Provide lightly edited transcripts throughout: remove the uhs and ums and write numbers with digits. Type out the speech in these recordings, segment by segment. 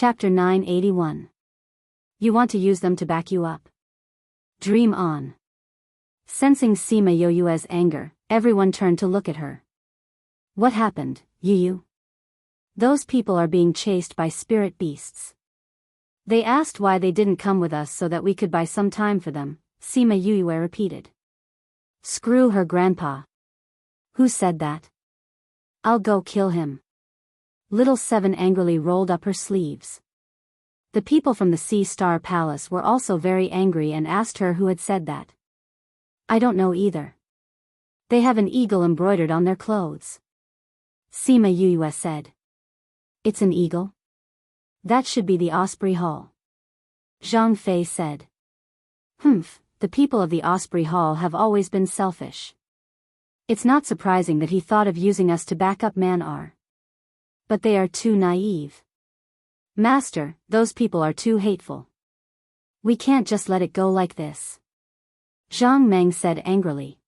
Chapter 981. You want to use them to back you up? Dream on. Sensing Sima Yoyue's anger, everyone turned to look at her. What happened, Yu? Those people are being chased by spirit beasts. They asked why they didn't come with us so that we could buy some time for them, Sima Yoyue repeated. Screw her grandpa. Who said that? I'll go kill him. Little Seven angrily rolled up her sleeves. The people from the Sea Star Palace were also very angry and asked her who had said that. I don't know either. They have an eagle embroidered on their clothes. Sima Yoyue said. It's an eagle? That should be the Osprey Hall. Zhang Fei said. The people of the Osprey Hall have always been selfish. It's not surprising that he thought of using us to back up Man-R. But they are too naive. Master, those people are too hateful. We can't just let it go like this. Zhang Meng said angrily.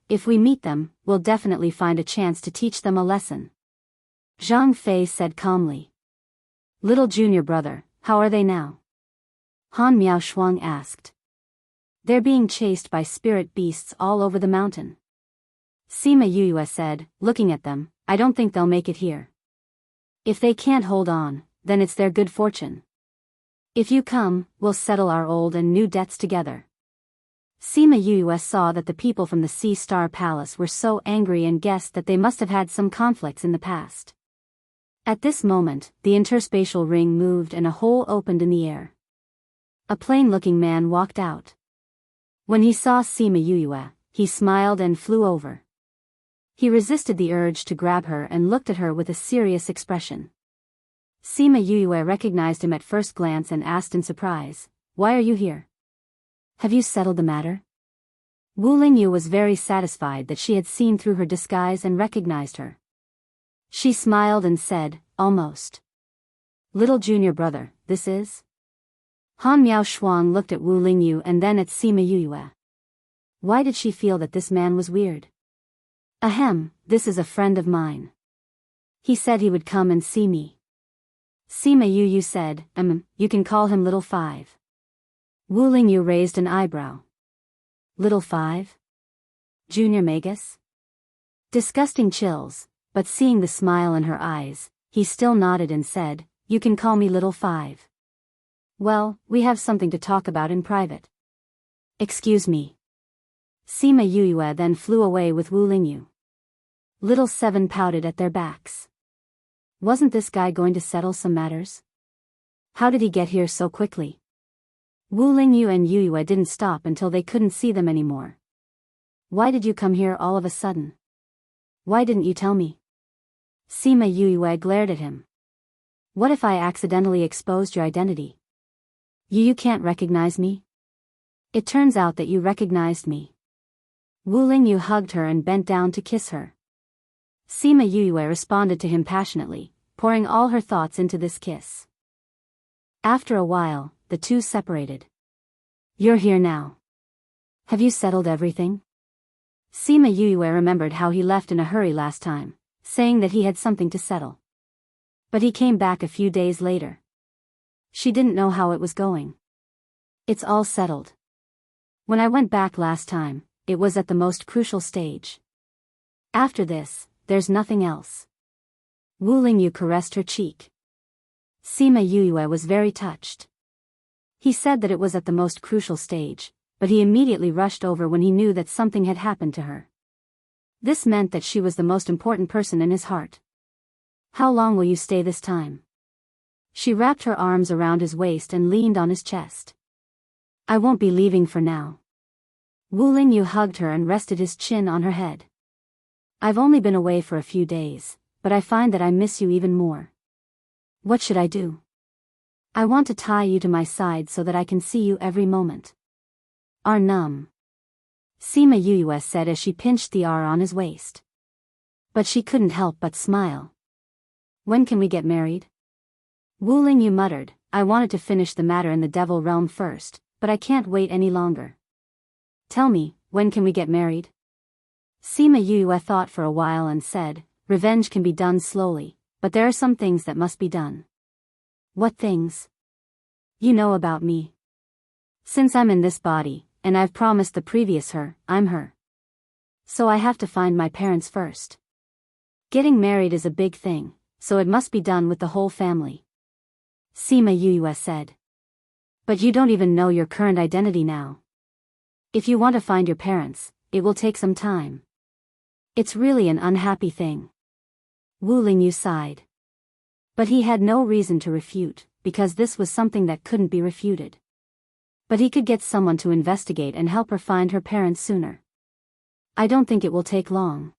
If we meet them, we'll definitely find a chance to teach them a lesson. Zhang Fei said calmly. Little junior brother, how are they now? Han Miaoshuang asked. They're being chased by spirit beasts all over the mountain. Sima Yoyue said, looking at them, I don't think they'll make it here. If they can't hold on, then it's their good fortune. If you come, we'll settle our old and new debts together. Sima Yoyue saw that the people from the Sea Star Palace were so angry and guessed that they must have had some conflicts in the past. At this moment, the interspatial ring moved and a hole opened in the air. A plain-looking man walked out. When he saw Sima Yoyue, he smiled and flew over. He resisted the urge to grab her and looked at her with a serious expression. Sima Yoyue recognized him at first glance and asked in surprise, Why are you here? Have you settled the matter? Wu Lingyu was very satisfied that she had seen through her disguise and recognized her. She smiled and said, Almost. Little junior brother, this is? Han Miaoshuang looked at Wu Lingyu and then at Sima Yoyue. Why did she feel that this man was weird? Ahem, this is a friend of mine. He said he would come and see me. Sima Yoyue said, you can call him Little Five. Wu Lingyu raised an eyebrow. Little Five? Junior Magus? Disgusting chills, but seeing the smile in her eyes, he still nodded and said, You can call me Little Five. Well, we have something to talk about in private. Excuse me. Sima Yoyue then flew away with Wu Lingyu. Little Seven pouted at their backs. Wasn't this guy going to settle some matters? How did he get here so quickly? Wu Lingyu and Yoyue didn't stop until they couldn't see them anymore. Why did you come here all of a sudden? Why didn't you tell me? Sima Yoyue glared at him. What if I accidentally exposed your identity? You can't recognize me? It turns out that you recognized me. Wu Lingyu hugged her and bent down to kiss her. Sima Yoyue responded to him passionately, pouring all her thoughts into this kiss. After a while, the two separated. You're here now. Have you settled everything? Sima Yoyue remembered how he left in a hurry last time, saying that he had something to settle. But he came back a few days later. She didn't know how it was going. It's all settled. When I went back last time, it was at the most crucial stage. After this, there's nothing else. Wu Lingyu caressed her cheek. Sima Yoyue was very touched. He said that it was at the most crucial stage, but he immediately rushed over when he knew that something had happened to her. This meant that she was the most important person in his heart. How long will you stay this time? She wrapped her arms around his waist and leaned on his chest. I won't be leaving for now. Wu Lingyu hugged her and rested his chin on her head. I've only been away for a few days, but I find that I miss you even more. What should I do? I want to tie you to my side so that I can see you every moment. Num. Sima Yoyue said as she pinched the R on his waist. But she couldn't help but smile. When can we get married? Wu Lingyu muttered, I wanted to finish the matter in the Devil Realm first, but I can't wait any longer. Tell me, when can we get married? Sima Yoyue thought for a while and said, Revenge can be done slowly, but there are some things that must be done. What things? You know about me. Since I'm in this body, and I've promised the previous her, I'm her. So I have to find my parents first. Getting married is a big thing, so it must be done with the whole family. Sima Yuyue said. But you don't even know your current identity now. If you want to find your parents, it will take some time. It's really an unhappy thing. Wu Lingyu sighed. But he had no reason to refute, because this was something that couldn't be refuted. But he could get someone to investigate and help her find her parents sooner. I don't think it will take long.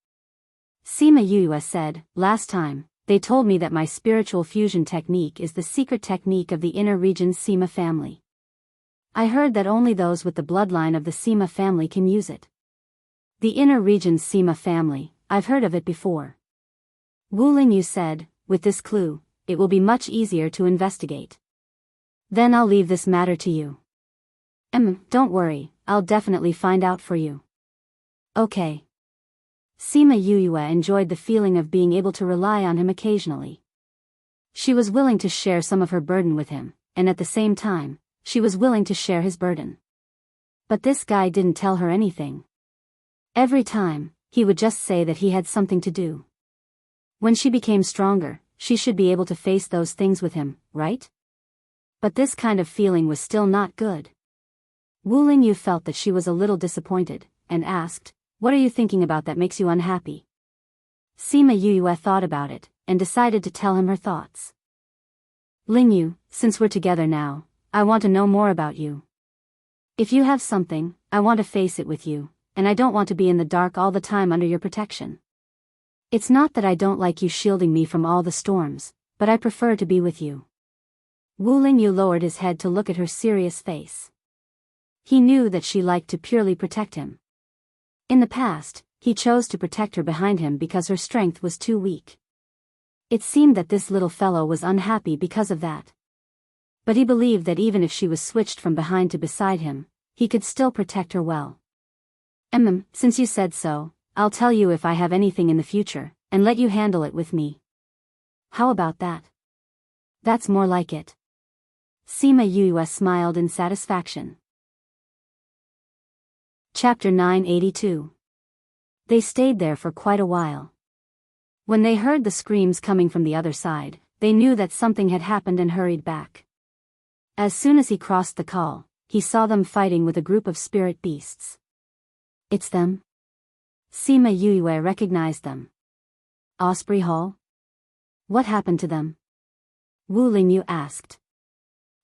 Sima Yuyue said, last time, they told me that my spiritual fusion technique is the secret technique of the inner region's Sima family. I heard that only those with the bloodline of the Sima family can use it. The inner region's Sima family, I've heard of it before. Wu Lingyu said, with this clue, it will be much easier to investigate. Then I'll leave this matter to you. Don't worry, I'll definitely find out for you. Okay. Sima Yuyue enjoyed the feeling of being able to rely on him occasionally. She was willing to share some of her burden with him, and at the same time, she was willing to share his burden. But this guy didn't tell her anything. Every time, he would just say that he had something to do. When she became stronger, she should be able to face those things with him, right? But this kind of feeling was still not good. Wu Lingyu felt that she was a little disappointed, and asked, what are you thinking about that makes you unhappy? Sima Yuyue thought about it, and decided to tell him her thoughts. Lingyu, since we're together now, I want to know more about you. If you have something, I want to face it with you, and I don't want to be in the dark all the time under your protection. It's not that I don't like you shielding me from all the storms, but I prefer to be with you. Wu Lingyu lowered his head to look at her serious face. He knew that she liked to purely protect him. In the past, he chose to protect her behind him because her strength was too weak. It seemed that this little fellow was unhappy because of that. But he believed that even if she was switched from behind to beside him, he could still protect her well. Since you said so, I'll tell you if I have anything in the future, and let you handle it with me. How about that? That's more like it. Sima Yuyue smiled in satisfaction. Chapter 982. They stayed there for quite a while. When they heard the screams coming from the other side, they knew that something had happened and hurried back. As soon as he crossed the call, he saw them fighting with a group of spirit beasts. It's them? Sima Yuyue recognized them. Osprey Hall? What happened to them? Wu Lingyu asked.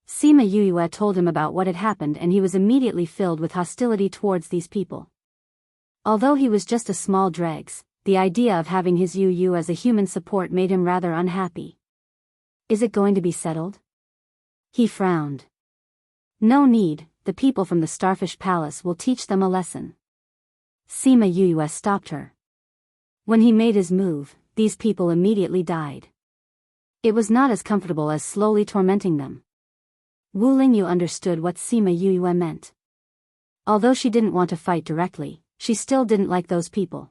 Sima Yuyue told him about what had happened and he was immediately filled with hostility towards these people. Although he was just a small dregs, the idea of having his Yu as a human support made him rather unhappy. Is it going to be settled? He frowned. No need, the people from the Starfish Palace will teach them a lesson. Sima Yuyue stopped her. When he made his move, these people immediately died. It was not as comfortable as slowly tormenting them. Wu Lingyu understood what Sima Yuyue meant. Although she didn't want to fight directly, she still didn't like those people.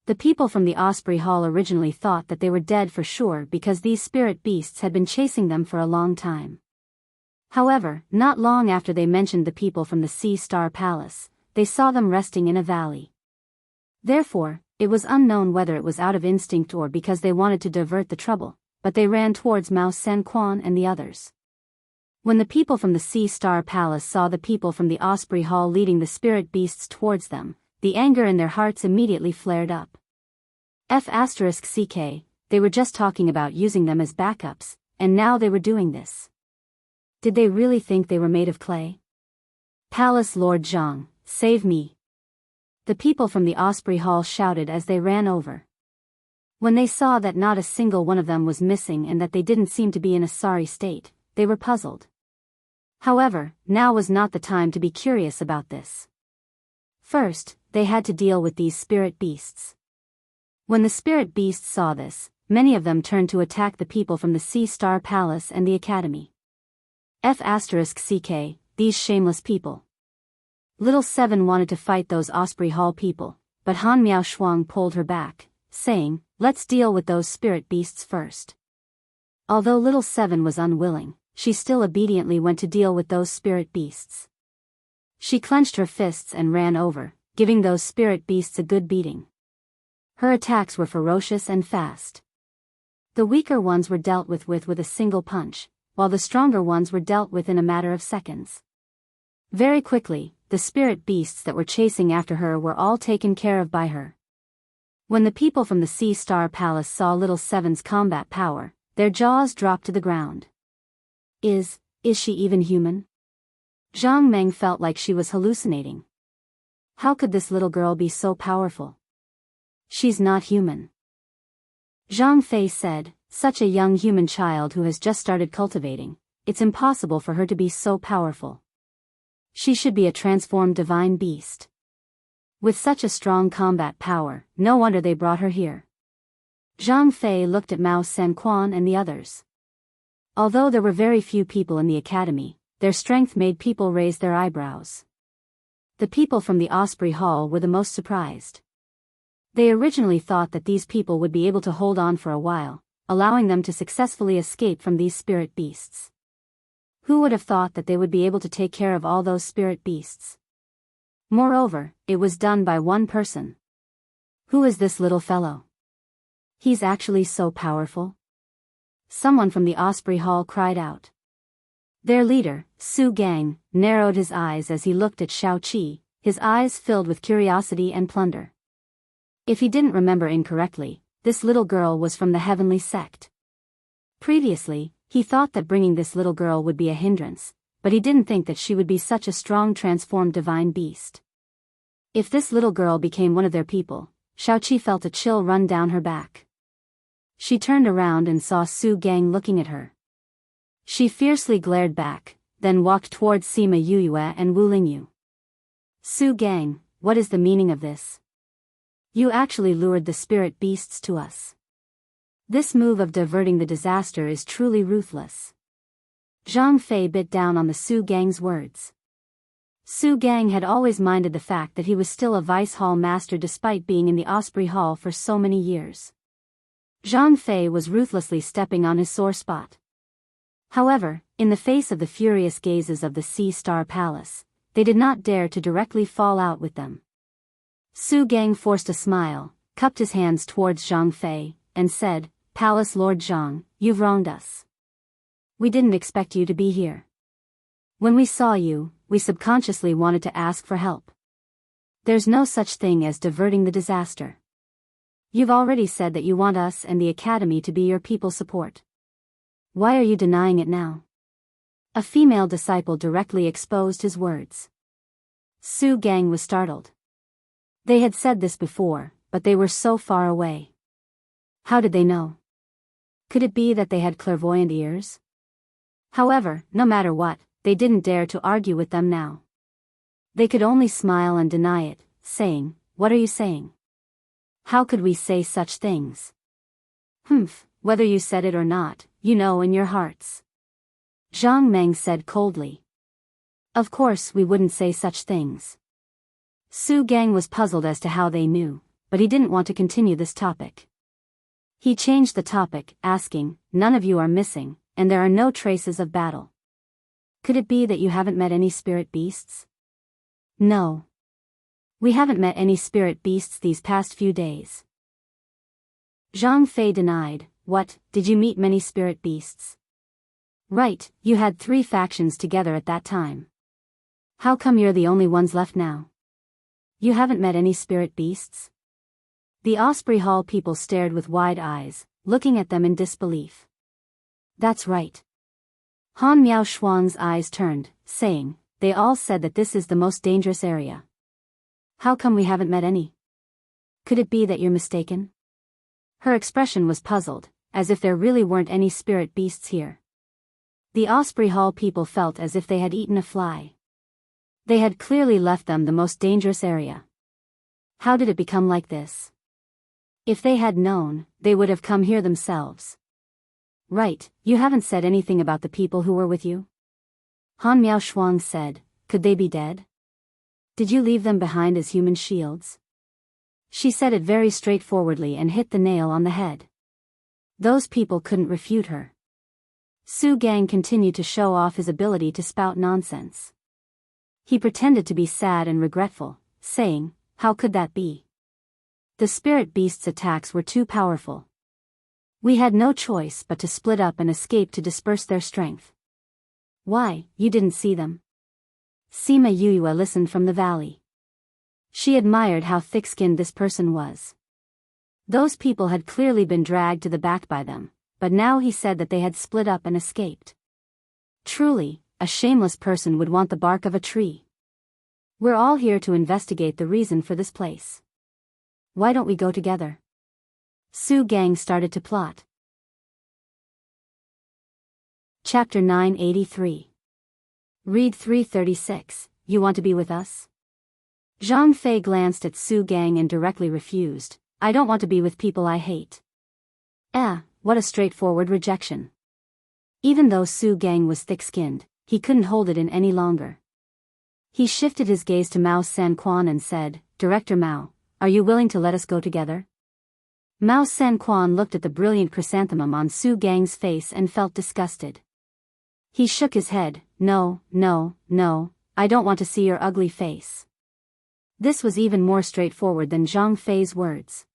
The people from the Osprey Hall originally thought that they were dead for sure because these spirit beasts had been chasing them for a long time. However, not long after they mentioned the people from the Sea Star Palace, they saw them resting in a valley. Therefore, it was unknown whether it was out of instinct or because they wanted to divert the trouble, but they ran towards Mao Sen Quan and the others. When the people from the Sea Star Palace saw the people from the Osprey Hall leading the spirit beasts towards them, the anger in their hearts immediately flared up. *CK, they were just talking about using them as backups, and now they were doing this. Did they really think they were made of clay? Palace Lord Zhang, save me! The people from the Osprey Hall shouted as they ran over. When they saw that not a single one of them was missing and that they didn't seem to be in a sorry state, they were puzzled. However, now was not the time to be curious about this. First, they had to deal with these spirit beasts. When the spirit beasts saw this, many of them turned to attack the people from the Sea Star Palace and the Academy. *CK, these shameless people. Little Seven wanted to fight those Osprey Hall people, but Han Miao Shuang pulled her back, saying, let's deal with those spirit beasts first. Although little Seven was unwilling, she still obediently went to deal with those spirit beasts. She clenched her fists and ran over, giving those spirit beasts a good beating. Her attacks were ferocious and fast. The weaker ones were dealt with a single punch, while the stronger ones were dealt with in a matter of seconds. Very quickly, the spirit beasts that were chasing after her were all taken care of by her. When the people from the Sea Star Palace saw little Seven's combat power, their jaws dropped to the ground. Is she even human? Zhang Meng felt like she was hallucinating. How could this little girl be so powerful? She's not human. Zhang Fei said, such a young human child who has just started cultivating, it's impossible for her to be so powerful. She should be a transformed divine beast. With such a strong combat power, no wonder they brought her here. Zhang Fei looked at Mao Sanquan and the others. Although there were very few people in the academy, their strength made people raise their eyebrows. The people from the Osprey Hall were the most surprised. They originally thought that these people would be able to hold on for a while, allowing them to successfully escape from these spirit beasts. Who would have thought that they would be able to take care of all those spirit beasts? Moreover, it was done by one person. Who is this little fellow? He's actually so powerful? Someone from the Osprey Hall cried out. Their leader, Su Gang, narrowed his eyes as he looked at Xiao Qi, his eyes filled with curiosity and plunder. If he didn't remember incorrectly, this little girl was from the heavenly sect. Previously, he thought that bringing this little girl would be a hindrance, but he didn't think that she would be such a strong transformed divine beast. If this little girl became one of their people, Xiao Qi felt a chill run down her back. She turned around and saw Su Gang looking at her. She fiercely glared back, then walked towards Sima Yuyue and Wu Lingyu. Su Gang, what is the meaning of this? You actually lured the spirit beasts to us. This move of diverting the disaster is truly ruthless. Zhang Fei bit down on the Su Gang's words. Su Gang had always minded the fact that he was still a vice hall master despite being in the Osprey Hall for so many years. Zhang Fei was ruthlessly stepping on his sore spot. However, in the face of the furious gazes of the Sea Star Palace, they did not dare to directly fall out with them. Su Gang forced a smile, cupped his hands towards Zhang Fei, and said, Palace Lord Zhang, you've wronged us. We didn't expect you to be here. When we saw you, we subconsciously wanted to ask for help. There's no such thing as diverting the disaster. You've already said that you want us and the Academy to be your people's support. Why are you denying it now? A female disciple directly exposed his words. Su Gang was startled. They had said this before, but they were so far away. How did they know? Could it be that they had clairvoyant ears? However, no matter what, they didn't dare to argue with them now. They could only smile and deny it, saying, What are you saying? How could we say such things? Whether you said it or not, you know in your hearts. Zhang Meng said coldly. Of course we wouldn't say such things. Su Gang was puzzled as to how they knew, but he didn't want to continue this topic. He changed the topic, asking, None of you are missing, and there are no traces of battle. Could it be that you haven't met any spirit beasts? No. We haven't met any spirit beasts these past few days. Zhang Fei denied. What, did you meet many spirit beasts? Right, you had 3 factions together at that time. How come you're the only ones left now? You haven't met any spirit beasts? The Osprey Hall people stared with wide eyes, looking at them in disbelief. That's right. Han Miao Shuang's eyes turned, saying, They all said that this is the most dangerous area. How come we haven't met any? Could it be that you're mistaken? Her expression was puzzled, as if there really weren't any spirit beasts here. The Osprey Hall people felt as if they had eaten a fly. They had clearly left them the most dangerous area. How did it become like this? If they had known, they would have come here themselves. Right, you haven't said anything about the people who were with you? Han Miao Shuang said, Could they be dead? Did you leave them behind as human shields? She said it very straightforwardly and hit the nail on the head. Those people couldn't refute her. Su Gang continued to show off his ability to spout nonsense. He pretended to be sad and regretful, saying, "How could that be? The spirit beast's attacks were too powerful. We had no choice but to split up and escape to disperse their strength." "Why, you didn't see them?" Sima Yuyue listened from the valley. She admired how thick-skinned this person was. Those people had clearly been dragged to the back by them, but now he said that they had split up and escaped. Truly, a shameless person would want the bark of a tree. "We're all here to investigate the reason for this place. Why don't we go together?" Su Gang started to plot. Chapter 983. Read 336, You want to be with us? Zhang Fei glanced at Su Gang and directly refused. "I don't want to be with people I hate." What a straightforward rejection. Even though Su Gang was thick-skinned, he couldn't hold it in any longer. He shifted his gaze to Mao Sanquan and said, "Director Mao, are you willing to let us go together?" Mao Sanquan looked at the brilliant chrysanthemum on Su Gang's face and felt disgusted. He shook his head. No, I don't want to see your ugly face." This was even more straightforward than Zhang Fei's words.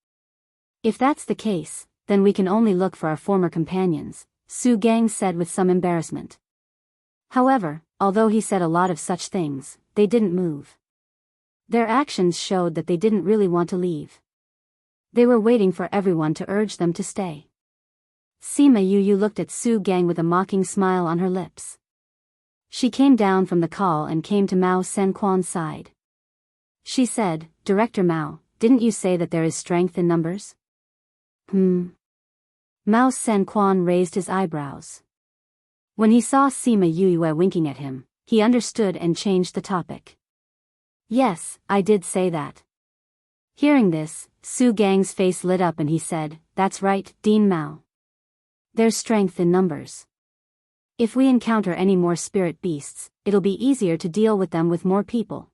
"If that's the case, then we can only look for our former companions," Su Gang said with some embarrassment. However, although he said a lot of such things, they didn't move. Their actions showed that they didn't really want to leave. They were waiting for everyone to urge them to stay. Sima Yu looked at Su Gang with a mocking smile on her lips. She came down from the call and came to Mao Sanquan's side. She said, "Director Mao, didn't you say that there is strength in numbers?" Mao Sanquan raised his eyebrows. When he saw Sima Yuyue winking at him, he understood and changed the topic. "Yes, I did say that." Hearing this, Su Gang's face lit up and he said, "That's right, Dean Mao. There's strength in numbers. If we encounter any more spirit beasts, it'll be easier to deal with them with more people."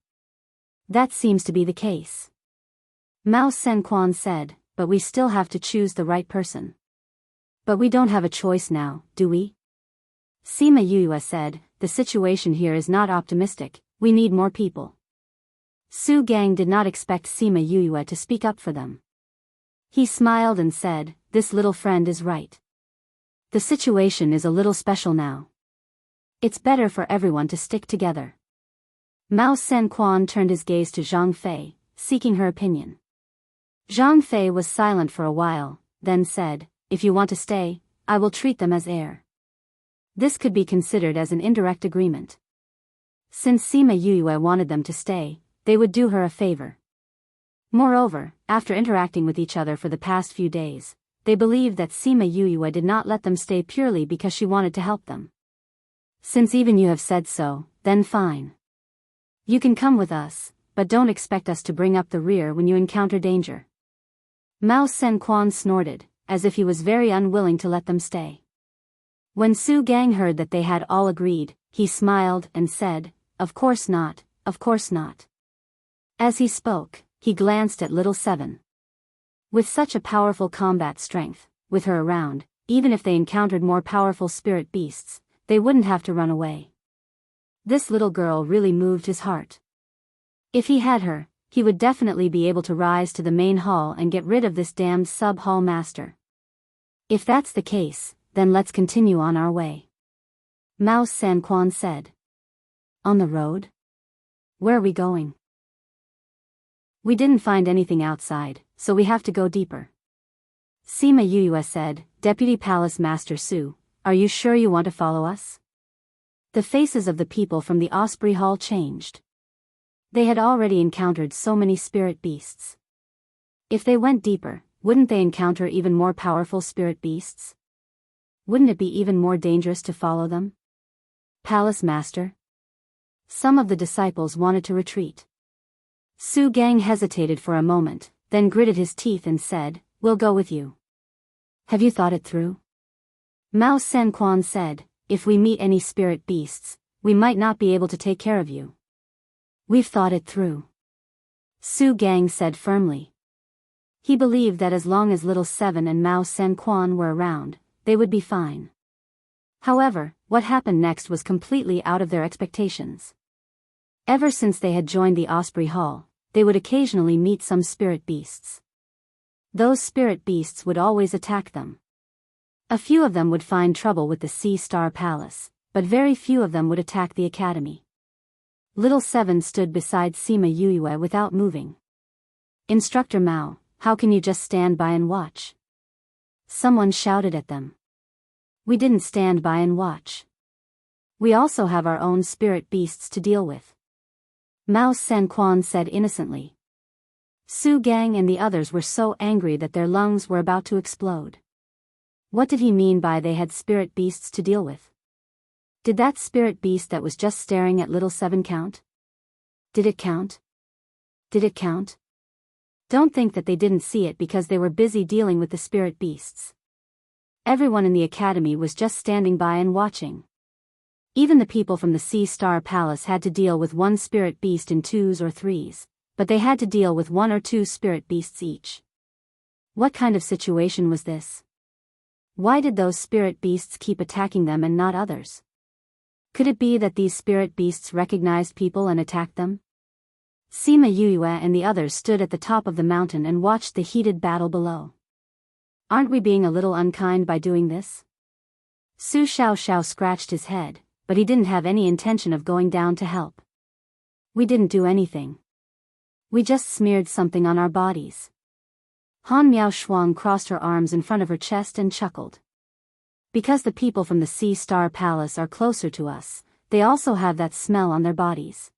"That seems to be the case," Mao Sanquan said, "but we still have to choose the right person." "But we don't have a choice now, do we?" Sima Yuyue said, "The situation here is not optimistic, we need more people." Su Gang did not expect Sima Yuyue to speak up for them. He smiled and said, "This little friend is right. The situation is a little special now. It's better for everyone to stick together." Mao Sanquan turned his gaze to Zhang Fei, seeking her opinion. Zhang Fei was silent for a while, then said, "If you want to stay, I will treat them as heir." This could be considered as an indirect agreement. Since Sima Yuyue wanted them to stay, they would do her a favor. Moreover, after interacting with each other for the past few days, they believed that Sima Yuyue did not let them stay purely because she wanted to help them. "Since even you have said so, then fine. You can come with us, but don't expect us to bring up the rear when you encounter danger." Mao Sanquan snorted, as if he was very unwilling to let them stay. When Su Gang heard that they had all agreed, he smiled and said, "Of course not, of course not." As he spoke, he glanced at Little Seven. With such a powerful combat strength, with her around, even if they encountered more powerful spirit beasts, they wouldn't have to run away. This little girl really moved his heart. If he had her, he would definitely be able to rise to the main hall and get rid of this damned sub-hall master. "If that's the case, then let's continue on our way," Mao Sanquan said. "On the road? Where are we going?" "We didn't find anything outside, so we have to go deeper." Sima Yuyue said, "Deputy Palace Master Su, are you sure you want to follow us?" The faces of the people from the Osprey Hall changed. They had already encountered so many spirit beasts. If they went deeper, wouldn't they encounter even more powerful spirit beasts? Wouldn't it be even more dangerous to follow them? "Palace Master?" Some of the disciples wanted to retreat. Su Gang hesitated for a moment, then gritted his teeth and said, "We'll go with you." "Have you thought it through?" Mao Sanquan said, "If we meet any spirit beasts, we might not be able to take care of you." "We've thought it through," Su Gang said firmly. He believed that as long as Little Seven and Mao Sanquan were around, they would be fine. However, what happened next was completely out of their expectations. Ever since they had joined the Osprey Hall, they would occasionally meet some spirit beasts. Those spirit beasts would always attack them. A few of them would find trouble with the Sea Star Palace, but very few of them would attack the academy. Little Seven stood beside Sima Yuyue without moving. "Instructor Mao, how can you just stand by and watch?" Someone shouted at them. "We didn't stand by and watch. We also have our own spirit beasts to deal with," Mao Sanquan said innocently. Su Gang and the others were so angry that their lungs were about to explode. What did he mean by they had spirit beasts to deal with? Did that spirit beast that was just staring at Little Seven count? Did it count? Did it count? Don't think that they didn't see it because they were busy dealing with the spirit beasts. Everyone in the academy was just standing by and watching. Even the people from the Sea Star Palace had to deal with one spirit beast in twos or threes, but they had to deal with one or two spirit beasts each. What kind of situation was this? Why did those spirit beasts keep attacking them and not others? Could it be that these spirit beasts recognized people and attacked them? Sima Yuyue and the others stood at the top of the mountain and watched the heated battle below. "Aren't we being a little unkind by doing this?" Su Xiaoxiao scratched his head, but he didn't have any intention of going down to help. "We didn't do anything. We just smeared something on our bodies." Han Miao Shuang crossed her arms in front of her chest and chuckled. "Because the people from the Sea Star Palace are closer to us, they also have that smell on their bodies.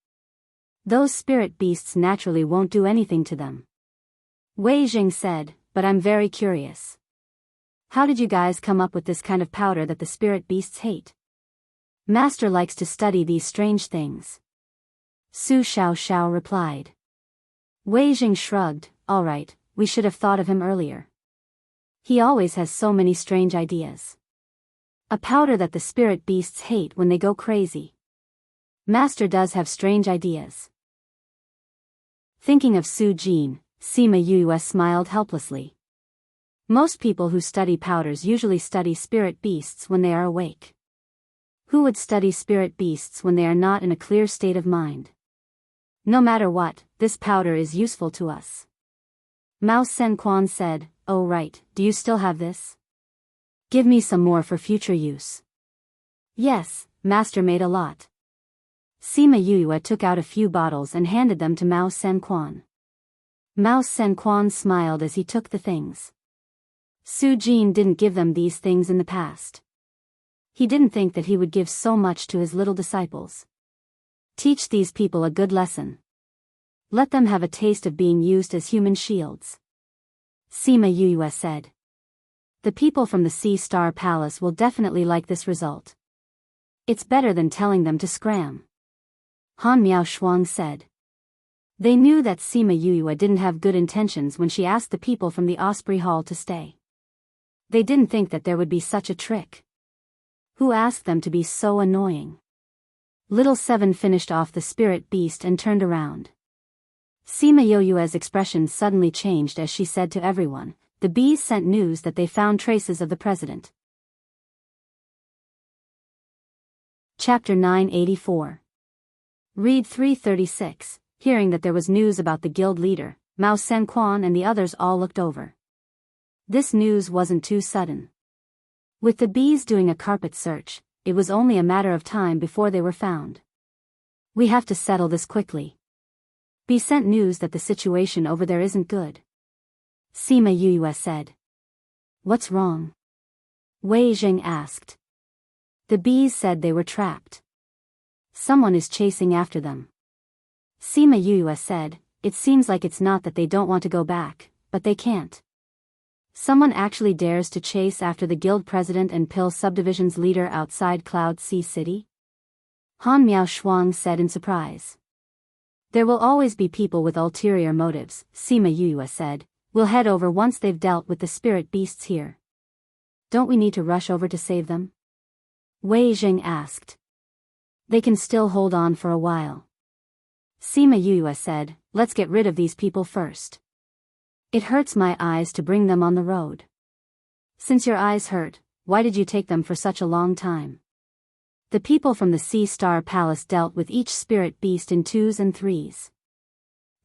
Those spirit beasts naturally won't do anything to them." Wei Jing said, "But I'm very curious. How did you guys come up with this kind of powder that the spirit beasts hate? Master likes to study these strange things." Su Xiaoxiao replied. Wei Jing shrugged, "All right, we should have thought of him earlier. He always has so many strange ideas. A powder that the spirit beasts hate when they go crazy. Master does have strange ideas." Thinking of Su Jin, Sima Yuyue smiled helplessly. Most people who study powders usually study spirit beasts when they are awake. Who would study spirit beasts when they are not in a clear state of mind? "No matter what, this powder is useful to us," Mao Sanquan said. "Oh right, do you still have this? Give me some more for future use." "Yes, Master made a lot." Sima Yuyue took out a few bottles and handed them to Mao Sanquan. Mao Sanquan smiled as he took the things. Su Jin didn't give them these things in the past. He didn't think that he would give so much to his little disciples. Teach these people a good lesson. Let them have a taste of being used as human shields, Sima Yuyue said. The people from the Sea Star Palace will definitely like this result. It's better than telling them to scram, Han Miao Shuang said. They knew that Sima Yuyue didn't have good intentions when she asked the people from the Osprey Hall to stay. They didn't think that there would be such a trick. Who asked them to be so annoying? Little Seven finished off the spirit beast and turned around. Sima Yuyue's expression suddenly changed as she said to everyone, "The bees sent news that they found traces of the president." Chapter 984. Read 336. Hearing that there was news about the guild leader, Mao Sanquan and the others all looked over. This news wasn't too sudden. With the bees doing a carpet search, it was only a matter of time before they were found. "We have to settle this quickly. Bee sent news that the situation over there isn't good," Sima Yuyue said. "What's wrong?" Wei Jing asked. The bees said they were trapped. Someone is chasing after them. Sima Yuyue said, "It seems like it's not that they don't want to go back, but they can't." Someone actually dares to chase after the guild president and Pill Subdivision's leader outside Cloud Sea City? Han Miao Shuang said in surprise. There will always be people with ulterior motives, Sima Yuyue said. We'll head over once they've dealt with the spirit beasts here. Don't we need to rush over to save them? Wei Jing asked. They can still hold on for a while. Sima Yuyue said, let's get rid of these people first. It hurts my eyes to bring them on the road. Since your eyes hurt, why did you take them for such a long time? The people from the Sea Star Palace dealt with each spirit beast in 2s and 3s.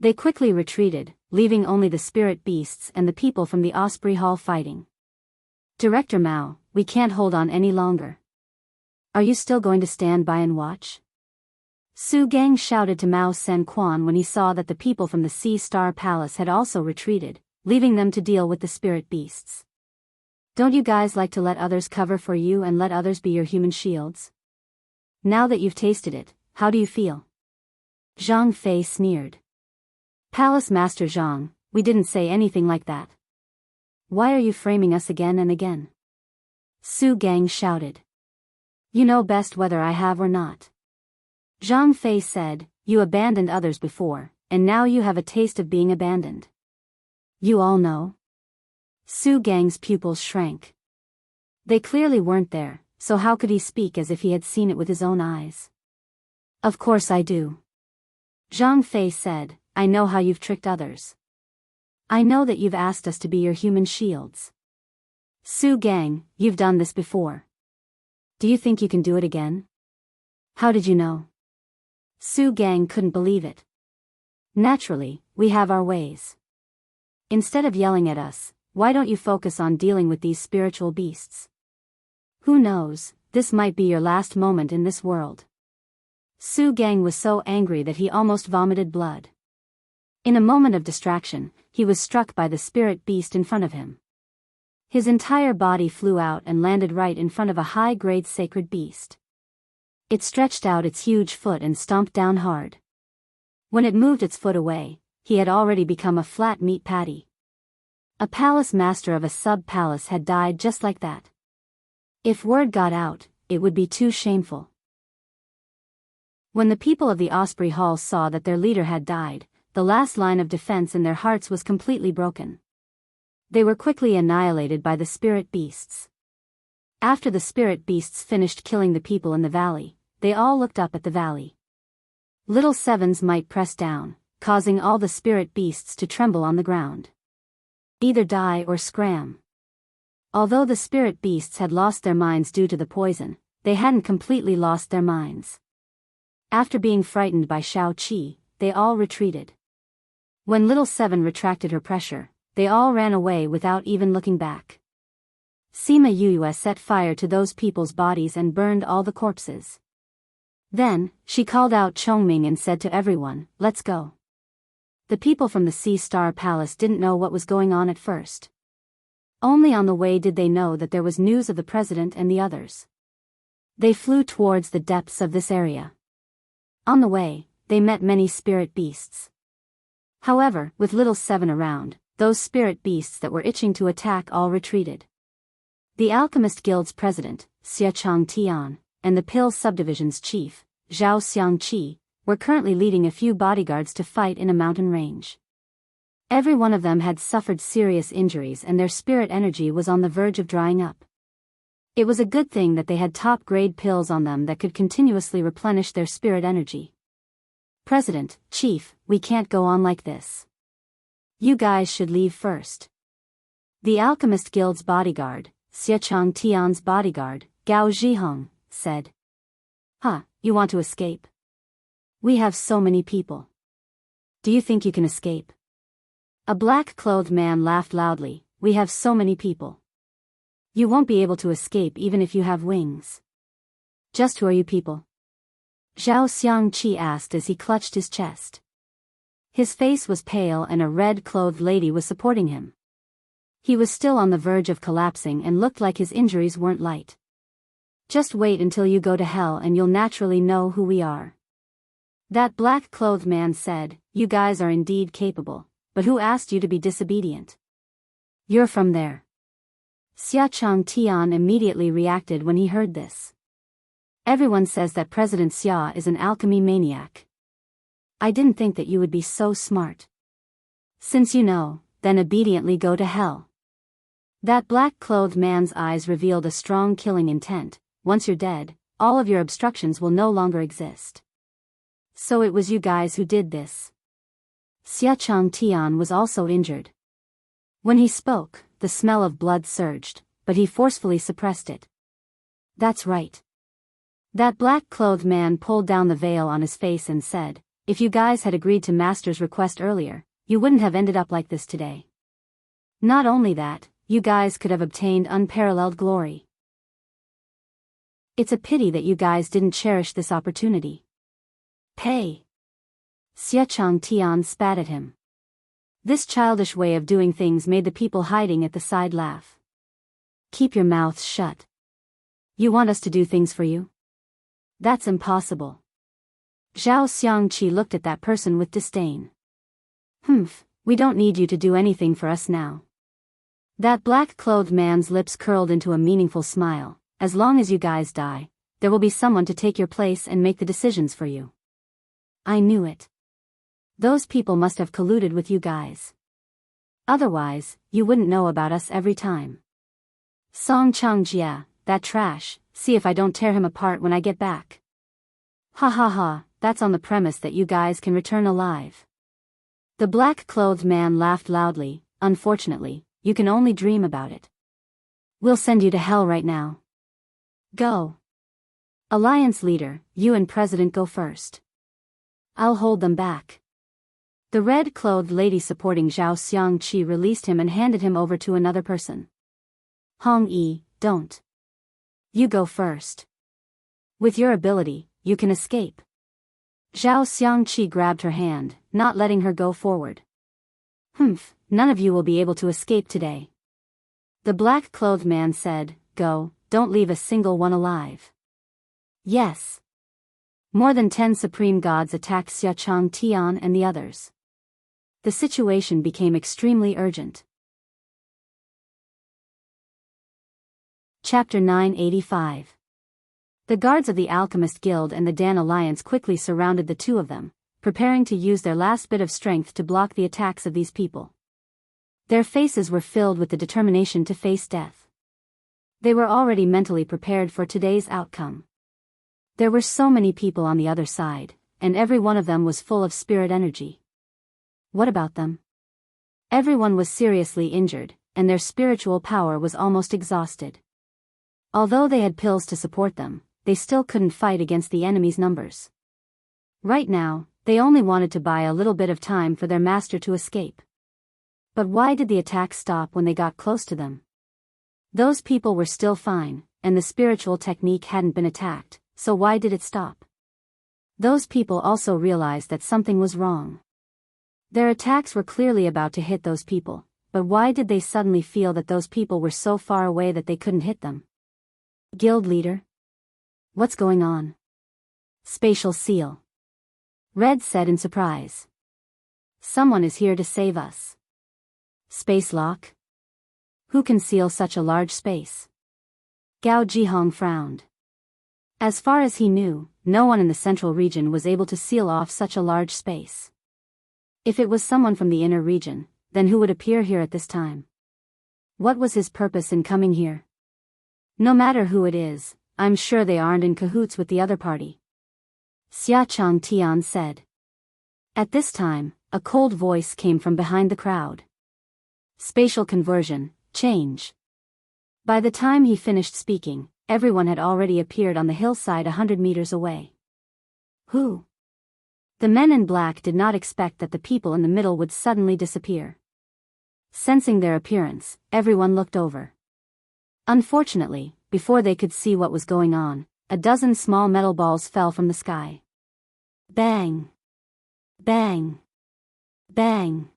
They quickly retreated, leaving only the spirit beasts and the people from the Osprey Hall fighting. Director Mao, we can't hold on any longer. Are you still going to stand by and watch? Su Gang shouted to Mao Sen Quan when he saw that the people from the Sea Star Palace had also retreated, leaving them to deal with the spirit beasts. Don't you guys like to let others cover for you and let others be your human shields? Now that you've tasted it, how do you feel? Zhang Fei sneered. Palace Master Zhang, we didn't say anything like that. Why are you framing us again and again? Su Gang shouted. You know best whether I have or not. Zhang Fei said, you abandoned others before, and now you have a taste of being abandoned. You all know? Su Gang's pupils shrank. They clearly weren't there, so how could he speak as if he had seen it with his own eyes? Of course I do. Zhang Fei said, I know how you've tricked others. I know that you've asked us to be your human shields. Su Gang, you've done this before. Do you think you can do it again? How did you know? Su Gang couldn't believe it. Naturally, we have our ways. Instead of yelling at us, why don't you focus on dealing with these spiritual beasts? Who knows, this might be your last moment in this world. Su Gang was so angry that he almost vomited blood. In a moment of distraction, he was struck by the spirit beast in front of him. His entire body flew out and landed right in front of a high-grade sacred beast. It stretched out its huge foot and stomped down hard. When it moved its foot away, he had already become a flat meat patty. A palace master of a sub-palace had died just like that. If word got out, it would be too shameful. When the people of the Osprey Hall saw that their leader had died, the last line of defense in their hearts was completely broken. They were quickly annihilated by the spirit beasts. After the spirit beasts finished killing the people in the valley, they all looked up at the valley. Little Seven's might pressed down, causing all the spirit beasts to tremble on the ground. Either die or scram. Although the spirit beasts had lost their minds due to the poison, they hadn't completely lost their minds. After being frightened by Shao Qi, they all retreated. When Little Seven retracted her pressure, they all ran away without even looking back. Sima Yue set fire to those people's bodies and burned all the corpses. Then, she called out Chongming and said to everyone, let's go. The people from the Sea Star Palace didn't know what was going on at first. Only on the way did they know that there was news of the president and the others. They flew towards the depths of this area. On the way, they met many spirit beasts. However, with Little Seven around, those spirit beasts that were itching to attack all retreated. The Alchemist Guild's president, Xia Chang Tian, and the Pill Subdivision's chief, Zhao Xiangqi, were currently leading a few bodyguards to fight in a mountain range. Every one of them had suffered serious injuries and their spirit energy was on the verge of drying up. It was a good thing that they had top-grade pills on them that could continuously replenish their spirit energy. President, Chief, we can't go on like this. You guys should leave first. The Alchemist Guild's bodyguard, Xia Chang Tian's bodyguard, Gao Zhiheng, said. Huh, you want to escape? We have so many people. Do you think you can escape? A black-clothed man laughed loudly, we have so many people. You won't be able to escape even if you have wings. Just who are you people? Zhao Xiangqi asked as he clutched his chest. His face was pale and a red-clothed lady was supporting him. He was still on the verge of collapsing and looked like his injuries weren't light. Just wait until you go to hell and you'll naturally know who we are. That black-clothed man said, you guys are indeed capable, but who asked you to be disobedient? You're from there. Xia Chang Tian immediately reacted when he heard this. Everyone says that President Xia is an alchemy maniac. I didn't think that you would be so smart. Since you know, then obediently go to hell. That black-clothed man's eyes revealed a strong killing intent. Once you're dead, all of your obstructions will no longer exist. So it was you guys who did this. Xia Chang Tian was also injured. When he spoke, the smell of blood surged, but he forcefully suppressed it. That's right. That black-clothed man pulled down the veil on his face and said, if you guys had agreed to Master's request earlier, you wouldn't have ended up like this today. Not only that, you guys could have obtained unparalleled glory. It's a pity that you guys didn't cherish this opportunity. Pay. Xia Chang Tian spat at him. This childish way of doing things made the people hiding at the side laugh. Keep your mouths shut. You want us to do things for you? That's impossible. Zhao Xiangqi looked at that person with disdain. We don't need you to do anything for us now. That black-clothed man's lips curled into a meaningful smile. As long as you guys die, there will be someone to take your place and make the decisions for you. I knew it. Those people must have colluded with you guys. Otherwise, you wouldn't know about us every time. Song Changjia, that trash, see if I don't tear him apart when I get back. Ha ha ha, that's on the premise that you guys can return alive. The black-clothed man laughed loudly. Unfortunately, you can only dream about it. We'll send you to hell right now. Go. Alliance leader, you and President go first. I'll hold them back. The red-clothed lady supporting Zhao Xiangqi released him and handed him over to another person. Hong Yi, don't. You go first. With your ability, you can escape. Zhao Xiangqi grabbed her hand, not letting her go forward. None of you will be able to escape today. The black-clothed man said, go, don't leave a single one alive. Yes. More than 10 supreme gods attacked Xia Chang Tian and the others. The situation became extremely urgent. Chapter 985. The guards of the Alchemist Guild and the Dan Alliance quickly surrounded the two of them, preparing to use their last bit of strength to block the attacks of these people. Their faces were filled with the determination to face death. They were already mentally prepared for today's outcome. There were so many people on the other side, and every one of them was full of spirit energy. What about them? Everyone was seriously injured, and their spiritual power was almost exhausted. Although they had pills to support them, they still couldn't fight against the enemy's numbers. Right now, they only wanted to buy a little bit of time for their master to escape. But why did the attack stop when they got close to them? Those people were still fine, and the spiritual technique hadn't been attacked, so why did it stop? Those people also realized that something was wrong. Their attacks were clearly about to hit those people, but why did they suddenly feel that those people were so far away that they couldn't hit them? Guild leader? What's going on? Spatial seal. Red said in surprise. Someone is here to save us. Space lock? Who can seal such a large space? Gao Jihong frowned. As far as he knew, no one in the central region was able to seal off such a large space. If it was someone from the inner region, then who would appear here at this time? What was his purpose in coming here? No matter who it is, I'm sure they aren't in cahoots with the other party. Xia Chang Tian said. At this time, a cold voice came from behind the crowd. Spatial conversion, change. By the time he finished speaking, everyone had already appeared on the hillside 100 meters away. Who? The men in black did not expect that the people in the middle would suddenly disappear. Sensing their appearance, everyone looked over. Unfortunately, before they could see what was going on, a dozen small metal balls fell from the sky. Bang! Bang! Bang!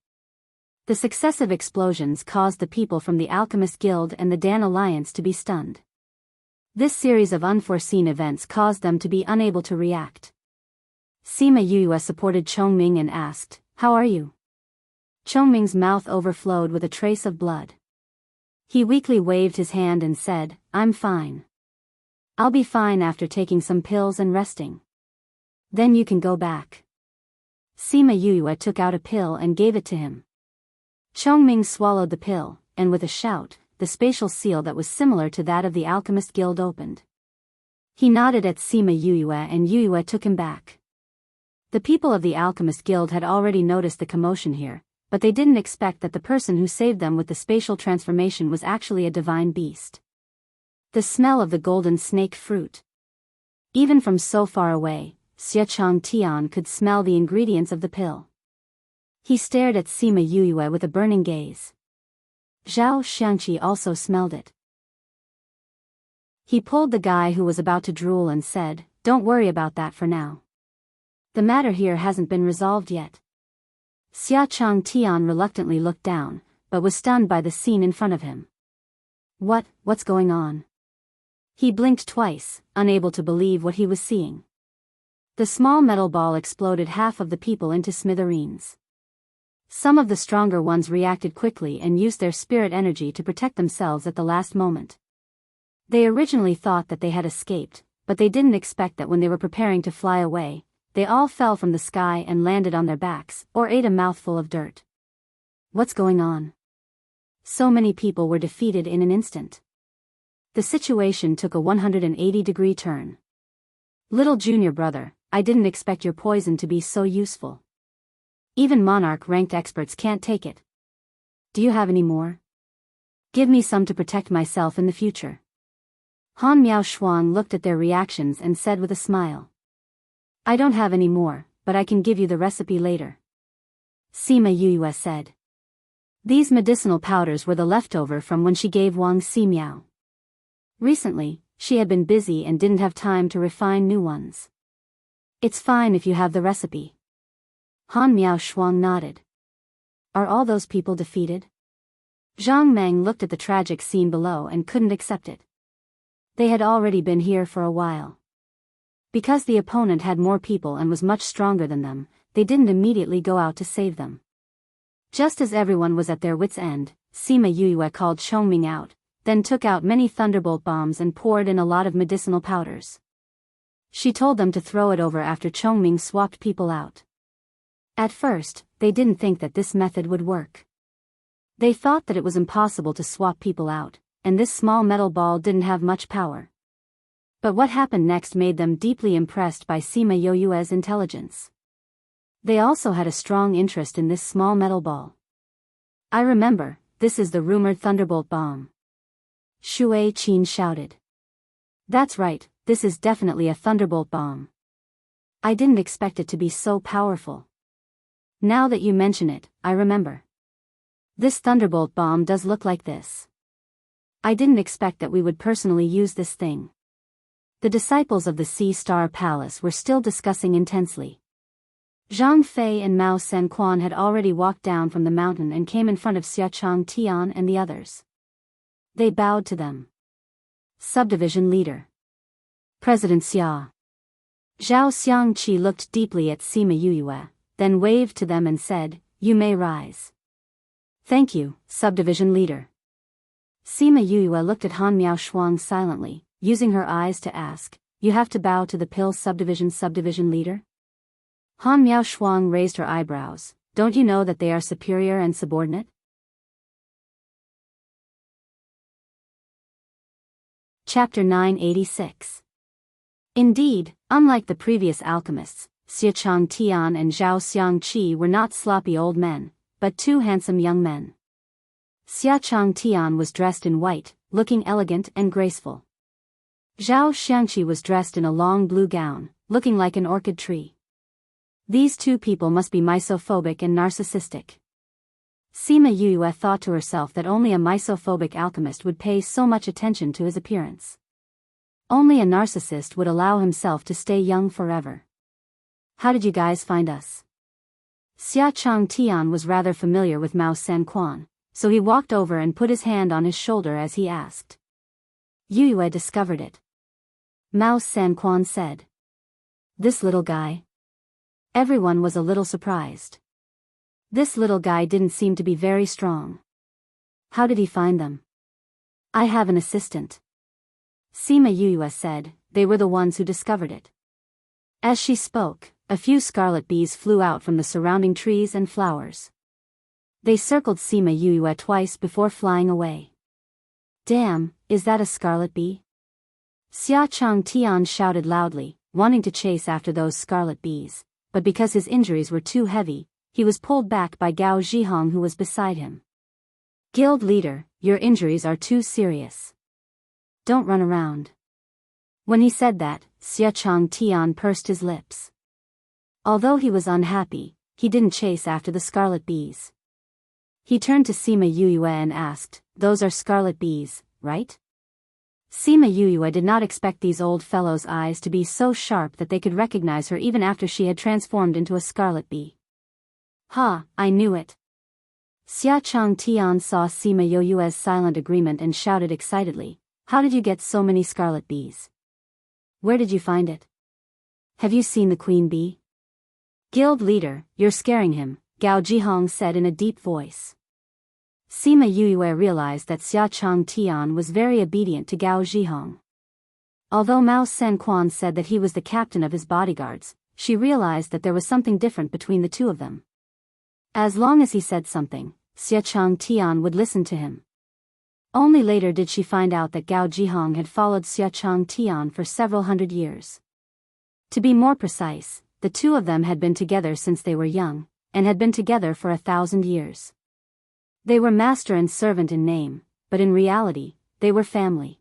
The successive explosions caused the people from the Alchemist Guild and the Dan Alliance to be stunned. This series of unforeseen events caused them to be unable to react. Sima Yue supported Chongming and asked, "How are you?" Chongming's mouth overflowed with a trace of blood. He weakly waved his hand and said, "I'm fine. I'll be fine after taking some pills and resting. Then you can go back." Sima Yue took out a pill and gave it to him. Chongming swallowed the pill, and with a shout, the spatial seal that was similar to that of the Alchemist Guild opened. He nodded at Sima Yue and Yue took him back. The people of the Alchemist Guild had already noticed the commotion here, but they didn't expect that the person who saved them with the spatial transformation was actually a divine beast. The smell of the golden snake fruit. Even from so far away, Xia Chang Tian could smell the ingredients of the pill. He stared at Sima Yuyue with a burning gaze. Zhao Xiangqi also smelled it. He pulled the guy who was about to drool and said, "Don't worry about that for now. The matter here hasn't been resolved yet." Xia Chang Tian reluctantly looked down, but was stunned by the scene in front of him. What's going on? He blinked twice, unable to believe what he was seeing. The small metal ball exploded half of the people into smithereens. Some of the stronger ones reacted quickly and used their spirit energy to protect themselves at the last moment. They originally thought that they had escaped, but they didn't expect that when they were preparing to fly away, they all fell from the sky and landed on their backs, or ate a mouthful of dirt. What's going on? So many people were defeated in an instant. The situation took a 180-degree turn. Little junior brother, I didn't expect your poison to be so useful. Even monarch-ranked experts can't take it. Do you have any more? Give me some to protect myself in the future. Han Miao Shuang looked at their reactions and said with a smile. I don't have any more, but I can give you the recipe later. Sima Yuyue said. These medicinal powders were the leftover from when she gave Wang Ximiao. Recently, she had been busy and didn't have time to refine new ones. It's fine if you have the recipe. Han Miao Shuang nodded. Are all those people defeated? Zhang Meng looked at the tragic scene below and couldn't accept it. They had already been here for a while. Because the opponent had more people and was much stronger than them, they didn't immediately go out to save them. Just as everyone was at their wits' end, Sima Yuyue called Chongming out, then took out many thunderbolt bombs and poured in a lot of medicinal powders. She told them to throw it over after Chongming swapped people out. At first, they didn't think that this method would work. They thought that it was impossible to swap people out, and this small metal ball didn't have much power. But what happened next made them deeply impressed by Sima Yuyue's intelligence. They also had a strong interest in this small metal ball. I remember, this is the rumored thunderbolt bomb. Shui Qin shouted. That's right, this is definitely a thunderbolt bomb. I didn't expect it to be so powerful. Now that you mention it, I remember. This thunderbolt bomb does look like this. I didn't expect that we would personally use this thing. The disciples of the Sea Star Palace were still discussing intensely. Zhang Fei and Mao Senquan had already walked down from the mountain and came in front of Xia Chang Tian and the others. They bowed to them. Subdivision Leader. President Xia. Zhao Xiangqi looked deeply at Sima Yuyue, then waved to them and said, You may rise. Thank you, Subdivision Leader. Sima Yuyue looked at Han Miao Shuang silently, using her eyes to ask, You have to bow to the Pill Subdivision Leader? Han Miao Shuang raised her eyebrows. Don't you know that they are superior and subordinate? Chapter 986. Indeed, unlike the previous alchemists, Xia Chang Tian and Zhao Xiangqi were not sloppy old men, but two handsome young men. Xia Chang Tian was dressed in white, looking elegant and graceful. Zhao Xiangqi was dressed in a long blue gown, looking like an orchid tree. These two people must be misophobic and narcissistic. Sima Yuyue thought to herself that only a misophobic alchemist would pay so much attention to his appearance. Only a narcissist would allow himself to stay young forever. How did you guys find us? Xia Chang Tian was rather familiar with Mao Senquan, so he walked over and put his hand on his shoulder as he asked. Yuyue discovered it. Mao Senquan said. This little guy? Everyone was a little surprised. This little guy didn't seem to be very strong. How did he find them? I have an assistant. Sima Yuyue said, they were the ones who discovered it. As she spoke, a few scarlet bees flew out from the surrounding trees and flowers. They circled Sima Yuyue twice before flying away. Damn, is that a scarlet bee? Xia Chang Tian shouted loudly, wanting to chase after those scarlet bees, but because his injuries were too heavy, he was pulled back by Gao Zhihong, who was beside him. Guild leader, your injuries are too serious. Don't run around. When he said that, Xia Chang Tian pursed his lips. Although he was unhappy, he didn't chase after the scarlet bees. He turned to Sima Yuyue and asked, those are scarlet bees, right? Sima Yuyue did not expect these old fellows' eyes to be so sharp that they could recognize her even after she had transformed into a scarlet bee. Ha, I knew it. Xia Chang Tian saw Sima Yuyue's silent agreement and shouted excitedly, how did you get so many scarlet bees? Where did you find it? Have you seen the queen bee? Guild leader, you're scaring him, Gao Zhihong said in a deep voice. Sima Yuyue realized that Xia Chang Tian was very obedient to Gao Zhihong. Although Mao Sanquan said that he was the captain of his bodyguards, she realized that there was something different between the two of them. As long as he said something, Xia Chang Tian would listen to him. Only later did she find out that Gao Zhihong had followed Xia Chang Tian for several hundred years. To be more precise, the two of them had been together since they were young, and had been together for 1,000 years. They were master and servant in name, but in reality, they were family.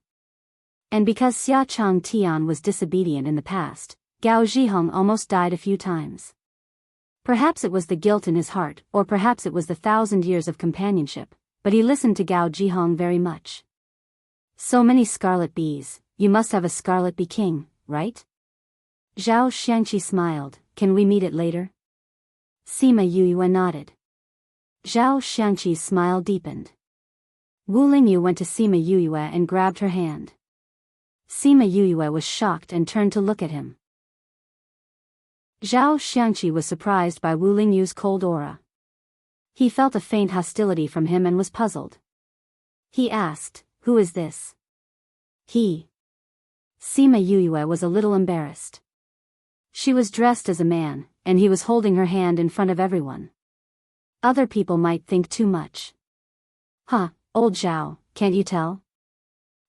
And because Xia Chang Tian was disobedient in the past, Gao Zhihong almost died a few times. Perhaps it was the guilt in his heart, or perhaps it was the 1,000 years of companionship, but he listened to Gao Zhihong very much. So many scarlet bees, you must have a scarlet bee king, right? Zhao Xiangqi smiled, can we meet it later? Sima Yuyue nodded. Zhao Xiangqi's smile deepened. Wu Lingyu went to Sima Yuyue and grabbed her hand. Sima Yuyue was shocked and turned to look at him. Zhao Xiangqi was surprised by Wu Lingyu's cold aura. He felt a faint hostility from him and was puzzled. He asked, who is this? He. Sima Yuyue was a little embarrassed. She was dressed as a man, and he was holding her hand in front of everyone. Other people might think too much. Huh, old Zhao, can't you tell?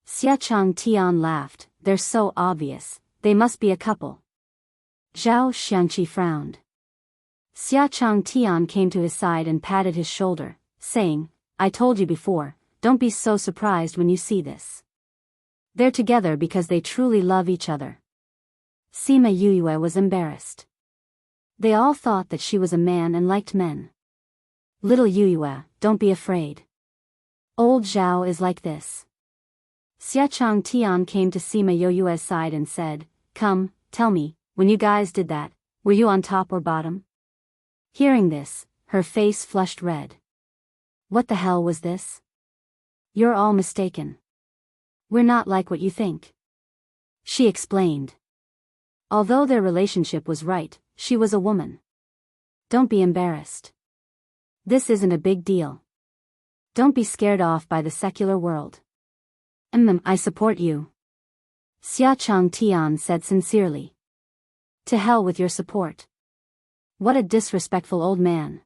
Xia Chang Tian laughed, they're so obvious, they must be a couple. Zhao Xiangqi frowned. Xia Chang Tian came to his side and patted his shoulder, saying, I told you before, don't be so surprised when you see this. They're together because they truly love each other. Sima Yuyue was embarrassed. They all thought that she was a man and liked men. Little Yuyue, don't be afraid. Old Zhao is like this. Xia Chang Tian came to Sima Yuyue's side and said, come, tell me, when you guys did that, were you on top or bottom? Hearing this, her face flushed red. What the hell was this? You're all mistaken. We're not like what you think. She explained. Although their relationship was right, she was a woman. Don't be embarrassed. This isn't a big deal. Don't be scared off by the secular world. I support you. Xia Chang Tian said sincerely. To hell with your support. What a disrespectful old man.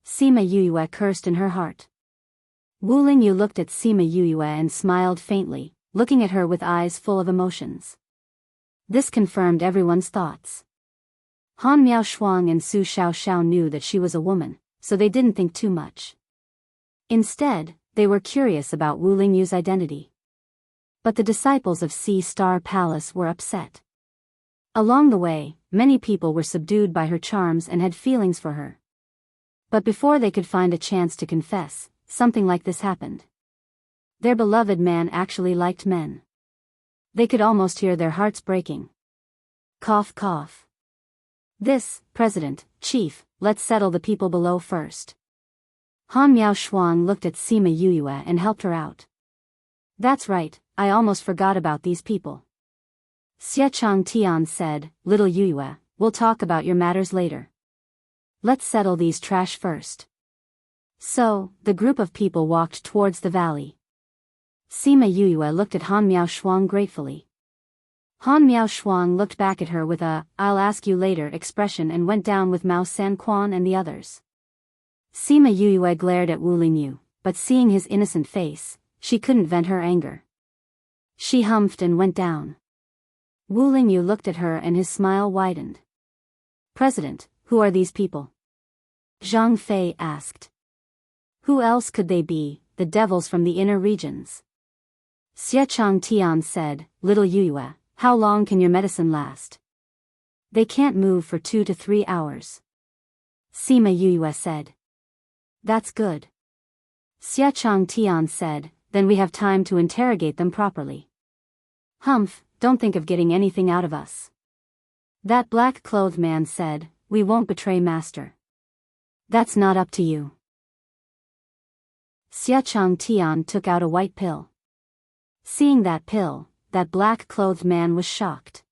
Sima Yuyue cursed in her heart. Wu Lingyu looked at Sima Yuyue and smiled faintly, looking at her with eyes full of emotions. This confirmed everyone's thoughts. Han Miao Shuang and Su Xiaoxiao knew that she was a woman, so they didn't think too much. Instead, they were curious about Wu Lingyu's identity. But the disciples of Sea Star Palace were upset. Along the way, many people were subdued by her charms and had feelings for her. But before they could find a chance to confess, something like this happened. Their beloved man actually liked men. They could almost hear their hearts breaking. Cough cough. This, President, Chief, let's settle the people below first. Han Miao Shuang looked at Sima Yuyue and helped her out. That's right, I almost forgot about these people. Xia Chang Tian said, little Yuyue, we'll talk about your matters later. Let's settle these trash first. So, the group of people walked towards the valley. Sima Yuyue looked at Han Miao Shuang gratefully. Han Miao Shuang looked back at her with a, I'll ask you later expression and went down with Mao Sanquan and the others. Sima Yuyue glared at Wu Lingyu, but seeing his innocent face, she couldn't vent her anger. She humphed and went down. Wu Lingyu looked at her and his smile widened. President, who are these people? Zhang Fei asked. Who else could they be, the devils from the inner regions? Xie Chang Tian said, Little Yue, how long can your medicine last? They can't move for 2 to 3 hours. Sima Yue said. That's good. Xie Chang Tian said, then we have time to interrogate them properly. Humph, don't think of getting anything out of us. That black-clothed man said, we won't betray master. That's not up to you. Xie Chang Tian took out a white pill. Seeing that pill, that black-clothed man was shocked.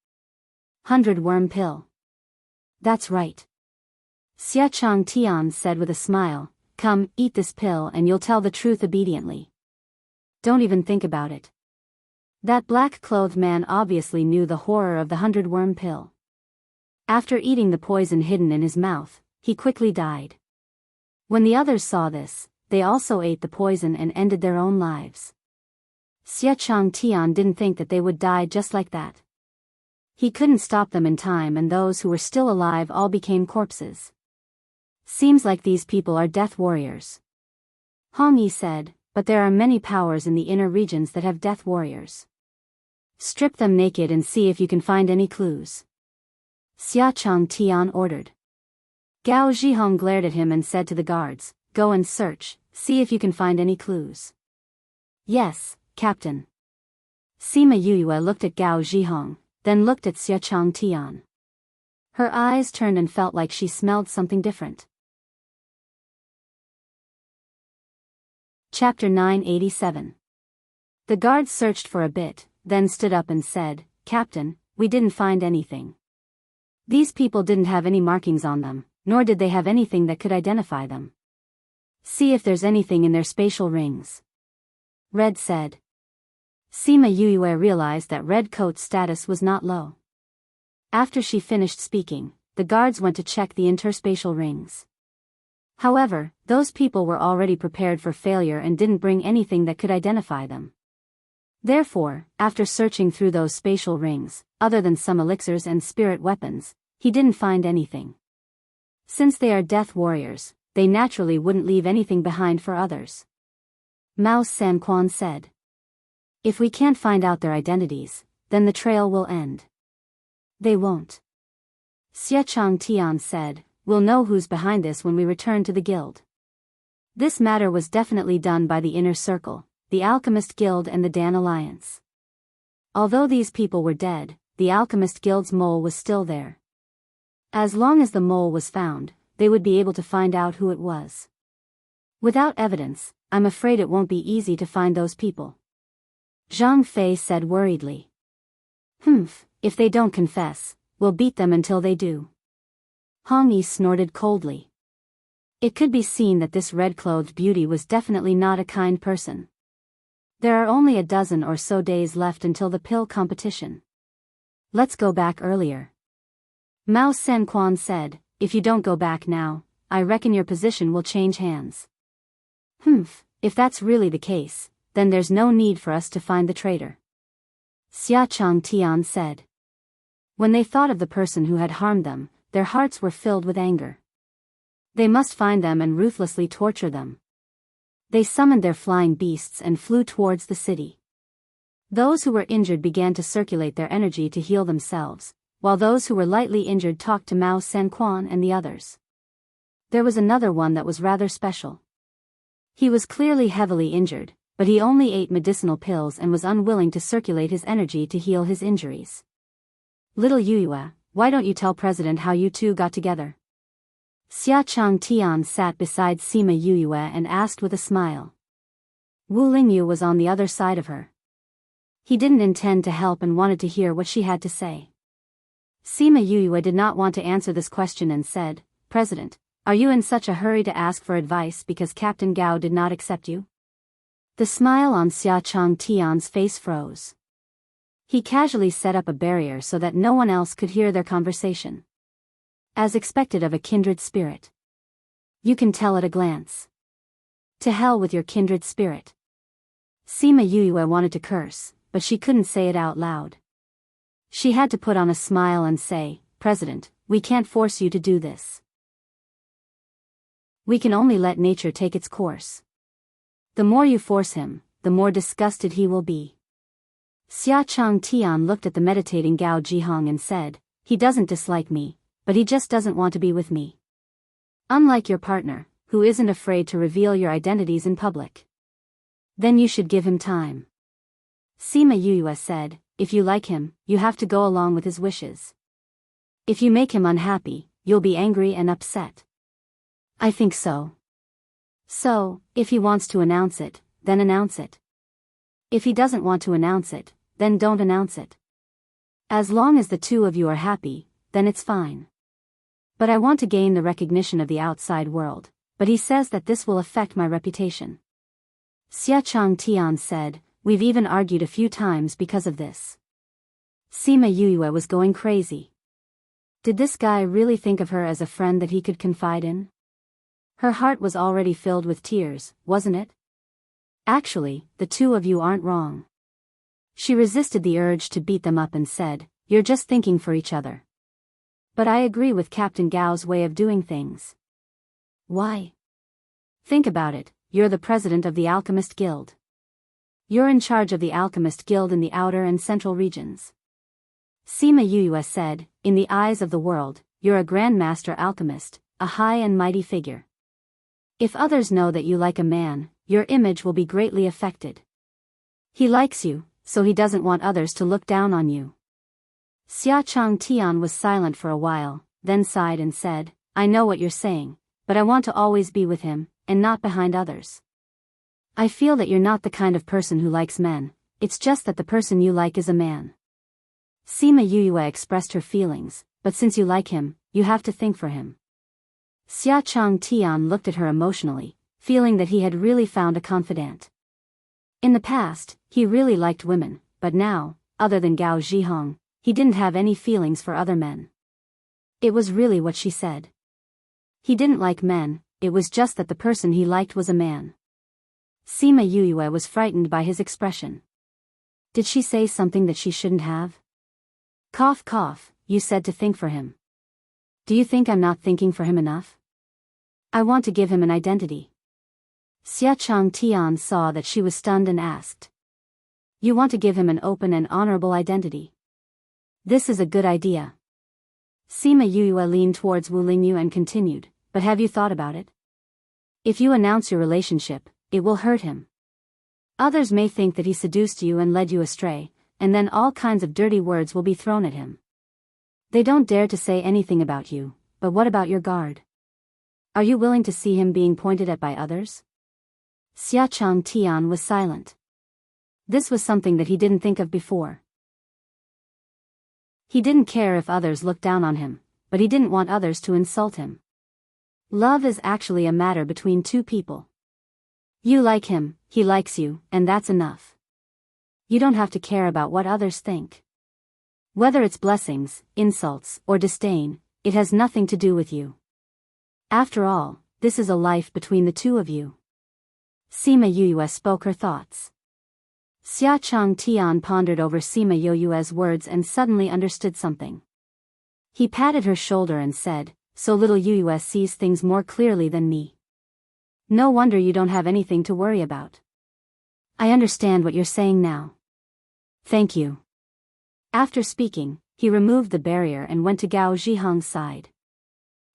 100-worm pill. That's right. Xie Chang Tian said with a smile, come, eat this pill and you'll tell the truth obediently. Don't even think about it. That black-clothed man obviously knew the horror of the 100-worm pill. After eating the poison hidden in his mouth, he quickly died. When the others saw this, they also ate the poison and ended their own lives. Xie Chang Tian didn't think that they would die just like that. He couldn't stop them in time and those who were still alive all became corpses. Seems like these people are death warriors. Hong Yi said, but there are many powers in the inner regions that have death warriors. Strip them naked and see if you can find any clues. Xie Chang Tian ordered. Gao Zhihong glared at him and said to the guards, go and search, see if you can find any clues. Yes, Captain. Sima Yue looked at Gao Zhihong, then looked at Xie Chang Tian. Her eyes turned and felt like she smelled something different. Chapter 987. The guards searched for a bit, then stood up and said, Captain, we didn't find anything. These people didn't have any markings on them, nor did they have anything that could identify them. See if there's anything in their spatial rings. Red said. Sima Yue realized that Red Coat's status was not low. After she finished speaking, the guards went to check the interspatial rings. However, those people were already prepared for failure and didn't bring anything that could identify them. Therefore, after searching through those spatial rings, other than some elixirs and spirit weapons, he didn't find anything. Since they are death warriors, they naturally wouldn't leave anything behind for others. Mao Sanquan said. If we can't find out their identities, then the trail will end. They won't. Xie Chang Tian said, we'll know who's behind this when we return to the guild. This matter was definitely done by the Inner Circle, the Alchemist Guild and the Dan Alliance. Although these people were dead, the Alchemist Guild's mole was still there. As long as the mole was found, they would be able to find out who it was. Without evidence, I'm afraid it won't be easy to find those people. Zhang Fei said worriedly. If they don't confess, we'll beat them until they do. Hong Yi snorted coldly. It could be seen that this red-clothed beauty was definitely not a kind person. There are only a dozen or so days left until the pill competition. Let's go back earlier. Mao Sanquan said, if you don't go back now, I reckon your position will change hands. If that's really the case, then there's no need for us to find the traitor. Xie Chang Tian said. When they thought of the person who had harmed them, their hearts were filled with anger. They must find them and ruthlessly torture them. They summoned their flying beasts and flew towards the city. Those who were injured began to circulate their energy to heal themselves, while those who were lightly injured talked to Mao Sanquan and the others. There was another one that was rather special. He was clearly heavily injured, but he only ate medicinal pills and was unwilling to circulate his energy to heal his injuries. Little Yue, why don't you tell President how you two got together? Xie Chang Tian sat beside Sima Yue and asked with a smile. Wu Lingyu was on the other side of her. He didn't intend to help and wanted to hear what she had to say. Sima Yue did not want to answer this question and said, President, are you in such a hurry to ask for advice because Captain Gao did not accept you? The smile on Xie Chang Tian's face froze. He casually set up a barrier so that no one else could hear their conversation. As expected of a kindred spirit. You can tell at a glance. To hell with your kindred spirit. Sima Yue wanted to curse, but she couldn't say it out loud. She had to put on a smile and say, President, we can't force you to do this. We can only let nature take its course. The more you force him, the more disgusted he will be. Xia Chang Tian looked at the meditating Gao Jihong and said, he doesn't dislike me, but he just doesn't want to be with me. Unlike your partner, who isn't afraid to reveal your identities in public. Then you should give him time. Sima Yuyue said, if you like him, you have to go along with his wishes. If you make him unhappy, you'll be angry and upset. I think so. So, if he wants to announce it, then announce it. If he doesn't want to announce it, then don't announce it. As long as the two of you are happy, then it's fine. But I want to gain the recognition of the outside world, but he says that this will affect my reputation. Xia Chang Tian said, we've even argued a few times because of this. Sima Yuyue was going crazy. Did this guy really think of her as a friend that he could confide in? Her heart was already filled with tears, wasn't it? Actually, the two of you aren't wrong. She resisted the urge to beat them up and said, you're just thinking for each other. But I agree with Captain Gao's way of doing things. Why? Think about it, you're the president of the Alchemist Guild. You're in charge of the Alchemist Guild in the outer and central regions. Sima Yuyue said, in the eyes of the world, you're a grandmaster alchemist, a high and mighty figure. If others know that you like a man, your image will be greatly affected. He likes you, so he doesn't want others to look down on you. Xia Chang Tian was silent for a while, then sighed and said, I know what you're saying, but I want to always be with him, and not behind others. I feel that you're not the kind of person who likes men, it's just that the person you like is a man. Sima Yuyue expressed her feelings, but since you like him, you have to think for him. Xia Chang Tian looked at her emotionally, feeling that he had really found a confidant. In the past, he really liked women, but now, other than Gao Zhihong, he didn't have any feelings for other men. It was really what she said. He didn't like men, it was just that the person he liked was a man. Sima Yuyue was frightened by his expression. Did she say something that she shouldn't have? Cough cough, you said to think for him. Do you think I'm not thinking for him enough? I want to give him an identity. Xia Chang Tian saw that she was stunned and asked. You want to give him an open and honorable identity? This is a good idea. Sima Yuyue leaned towards Wu Lingyu and continued, but have you thought about it? If you announce your relationship, it will hurt him. Others may think that he seduced you and led you astray, and then all kinds of dirty words will be thrown at him. They don't dare to say anything about you, but what about your guard? Are you willing to see him being pointed at by others? Xia Chang Tian was silent. This was something that he didn't think of before. He didn't care if others looked down on him, but he didn't want others to insult him. Love is actually a matter between two people. You like him, he likes you, and that's enough. You don't have to care about what others think. Whether it's blessings, insults, or disdain, it has nothing to do with you. After all, this is a life between the two of you. Sima Yuyue spoke her thoughts. Xia Chang Tian pondered over Sima Yuyue's words and suddenly understood something. He patted her shoulder and said, so little Yuyue sees things more clearly than me. No wonder you don't have anything to worry about. I understand what you're saying now. Thank you. After speaking, he removed the barrier and went to Gao Zhihong's side.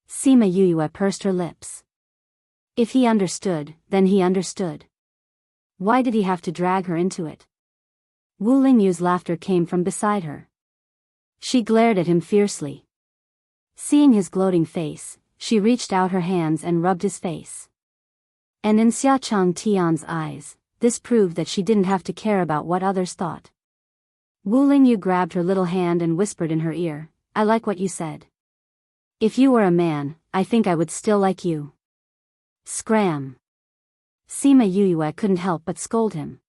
Sima Yuyue pursed her lips. If he understood, then he understood. Why did he have to drag her into it? Wu Lingyu's laughter came from beside her. She glared at him fiercely. Seeing his gloating face, she reached out her hands and rubbed his face. And in Xia Chang Tian's eyes, this proved that she didn't have to care about what others thought. Wu Lingyu grabbed her little hand and whispered in her ear, I like what you said. If you were a man, I think I would still like you. Scram. Sima Yuyue couldn't help but scold him.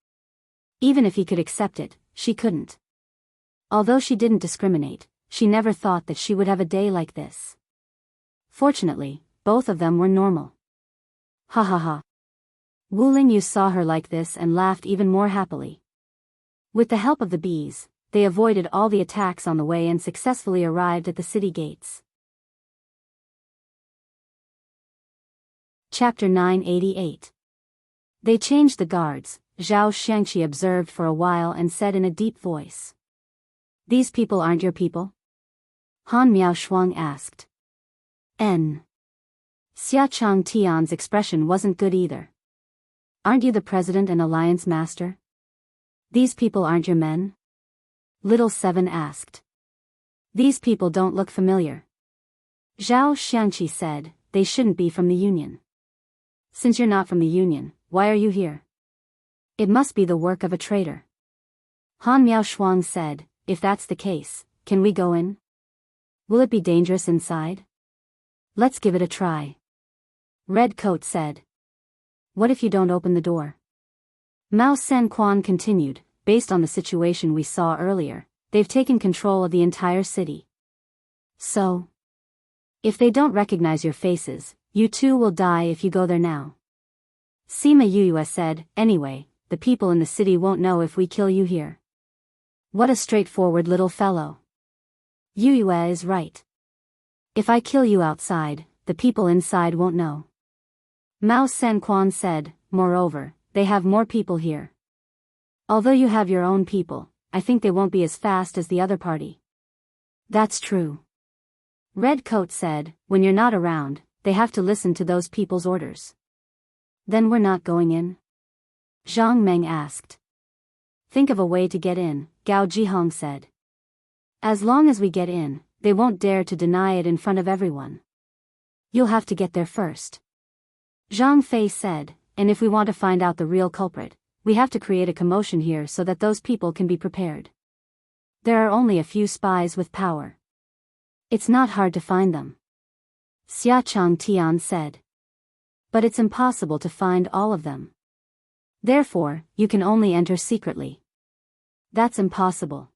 Even if he could accept it, she couldn't. Although she didn't discriminate, she never thought that she would have a day like this. Fortunately, both of them were normal. Ha ha ha. Wu Lingyu saw her like this and laughed even more happily. With the help of the bees, they avoided all the attacks on the way and successfully arrived at the city gates. Chapter 988. They changed the guards, Zhao Xiangqi observed for a while and said in a deep voice. These people aren't your people? Han Miaoshuang asked. N. Xia Chang Tian's expression wasn't good either. Aren't you the president and alliance master? These people aren't your men? Little Seven asked. These people don't look familiar. Zhao Xiangqi said, they shouldn't be from the Union. Since you're not from the Union, why are you here? It must be the work of a traitor. Han Miaoshuang said, if that's the case, can we go in? Will it be dangerous inside? Let's give it a try. Red Coat said. What if you don't open the door? Mao Sanquan continued, based on the situation we saw earlier, they've taken control of the entire city. So, if they don't recognize your faces, you too will die if you go there now. Sima Yuyue said, anyway, the people in the city won't know if we kill you here. What a straightforward little fellow. Yuyue is right. If I kill you outside, the people inside won't know. Mao Sanquan said, moreover, they have more people here. Although you have your own people, I think they won't be as fast as the other party. That's true. Red Coat said, when you're not around, they have to listen to those people's orders. Then we're not going in? Zhang Meng asked. Think of a way to get in, Gao Jihong said. As long as we get in, they won't dare to deny it in front of everyone. You'll have to get there first. Zhang Fei said, and if we want to find out the real culprit, we have to create a commotion here so that those people can be prepared. There are only a few spies with power. It's not hard to find them. Xia Chang Tian said. But it's impossible to find all of them. Therefore, you can only enter secretly. That's impossible.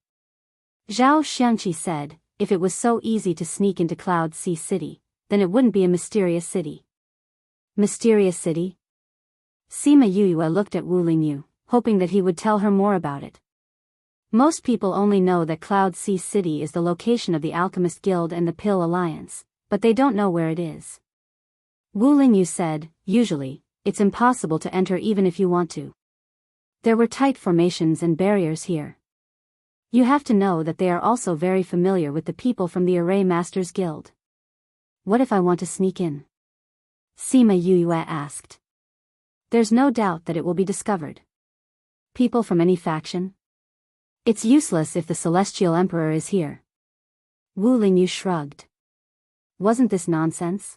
Zhao Xiangqi said, if it was so easy to sneak into Cloud Sea City, then it wouldn't be a mysterious city. Mysterious city? Sima Yuyue looked at Wu Lingyu, hoping that he would tell her more about it. Most people only know that Cloud Sea City is the location of the Alchemist Guild and the Pill Alliance, but they don't know where it is. Wu Lingyu said, usually, it's impossible to enter even if you want to. There were tight formations and barriers here. You have to know that they are also very familiar with the people from the Array Masters Guild. What if I want to sneak in? Sima Yuyue asked. There's no doubt that it will be discovered. People from any faction? It's useless if the Celestial Emperor is here. Wu Lingyu shrugged. Wasn't this nonsense?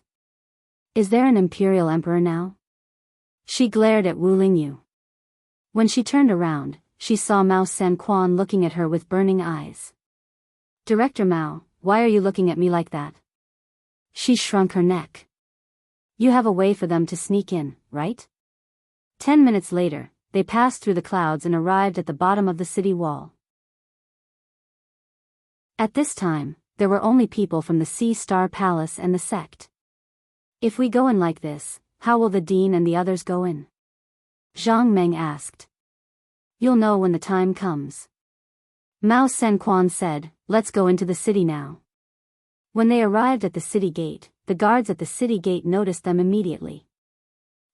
Is there an Imperial Emperor now? She glared at Wu Lingyu. When she turned around, she saw Mao Sanquan looking at her with burning eyes. Director Mao, why are you looking at me like that? She shrunk her neck. You have a way for them to sneak in, right? 10 minutes later, they passed through the clouds and arrived at the bottom of the city wall. At this time, there were only people from the Sea Star Palace and the sect. If we go in like this, how will the dean and the others go in? Zhang Meng asked. You'll know when the time comes. Mao Sanquan said, let's go into the city now. When they arrived at the city gate, the guards at the city gate noticed them immediately.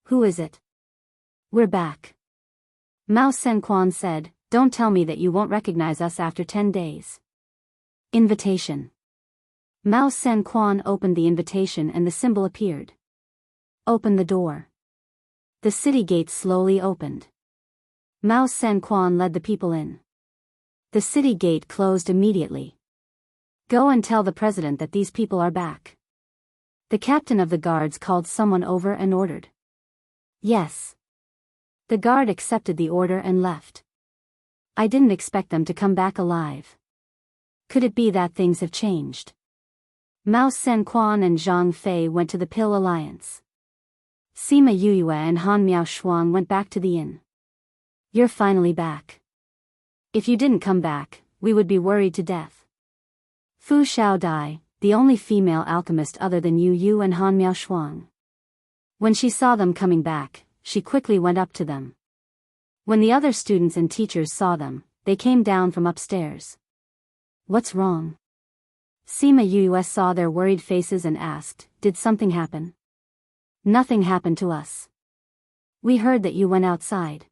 Who is it? We're back. Mao Sanquan said, don't tell me that you won't recognize us after 10 days. Invitation. Mao Sanquan opened the invitation and the symbol appeared. Open the door. The city gate slowly opened. Mao Sanquan led the people in. The city gate closed immediately. Go and tell the president that these people are back. The captain of the guards called someone over and ordered. Yes. The guard accepted the order and left. I didn't expect them to come back alive. Could it be that things have changed? Mao Sanquan and Zhang Fei went to the Pill Alliance. Sima Yuyue and Han Miaoshuang went back to the inn. You're finally back. If you didn't come back, we would be worried to death. Fu Xiaodai, the only female alchemist other than Yu and Han Miaoshuang. When she saw them coming back, she quickly went up to them. When the other students and teachers saw them, they came down from upstairs. What's wrong? Sima Yuyue saw their worried faces and asked, did something happen? Nothing happened to us. We heard that you went outside.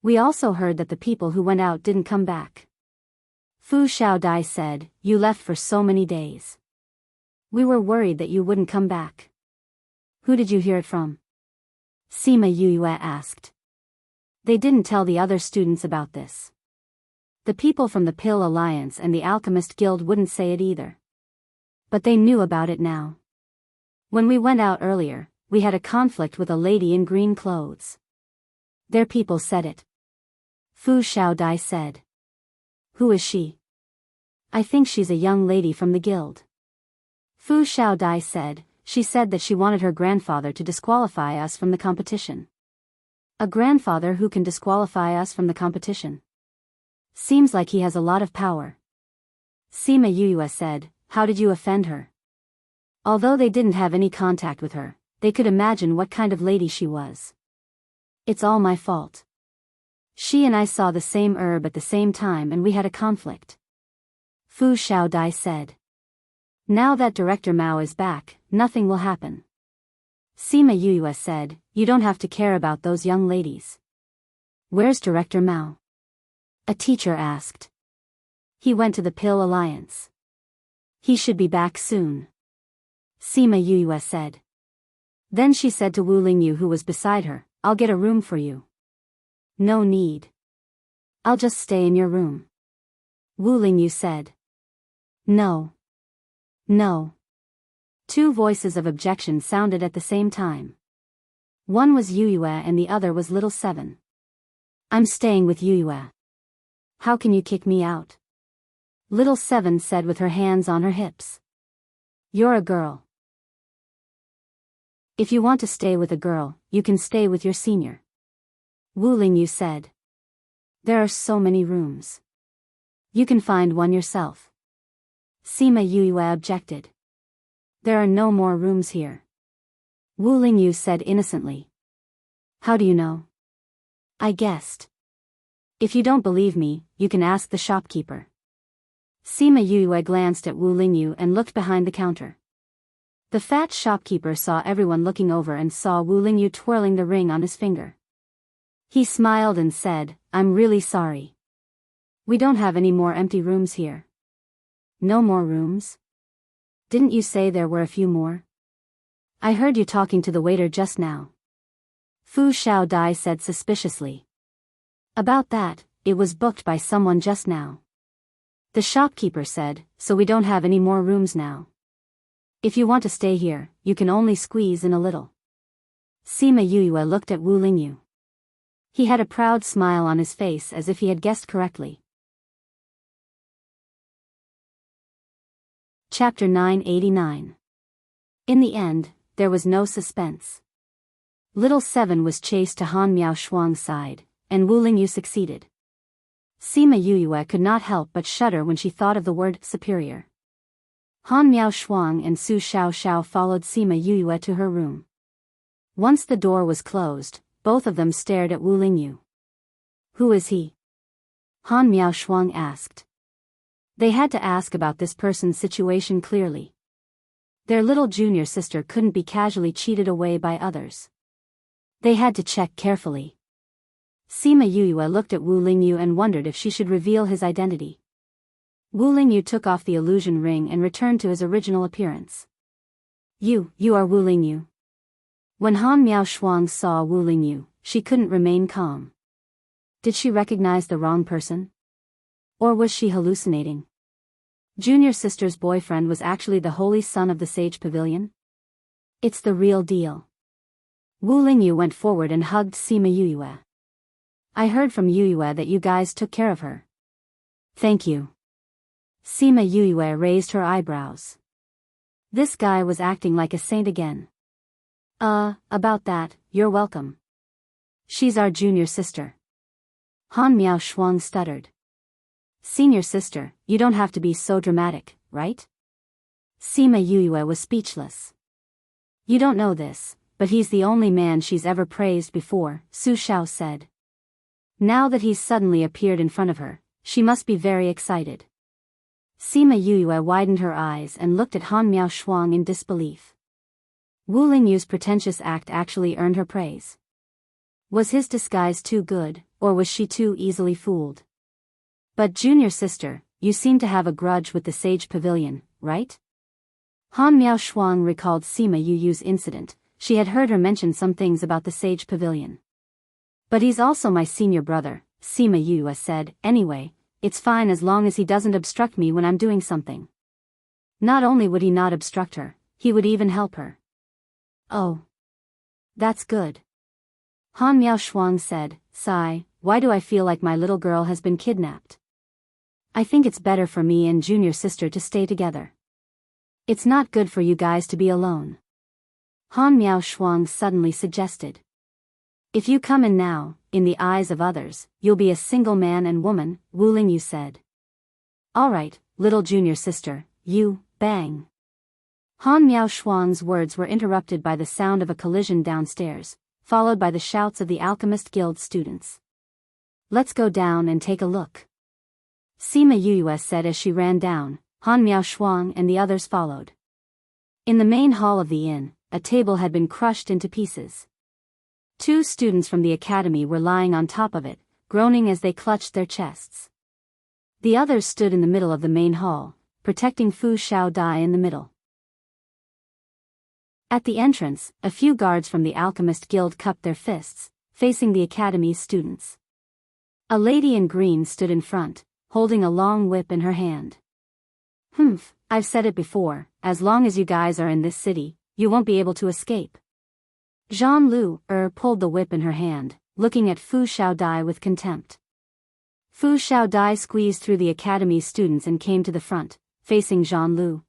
We also heard that the people who went out didn't come back. Fu Xiaodai said, you left for so many days. We were worried that you wouldn't come back. Who did you hear it from? Sima Yuyue asked. They didn't tell the other students about this. The people from the Pill Alliance and the Alchemist Guild wouldn't say it either. But they knew about it now. When we went out earlier, we had a conflict with a lady in green clothes. Their people said it. Fu Xiaodai said. Who is she? I think she's a young lady from the guild. Fu Xiaodai said, she said that she wanted her grandfather to disqualify us from the competition. A grandfather who can disqualify us from the competition? Seems like he has a lot of power. Sima Yuyue said, how did you offend her? Although they didn't have any contact with her, they could imagine what kind of lady she was. It's all my fault. She and I saw the same herb at the same time and we had a conflict. Fu Xiaodai said. Now that Director Mao is back, nothing will happen. Sima Yuyue said, you don't have to care about those young ladies. Where's Director Mao? A teacher asked. He went to the Pill Alliance. He should be back soon. Sima Yuyue said. Then she said to Wu Lingyu who was beside her, I'll get a room for you. No need. I'll just stay in your room. Wu Lingyu said. No. No. Two voices of objection sounded at the same time. One was Yuyue and the other was Little Seven. I'm staying with Yuyue. How can you kick me out? Little Seven said with her hands on her hips. You're a girl. If you want to stay with a girl, you can stay with your senior. Wu Lingyu said. There are so many rooms. You can find one yourself. Sima Yuyue objected. There are no more rooms here. Wu Lingyu said innocently. How do you know? I guessed. If you don't believe me, you can ask the shopkeeper. Sima Yuyue glanced at Wu Lingyu and looked behind the counter. The fat shopkeeper saw everyone looking over and saw Wu Lingyu twirling the ring on his finger. He smiled and said, I'm really sorry. We don't have any more empty rooms here. No more rooms? Didn't you say there were a few more? I heard you talking to the waiter just now. Fu Xiaodai said suspiciously. About that, it was booked by someone just now. The shopkeeper said, so we don't have any more rooms now. If you want to stay here, you can only squeeze in a little. Sima Yuyue looked at Wu Lingyu. He had a proud smile on his face as if he had guessed correctly. Chapter 989. In the end, there was no suspense. Little Seven was chased to Han Miao Shuang's side, and Wu Lingyu succeeded. Sima Yuyue could not help but shudder when she thought of the word superior. Han Miao Shuang and Su Xiao followed Sima Yuyue to her room. Once the door was closed, both of them stared at Wu Lingyu. Who is he? Han Miao Shuang asked. They had to ask about this person's situation clearly. Their little junior sister couldn't be casually cheated away by others. They had to check carefully. Sima Yuyue looked at Wu Lingyu and wondered if she should reveal his identity. Wu Lingyu took off the illusion ring and returned to his original appearance. You are Wu Lingyu. When Han Miao Shuang saw Wu Lingyu, she couldn't remain calm. Did she recognize the wrong person? Or was she hallucinating? Junior sister's boyfriend was actually the holy son of the Sage Pavilion? It's the real deal. Wu Lingyu went forward and hugged Sima Yuyue. I heard from Yuyue that you guys took care of her. Thank you. Sima Yuyue raised her eyebrows. This guy was acting like a saint again. About that, you're welcome. She's our junior sister. Han Miao Shuang stuttered. Senior sister, you don't have to be so dramatic, right? Sima Yuyue was speechless. You don't know this, but he's the only man she's ever praised before, Su Xiao said. Now that he's suddenly appeared in front of her, she must be very excited. Sima Yuyue widened her eyes and looked at Han Miao Shuang in disbelief. Wu Lingyu's pretentious act actually earned her praise. Was his disguise too good, or was she too easily fooled? But junior sister, you seem to have a grudge with the Sage Pavilion, right? Han Miao Shuang recalled Sima Yu's incident. She had heard her mention some things about the Sage Pavilion. But he's also my senior brother, Sima Yu said. Anyway, it's fine as long as he doesn't obstruct me when I'm doing something. Not only would he not obstruct her, he would even help her. Oh. That's good. Han Miao Shuang said, sigh, why do I feel like my little girl has been kidnapped? I think it's better for me and junior sister to stay together. It's not good for you guys to be alone. Han Miao Shuang suddenly suggested. If you come in now, in the eyes of others, you'll be a single man and woman, Wu Lingyu said. Alright, little junior sister, you, bang. Han Miao Shuang's words were interrupted by the sound of a collision downstairs, followed by the shouts of the Alchemist Guild students. Let's go down and take a look. Sima Yu said as she ran down. Han Miao Shuang and the others followed. In the main hall of the inn, a table had been crushed into pieces. 2 students from the academy were lying on top of it, groaning as they clutched their chests. The others stood in the middle of the main hall, protecting Fu Xiao Dai in the middle. At the entrance, a few guards from the Alchemist Guild cupped their fists, facing the academy's students. A lady in green stood in front, holding a long whip in her hand. I've said it before, as long as you guys are in this city, you won't be able to escape. Zhang Lu pulled the whip in her hand, looking at Fu Xiao Dai with contempt. Fu Xiao Dai squeezed through the academy's students and came to the front, facing Zhang Lu.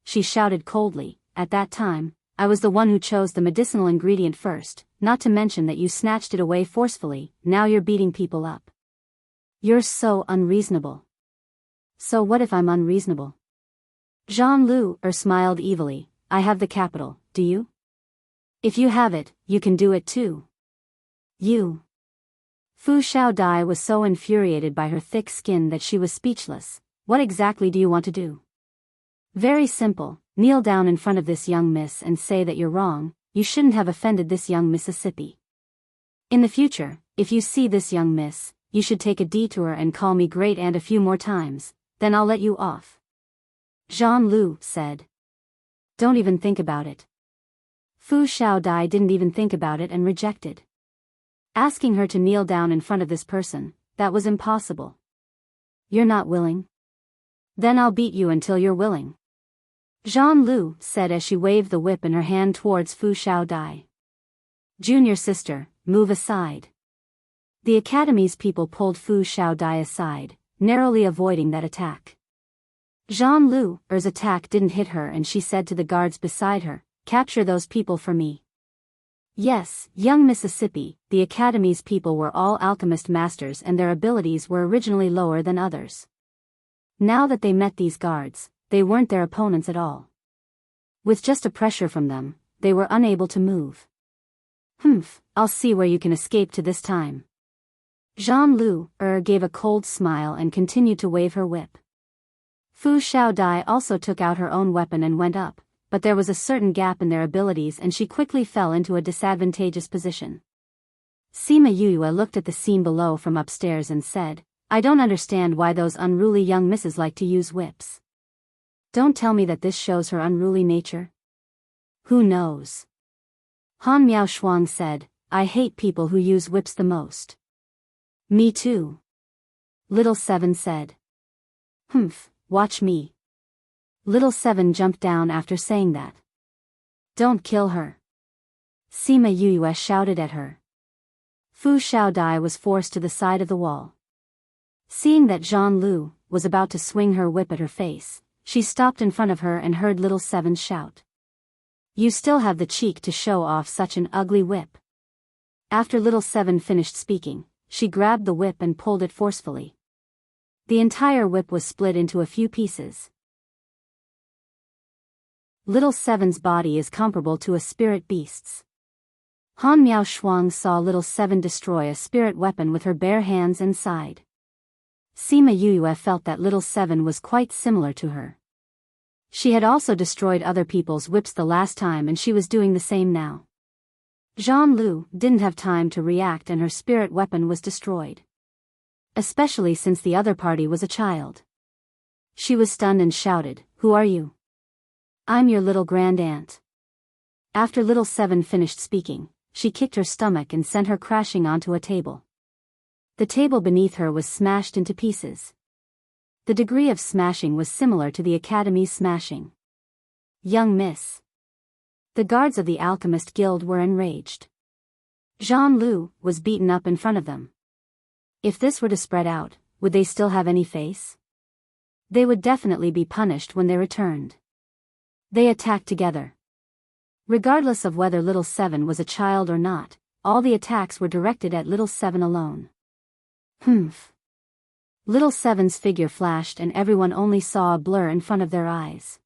She shouted coldly, at that time, I was the one who chose the medicinal ingredient first, not to mention that you snatched it away forcefully, now you're beating people up. You're so unreasonable. So what if I'm unreasonable? Zhang Lu smiled evilly, I have the capital, do you? If you have it, you can do it too. You. Fu Xiao Dai was so infuriated by her thick skin that she was speechless. What exactly do you want to do? Very simple, kneel down in front of this young miss and say that you're wrong, you shouldn't have offended this young Mississippi. In the future, if you see this young miss, you should take a detour and call me great aunt a few more times, then I'll let you off. Zhang Lu said. Don't even think about it. Fu Xiao Dai didn't even think about it and rejected. Asking her to kneel down in front of this person, that was impossible. You're not willing? Then I'll beat you until you're willing. Zhang Lu said as she waved the whip in her hand towards Fu Xiao Dai. Junior sister, move aside. The academy's people pulled Fu Xiao Dai aside, narrowly avoiding that attack. Zhang Lu's attack didn't hit her and she said to the guards beside her, capture those people for me. Yes, young Mississippi, the academy's people were all alchemist masters and their abilities were originally lower than others. Now that they met these guards, they weren't their opponents at all. With just a pressure from them, they were unable to move. I'll see where you can escape to this time. Zhang Lu gave a cold smile and continued to wave her whip. Fu Xiao Dai also took out her own weapon and went up, but there was a certain gap in their abilities and she quickly fell into a disadvantageous position. Sima Yu looked at the scene below from upstairs and said, I don't understand why those unruly young misses like to use whips. Don't tell me that this shows her unruly nature. Who knows? Han Miao Shuang said, I hate people who use whips the most. Me too. Little Seven said. Watch me. Little Seven jumped down after saying that. Don't kill her. Sima Yu shouted at her. Fu Xiao Dai was forced to the side of the wall. Seeing that Zhang Lu was about to swing her whip at her face, she stopped in front of her and heard Little Seven shout. You still have the cheek to show off such an ugly whip. After Little Seven finished speaking, she grabbed the whip and pulled it forcefully. The entire whip was split into a few pieces. Little Seven's body is comparable to a spirit beast's. Han Miao Shuang saw Little Seven destroy a spirit weapon with her bare hands and sighed. Sima Yu felt that Little Seven was quite similar to her. She had also destroyed other people's whips the last time and she was doing the same now. Jean Lu didn't have time to react and her spirit weapon was destroyed. Especially since the other party was a child. She was stunned and shouted, "Who are you?" "I'm your little grand aunt." After little Seven finished speaking, she kicked her stomach and sent her crashing onto a table. The table beneath her was smashed into pieces. The degree of smashing was similar to the Academy's smashing. "Young miss." The guards of the Alchemist Guild were enraged. Jean Lu was beaten up in front of them. If this were to spread out, would they still have any face? They would definitely be punished when they returned. They attacked together. Regardless of whether little Seven was a child or not, all the attacks were directed at little Seven alone. Humph. Little Seven's figure flashed and everyone only saw a blur in front of their eyes.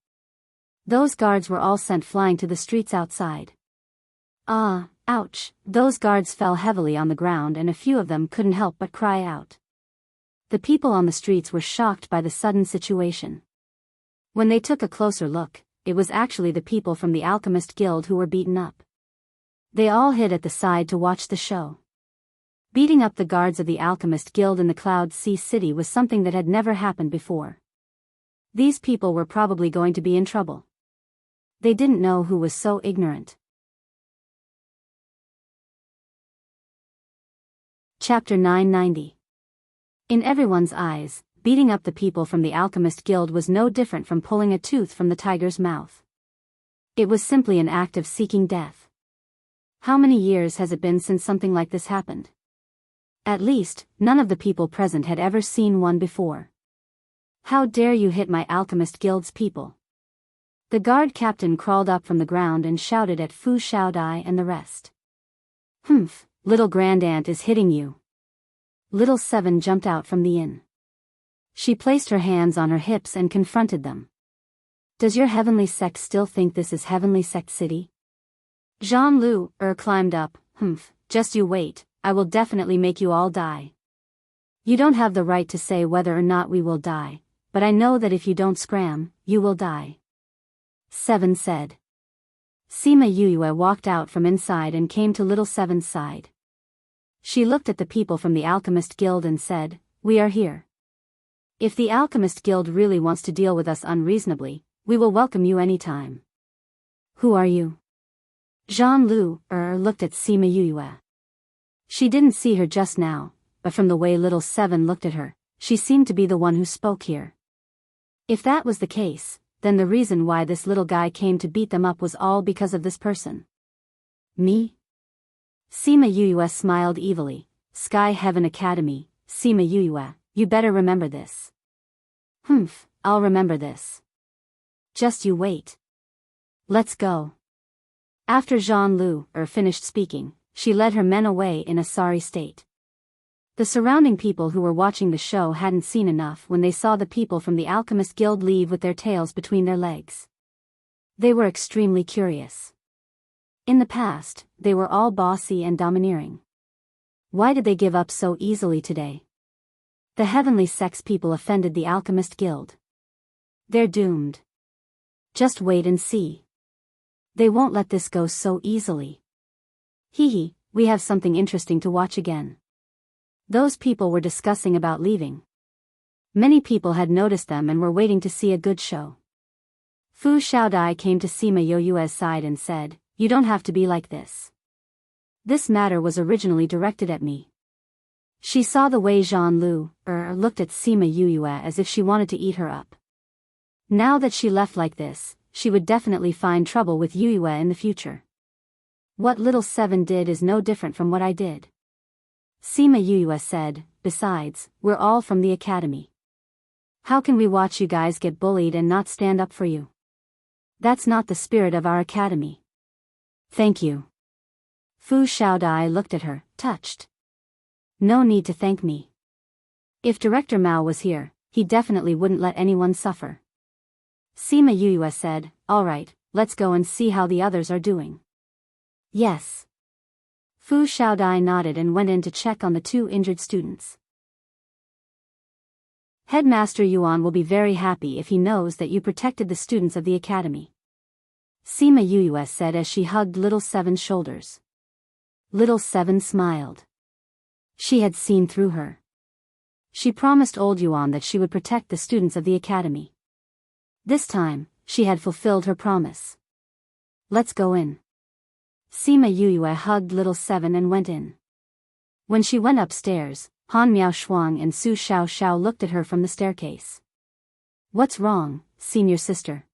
Those guards were all sent flying to the streets outside. Ah, ouch, those guards fell heavily on the ground and a few of them couldn't help but cry out. The people on the streets were shocked by the sudden situation. When they took a closer look, it was actually the people from the Alchemist Guild who were beaten up. They all hid at the side to watch the show. Beating up the guards of the Alchemist Guild in the Cloud Sea City was something that had never happened before. These people were probably going to be in trouble. They didn't know who was so ignorant. Chapter 990. In everyone's eyes, beating up the people from the Alchemist Guild was no different from pulling a tooth from the tiger's mouth. It was simply an act of seeking death. How many years has it been since something like this happened? At least, none of the people present had ever seen one before. "How dare you hit my Alchemist Guild's people?" The guard captain crawled up from the ground and shouted at Fu Xiaodai and the rest. "Humph, little grand aunt is hitting you." Little Seven jumped out from the inn. She placed her hands on her hips and confronted them. "Does your heavenly sect still think this is Heavenly Sect City?" Jean Lu climbed up. "Humph, just you wait, I will definitely make you all die." "You don't have the right to say whether or not we will die, but I know that if you don't scram, you will die," Seven said. Sima Yuyue walked out from inside and came to little Seven's side. She looked at the people from the Alchemist Guild and said, "We are here. If the Alchemist Guild really wants to deal with us unreasonably, we will welcome you anytime." "Who are you?" Jean Lu looked at Sima Yuyue. She didn't see her just now, but from the way little Seven looked at her, she seemed to be the one who spoke here. If that was the case, then the reason why this little guy came to beat them up was all because of this person. "Me?" Sima Yuyue smiled evilly. "Sky Heaven Academy, Sima Yuyue, you better remember this." "Humph, I'll remember this. Just you wait. Let's go." After Jean Lu finished speaking, she led her men away in a sorry state. The surrounding people who were watching the show hadn't seen enough when they saw the people from the Alchemist Guild leave with their tails between their legs. They were extremely curious. In the past, they were all bossy and domineering. Why did they give up so easily today? The Heavenly Sect's people offended the Alchemist Guild. They're doomed. Just wait and see. They won't let this go so easily. Hee, we have something interesting to watch again. Those people were discussing about leaving. Many people had noticed them and were waiting to see a good show. Fu Xiaodai came to Sima Yoyue's side and said, "You don't have to be like this. This matter was originally directed at me." She saw the way Jean Lu looked at Sima Yuyue as if she wanted to eat her up. Now that she left like this, she would definitely find trouble with Yuyue in the future. "What little Seven did is no different from what I did," Sima Yuyue said. "Besides, we're all from the academy. How can we watch you guys get bullied and not stand up for you? That's not the spirit of our academy." "Thank you." Fu Xiaodai looked at her, touched. "No need to thank me. If Director Mao was here, he definitely wouldn't let anyone suffer." Sima Yuyue said, "All right, let's go and see how the others are doing." "Yes." Fu Xiaodai nodded and went in to check on the two injured students. Headmaster Yuan will be very happy if he knows that you protected the students of the academy. Sima Yuyue said as she hugged Little Seven's shoulders. Little Seven smiled. She had seen through her. She promised old Yuan that she would protect the students of the academy. This time, she had fulfilled her promise. Let's go in. Sima Yuyue hugged Little Seven and went in. When she went upstairs, Han Miao Shuang and Su Xiao Xiao looked at her from the staircase. What's wrong, senior sister?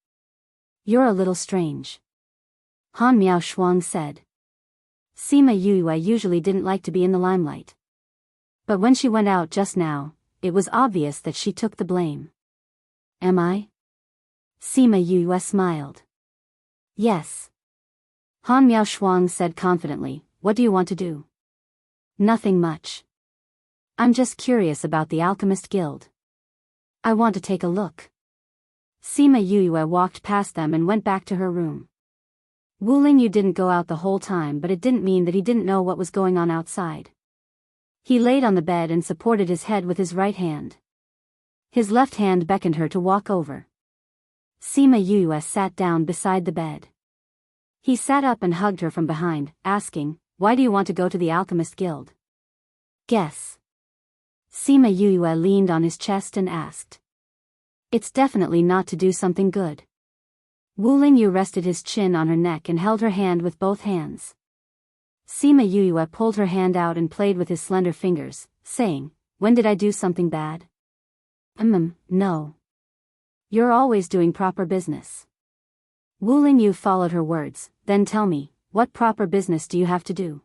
You're a little strange. Han Miao Shuang said. Sima Yuyue usually didn't like to be in the limelight. But when she went out just now, it was obvious that she took the blame. Am I? Sima Yuyue smiled. Yes. Han Miao Shuang said confidently, what do you want to do? Nothing much. I'm just curious about the Alchemist Guild. I want to take a look. Sima Yuyue walked past them and went back to her room. Wu Lingyu didn't go out the whole time, but it didn't mean that he didn't know what was going on outside. He laid on the bed and supported his head with his right hand. His left hand beckoned her to walk over. Sima Yuyue sat down beside the bed. He sat up and hugged her from behind, asking, why do you want to go to the Alchemist Guild? Guess. Sima Yuyue leaned on his chest and asked. It's definitely not to do something good. Wu Lingyu rested his chin on her neck and held her hand with both hands. Sima Yuyue pulled her hand out and played with his slender fingers, saying, when did I do something bad? No. You're always doing proper business. Wu Lingyu followed her words, then tell me, what proper business do you have to do?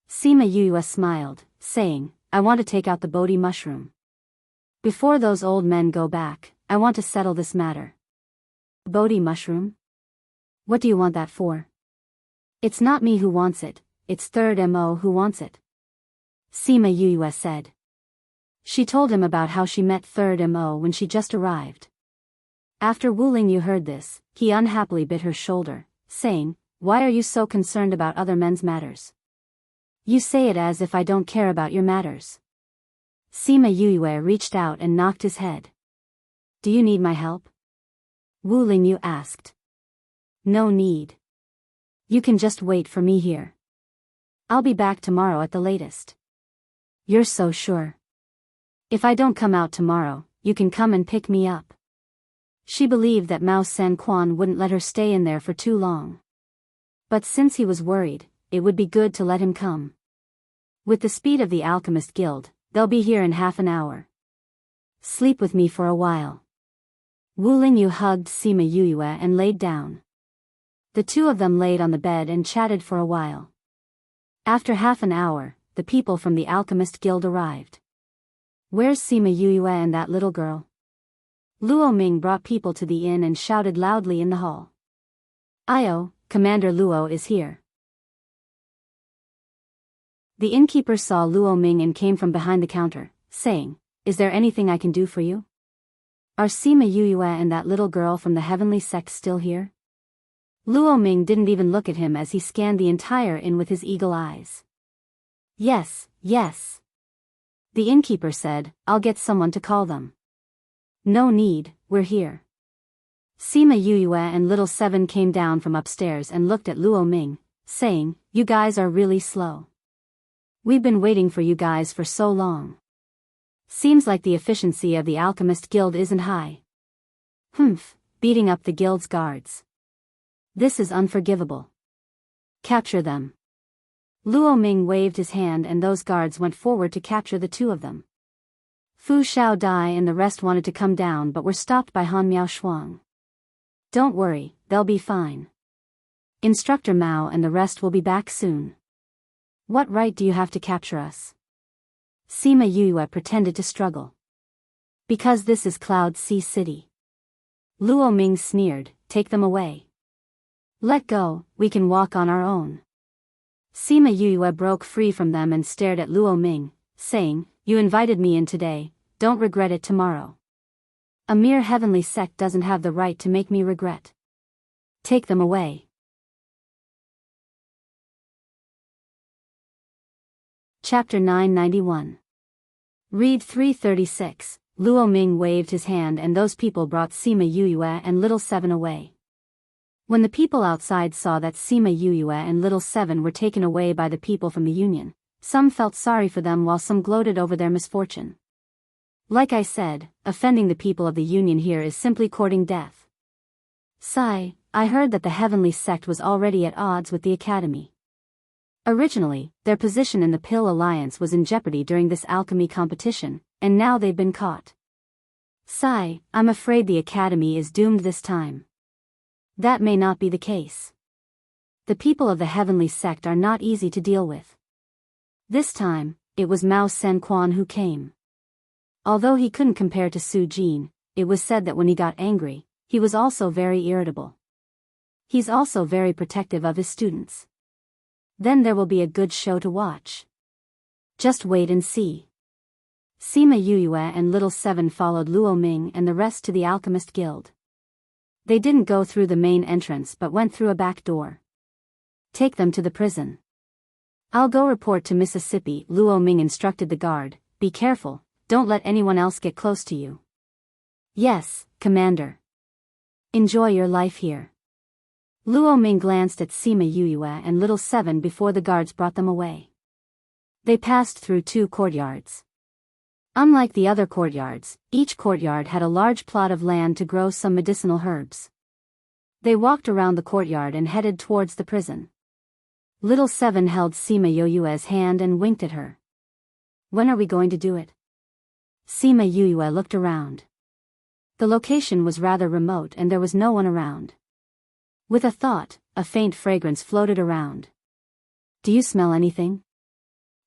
Sima Yuyue smiled, saying, I want to take out the Bodhi mushroom. Before those old men go back, I want to settle this matter. Bodhi mushroom? What do you want that for? It's not me who wants it, it's Third Mo who wants it. Sima Yuyue said. She told him about how she met Third Mo when she just arrived. After Wu Lingyu heard this, he unhappily bit her shoulder, saying, why are you so concerned about other men's matters? You say it as if I don't care about your matters. Sima Yuyue reached out and knocked his head. Do you need my help? Wu Lingyu asked. No need. You can just wait for me here. I'll be back tomorrow at the latest. You're so sure. If I don't come out tomorrow, you can come and pick me up. She believed that Mao San Quan wouldn't let her stay in there for too long. But since he was worried, it would be good to let him come. With the speed of the Alchemist Guild, they'll be here in half an hour. Sleep with me for a while. Wu Lingyu hugged Sima Yuyue and laid down. The two of them laid on the bed and chatted for a while. After half an hour, the people from the Alchemist Guild arrived. Where's Sima Yuyue and that little girl? Luo Ming brought people to the inn and shouted loudly in the hall. Io, Commander Luo is here. The innkeeper saw Luo Ming and came from behind the counter, saying, is there anything I can do for you? Are Sima Yuyue and that little girl from the heavenly sect still here? Luo Ming didn't even look at him as he scanned the entire inn with his eagle eyes. Yes. The innkeeper said, I'll get someone to call them. No need, we're here. Sima Yuyue and Little Seven came down from upstairs and looked at Luo Ming, saying, you guys are really slow. We've been waiting for you guys for so long. Seems like the efficiency of the Alchemist Guild isn't high. Beating up the guild's guards. This is unforgivable. Capture them. Luo Ming waved his hand and those guards went forward to capture the two of them. Fu Xiao Dai and the rest wanted to come down but were stopped by Han Miao Shuang. Don't worry, they'll be fine. Instructor Mao and the rest will be back soon. What right do you have to capture us? Sima Yuyue pretended to struggle. Because this is Cloud Sea City. Luo Ming sneered, take them away. Let go, we can walk on our own. Sima Yuyue broke free from them and stared at Luo Ming, saying, you invited me in today, don't regret it tomorrow. A mere heavenly sect doesn't have the right to make me regret. Take them away. Chapter 991. Read 336, Luo Ming waved his hand and those people brought Sima Yuyue and Little Seven away. When the people outside saw that Sima Yuyue and Little Seven were taken away by the people from the Union, some felt sorry for them while some gloated over their misfortune. Like I said, offending the people of the Union here is simply courting death. Sigh, I heard that the heavenly sect was already at odds with the Academy. Originally, their position in the Pill Alliance was in jeopardy during this alchemy competition, and now they've been caught. Sigh, I'm afraid the Academy is doomed this time. That may not be the case. The people of the heavenly sect are not easy to deal with. This time, it was Mao Sen Quan who came. Although he couldn't compare to Su Jin, it was said that when he got angry, he was also very irritable. He's also very protective of his students. Then there will be a good show to watch. Just wait and see. Sima Yuyue and Little Seven followed Luo Ming and the rest to the Alchemist Guild. They didn't go through the main entrance but went through a back door. Take them to the prison. I'll go report to Mississippi, Luo Ming instructed the guard. Be careful, don't let anyone else get close to you. Yes, Commander. Enjoy your life here. Luo Ming glanced at Sima Yuyue and Little Seven before the guards brought them away. They passed through 2 courtyards. Unlike the other courtyards, each courtyard had a large plot of land to grow some medicinal herbs. They walked around the courtyard and headed towards the prison. Little Seven held Sima Yuyue's hand and winked at her. When are we going to do it? Sima Yuyue looked around. The location was rather remote and there was no one around. With a thought, a faint fragrance floated around. Do you smell anything?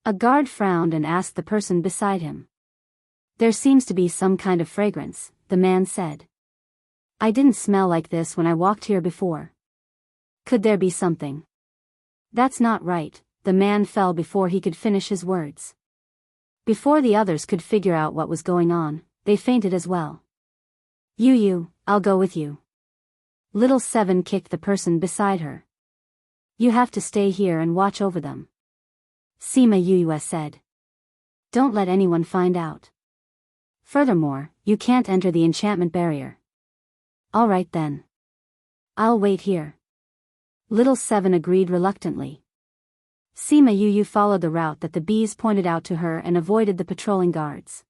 A guard frowned and asked the person beside him. There seems to be some kind of fragrance, the man said. I didn't smell like this when I walked here before. Could there be something? That's not right, the man fell before he could finish his words. Before the others could figure out what was going on, they fainted as well. I'll go with you. Little Seven kicked the person beside her. You have to stay here and watch over them. Sima Yuyue said. Don't let anyone find out. Furthermore, you can't enter the enchantment barrier. All right then. I'll wait here. Little Seven agreed reluctantly. Sima Yuyue followed the route that the bees pointed out to her and avoided the patrolling guards.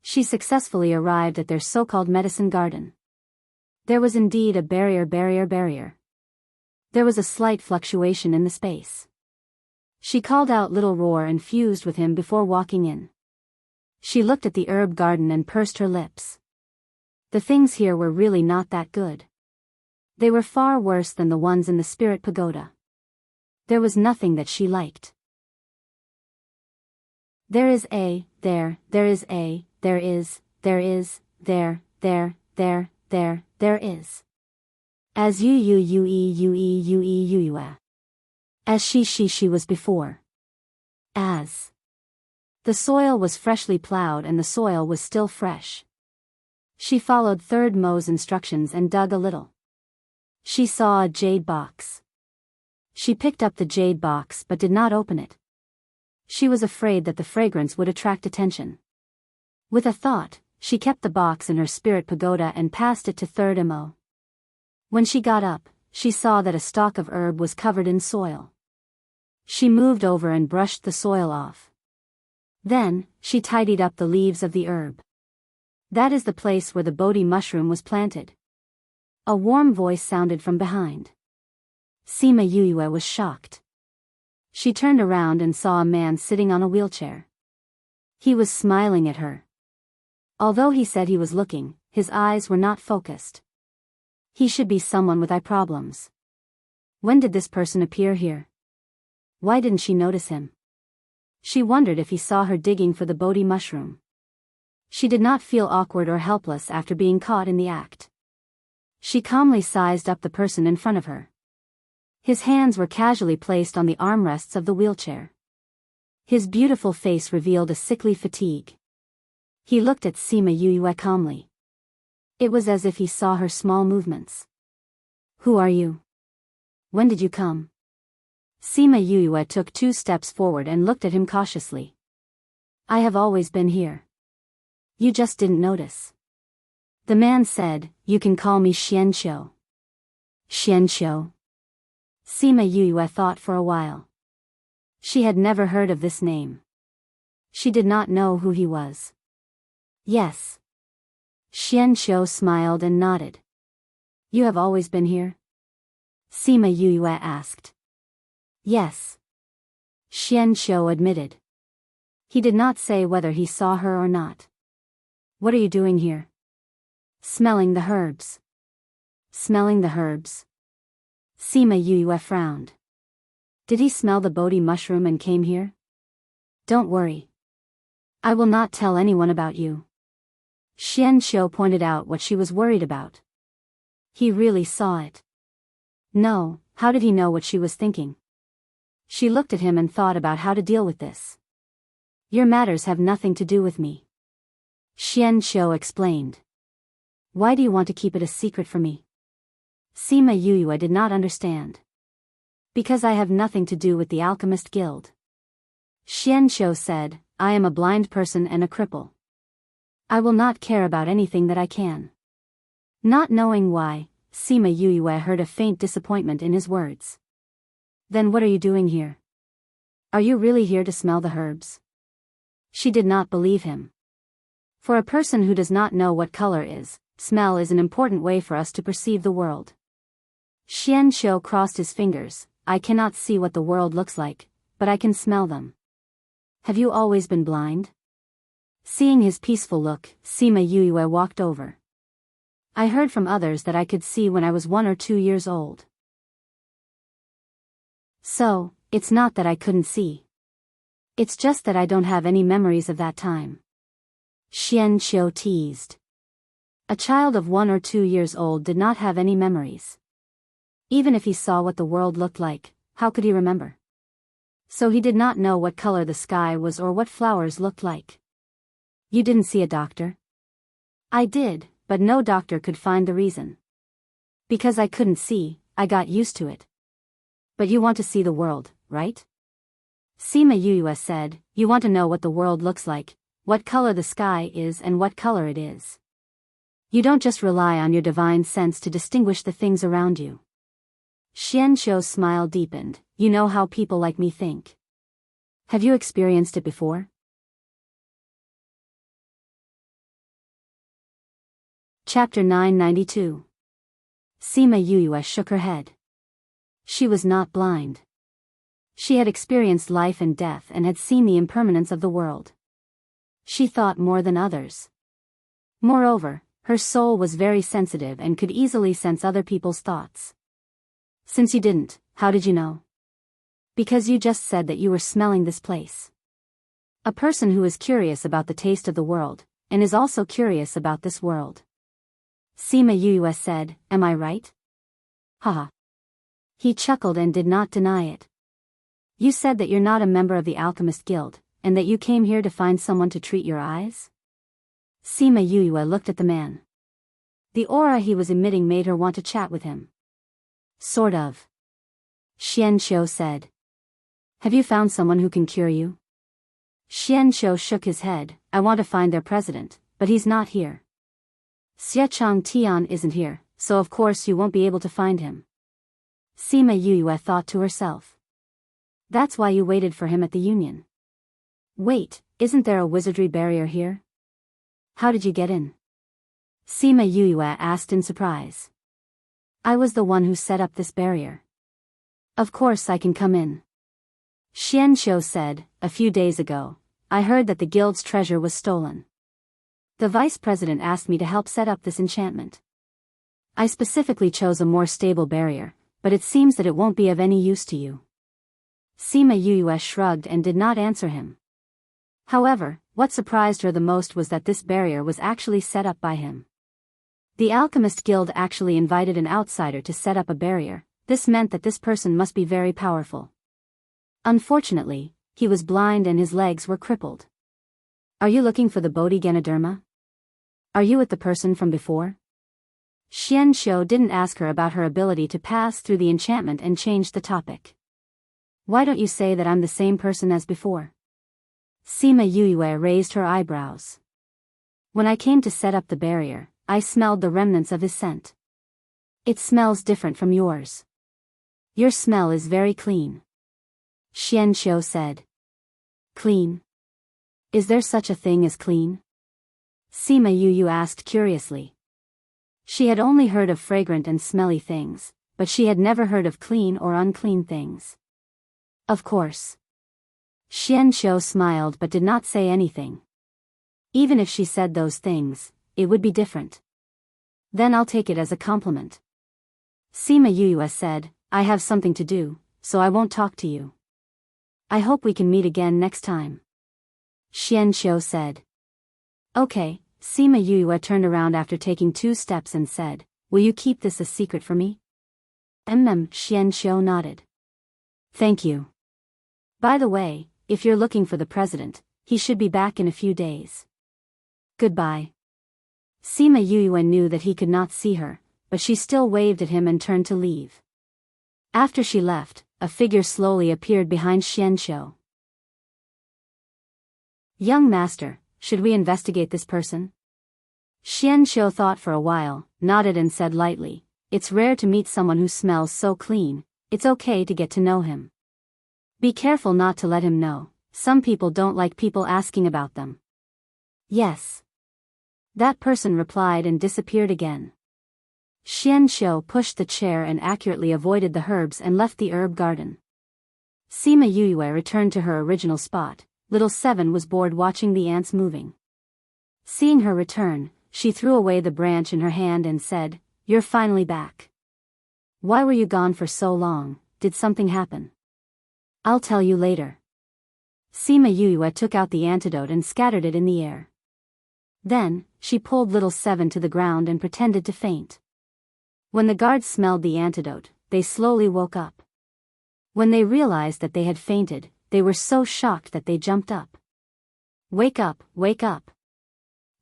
She successfully arrived at their so-called medicine garden. There was indeed a barrier. There was a slight fluctuation in the space. She called out Little Roar and fused with him before walking in. She looked at the herb garden and pursed her lips. The things here were really not that good. They were far worse than the ones in the Spirit Pagoda. There was nothing that she liked. There is. As As she was before. As. The soil was freshly plowed and the soil was still fresh. She followed Third Mo's instructions and dug a little. She saw a jade box. She picked up the jade box but did not open it. She was afraid that the fragrance would attract attention. With a thought, she kept the box in her spirit pagoda and passed it to Third Mo. When she got up, she saw that a stalk of herb was covered in soil. She moved over and brushed the soil off. Then, she tidied up the leaves of the herb. That is the place where the Bodhi mushroom was planted. A warm voice sounded from behind. Sima Yuyue was shocked. She turned around and saw a man sitting on a wheelchair. He was smiling at her. Although he said he was looking, his eyes were not focused. He should be someone with eye problems. When did this person appear here? Why didn't she notice him? She wondered if he saw her digging for the Bodhi mushroom. She did not feel awkward or helpless after being caught in the act. She calmly sized up the person in front of her. His hands were casually placed on the armrests of the wheelchair. His beautiful face revealed a sickly fatigue. He looked at Sima Yuyue calmly. It was as if he saw her small movements. Who are you? When did you come? Sima Yuyue took 2 steps forward and looked at him cautiously. I have always been here. You just didn't notice. The man said, you can call me Xianqiu. Xianqiu? Sima Yue thought for a while. She had never heard of this name. She did not know who he was. Yes. Xianqiu smiled and nodded. You have always been here? Sima Yue asked. Yes. Xianqiu admitted. He did not say whether he saw her or not. What are you doing here? Smelling the herbs. Smelling the herbs? Sima Yue frowned. Did he smell the Bodhi mushroom and came here? Don't worry. I will not tell anyone about you. Xianqiu pointed out what she was worried about. He really saw it. No, how did he know what she was thinking? She looked at him and thought about how to deal with this. Your matters have nothing to do with me. Xianqiu explained. Why do you want to keep it a secret from me? Sima Yue did not understand. Because I have nothing to do with the Alchemist Guild. Xianqiu said, I am a blind person and a cripple. I will not care about anything that I can. Not knowing why, Sima Yue heard a faint disappointment in his words. Then what are you doing here? Are you really here to smell the herbs? She did not believe him. For a person who does not know what color is, smell is an important way for us to perceive the world. Xianqiu crossed his fingers. I cannot see what the world looks like, but I can smell them. Have you always been blind? Seeing his peaceful look, Sima Yue walked over. I heard from others that I could see when I was 1 or 2 years old. So, it's not that I couldn't see. It's just that I don't have any memories of that time. Xianqiu teased. A child of 1 or 2 years old did not have any memories. Even if he saw what the world looked like, how could he remember? So he did not know what color the sky was or what flowers looked like. You didn't see a doctor? I did, but no doctor could find the reason. Because I couldn't see, I got used to it. But you want to see the world, right? Sima Yue said, you want to know what the world looks like, what color the sky is and what color it is. You don't just rely on your divine sense to distinguish the things around you. Xianqiu's smile deepened. You know how people like me think. Have you experienced it before? Chapter 992. Sima Yue shook her head. She was not blind. She had experienced life and death and had seen the impermanence of the world. She thought more than others. Moreover, her soul was very sensitive and could easily sense other people's thoughts. Since you didn't, how did you know? Because you just said that you were smelling this place. A person who is curious about the taste of the world, and is also curious about this world. Sima Yue said, am I right? Haha. He chuckled and did not deny it. You said that you're not a member of the Alchemist Guild, and that you came here to find someone to treat your eyes? Sima Yue looked at the man. The aura he was emitting made her want to chat with him. Sort of. Xianqiu said. Have you found someone who can cure you? Xianqiu shook his head. I want to find their president, but he's not here. Xiechang Tian isn't here, so of course you won't be able to find him. Sima Yue thought to herself. That's why you waited for him at the Union. Wait, isn't there a wizardry barrier here? How did you get in? Sima Yue asked in surprise. I was the one who set up this barrier. Of course I can come in. Xianqiu said, a few days ago, I heard that the guild's treasure was stolen. The vice president asked me to help set up this enchantment. I specifically chose a more stable barrier, but it seems that it won't be of any use to you. Sima Yue shrugged and did not answer him. However, what surprised her the most was that this barrier was actually set up by him. The Alchemist Guild actually invited an outsider to set up a barrier. This meant that this person must be very powerful. Unfortunately, he was blind and his legs were crippled. Are you looking for the Bodhi Ganoderma? Are you with the person from before? Xianqiu didn't ask her about her ability to pass through the enchantment and changed the topic. Why don't you say that I'm the same person as before? Sima Yue raised her eyebrows. When I came to set up the barrier, I smelled the remnants of his scent. It smells different from yours. Your smell is very clean. Xianqiu said. Clean? Is there such a thing as clean? Sima Yu asked curiously. She had only heard of fragrant and smelly things, but she had never heard of clean or unclean things. Of course. Xianqiu smiled but did not say anything. Even if she said those things, it would be different. Then I'll take it as a compliment. Sima Yu said, I have something to do, so I won't talk to you. I hope we can meet again next time. Xianqiu said. Okay. Sima Yu turned around after taking 2 steps and said, will you keep this a secret for me? Xianqiu nodded. Thank you. By the way, if you're looking for the president, he should be back in a few days. Goodbye. Sima Yu knew that he could not see her, but she still waved at him and turned to leave. After she left, a figure slowly appeared behind Xianqiu. Young master, should we investigate this person? Xianqiu thought for a while, nodded and said lightly, it's rare to meet someone who smells so clean, it's okay to get to know him. Be careful not to let him know, some people don't like people asking about them. Yes. That person replied and disappeared again. Xianqiu pushed the chair and accurately avoided the herbs and left the herb garden. Sima Yu returned to her original spot. Little Seven was bored watching the ants moving. Seeing her return, she threw away the branch in her hand and said, you're finally back. Why were you gone for so long? Did something happen? I'll tell you later. Sima Yu took out the antidote and scattered it in the air. Then, she pulled Little Seven to the ground and pretended to faint. When the guards smelled the antidote, they slowly woke up. When they realized that they had fainted, they were so shocked that they jumped up. Wake up, wake up.